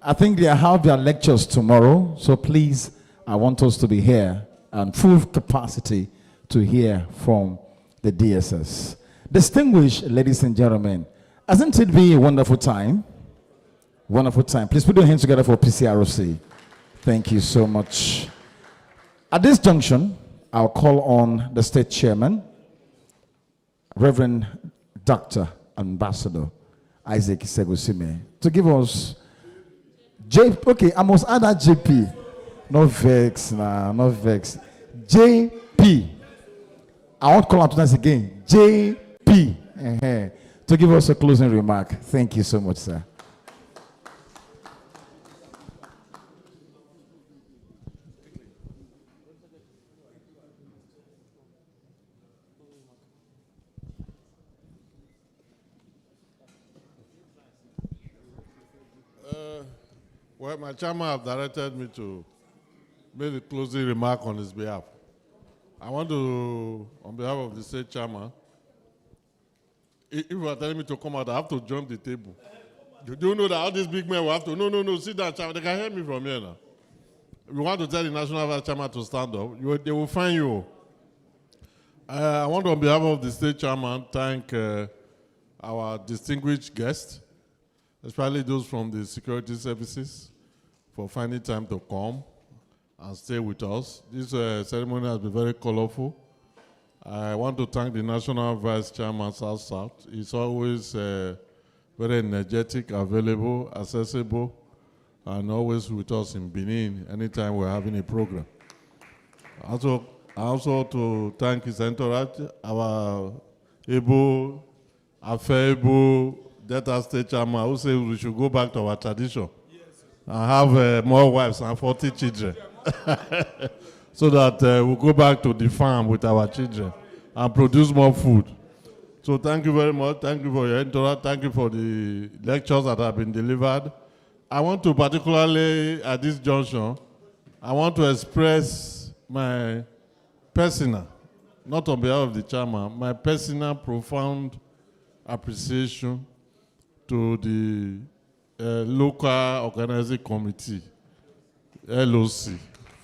I think they have their lectures tomorrow, so please, I want us to be here and full capacity to hear from the DSS. Distinguished ladies and gentlemen, hasn't it been a wonderful time? Wonderful time. Please put your hands together for PCRC. Thank you so much. At this junction, I'll call on the state chairman, Reverend Dr. Ambassador Isaac Segusime, to give us okay, I must add that JP. No vex, nah, no vex. JP. I won't call out once again. JP. To give us a closing remark. Thank you so much, sir. Well, my chairman have directed me to make a closing remark on his behalf. I want to, on behalf of the state chairman, if you are telling me to come out, I have to jump the table. Do you know that all these big men will have to, no, sit down, chairman. They can hear me from here now. If you want to tell the national vice chairman to stand up, they will find you. I want to, on behalf of the state chairman, thank our distinguished guests, especially those from the security services, for finding time to come and stay with us. This ceremony has been very colorful. I want to thank the National Vice Chairman South. He's always very energetic, available, accessible, and always with us in Benin anytime we're having a program. Also to thank his entourage, our able, Delta State Chairman, who says we should go back to our tradition and have more wives and 40 children so that we'll go back to the farm with our children and produce more food. So thank you very much. Thank you for your entourage. Thank you for the lectures that have been delivered. I want to particularly, at this junction, I want to express my personal, not on behalf of the chairman, my personal profound appreciation to the local organizing committee, LOC,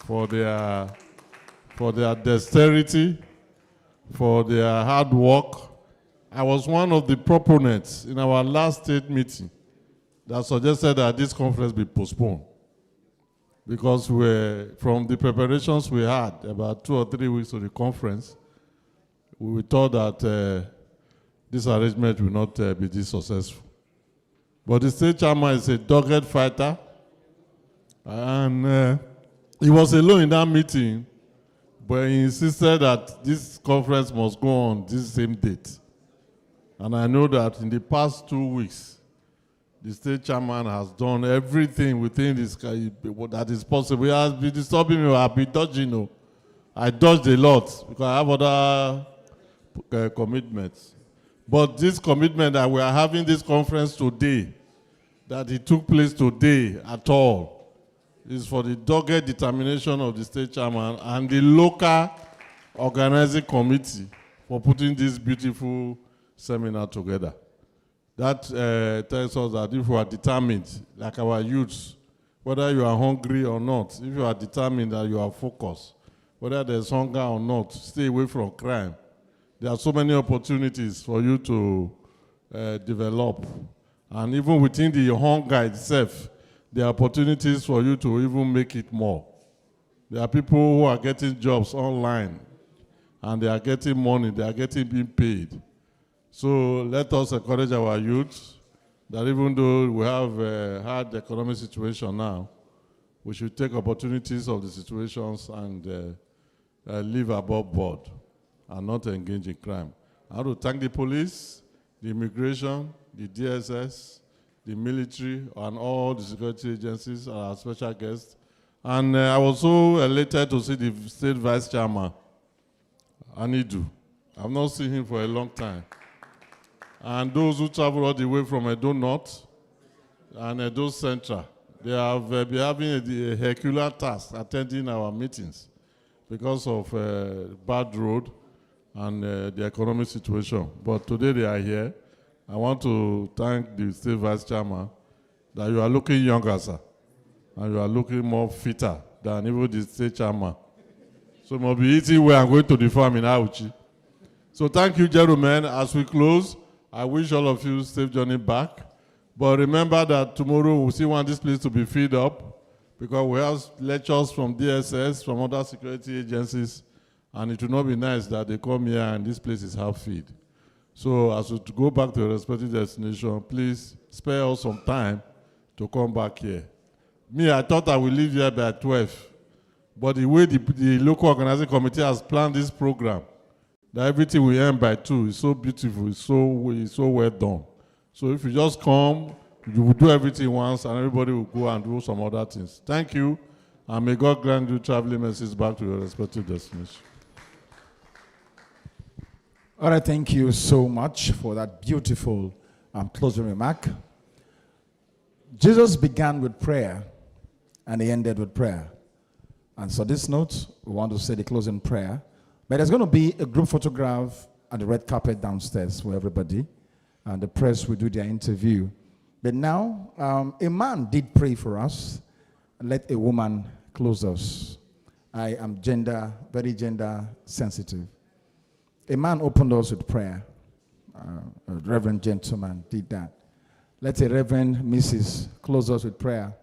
for their dexterity, for their hard work. I was one of the proponents in our last state meeting that suggested that this conference be postponed, because from the preparations we had, about 2 or 3 weeks of the conference, we thought that this arrangement will not be this successful. But the state chairman is a dogged fighter, and he was alone in that meeting, but he insisted that this conference must go on this same date. And I know that in the past 2 weeks, the state chairman has done everything within this that is possible. He has been disturbing me. I've been dodging. I dodged a lot because I have other commitments. But this commitment that we are having this conference today, that it took place today at all, is for the dogged determination of the state chairman and the local organizing committee for putting this beautiful seminar together. That tells us that if we are determined, like our youths, whether you are hungry or not, if you are determined that you are focused, whether there's hunger or not, stay away from crime. There are so many opportunities for you to develop. And even within the hunger itself, there are opportunities for you to even make it more. There are people who are getting jobs online, and they are getting money, they are being paid. So let us encourage our youth that even though we have a hard economic situation now, we should take opportunities of the situations and live above board and not engage in crime. I want to thank the police, the immigration, the DSS, the military, and all the security agencies, our special guests. And I was so elated to see the state vice chairman. Anidu. I've not seen him for a long time. And those who travel all the way from Edo North and Edo Central, they have been having a Herculean task attending our meetings because of bad road and the economic situation. But today they are here. I want to thank the State Vice Chairman that you are looking younger, sir, and you are looking more fitter than even the State Chairman. So must be eating where I'm going to the farm in Auchi. So thank you, gentlemen. As we close, I wish all of you safe journey back. But remember that tomorrow we still want this place to be filled up because we have lectures from DSS, from other security agencies, and it will not be nice that they come here and this place is half filled. So as we go back to your respective destination, please spare us some time to come back here. Me, I thought I would leave here by 12. But the way the local organizing committee has planned this program, that everything we end by 2 is so beautiful, it's so well done. So if you just come, you will do everything once, and everybody will go and do some other things. Thank you, and may God grant you traveling messages back to your respective destination. All right, thank you so much for that beautiful closing remark. Jesus began with prayer, and he ended with prayer. And so this note, we want to say the closing prayer. But there's going to be a group photograph at the red carpet downstairs for everybody. And the press will do their interview. But now, a man did pray for us. Let a woman close us. I am very gender sensitive. A man opened us with prayer. A reverend gentleman did that. Let a reverend Mrs. close us with prayer.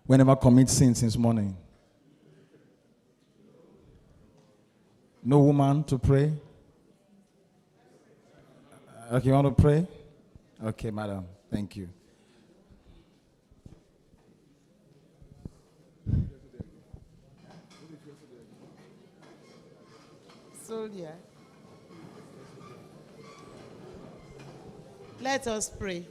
We never commit sin since morning. No woman to pray? Okay, you want to pray? Okay, madam. Thank you. Soldier. Let us pray.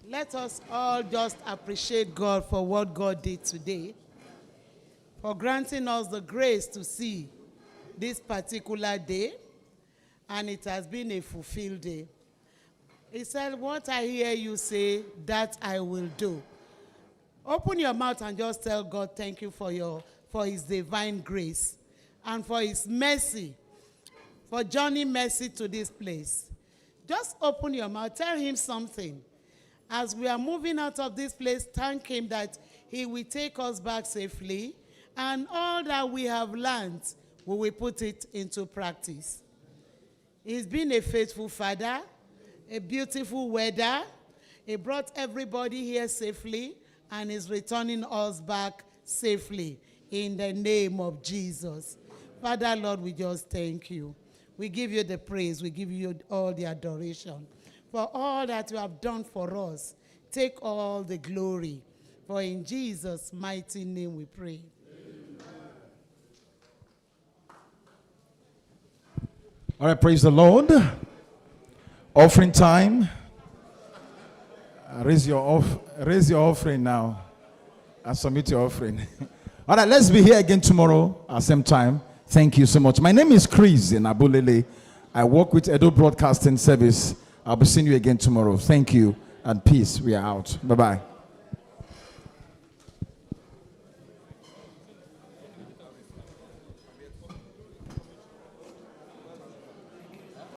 Let us all just appreciate God for what God did today, for granting us the grace to see this particular day, and it has been a fulfilled day. He said, what I hear you say, that I will do. Open your mouth and just tell God, thank you for his divine grace and for his mercy, for journey mercy to this place. Just open your mouth, tell him something. As we are moving out of this place, thank him that he will take us back safely, and all that we have learned, we will put it into practice. He's been a faithful father, a beautiful weather. He brought everybody here safely, and is returning us back safely in the name of Jesus. Father, Lord, we just thank you. We give you the praise. We give you all the adoration. For all that you have done for us, take all the glory. For in Jesus' mighty name we pray. All right, praise the Lord. Offering time. Raise your offering now. And submit your offering. All right, let's be here again tomorrow at the same time. Thank you so much. My name is Chris in Abulele. I work with Edo Broadcasting Service. I'll be seeing you again tomorrow. Thank you and peace. We are out. Bye-bye.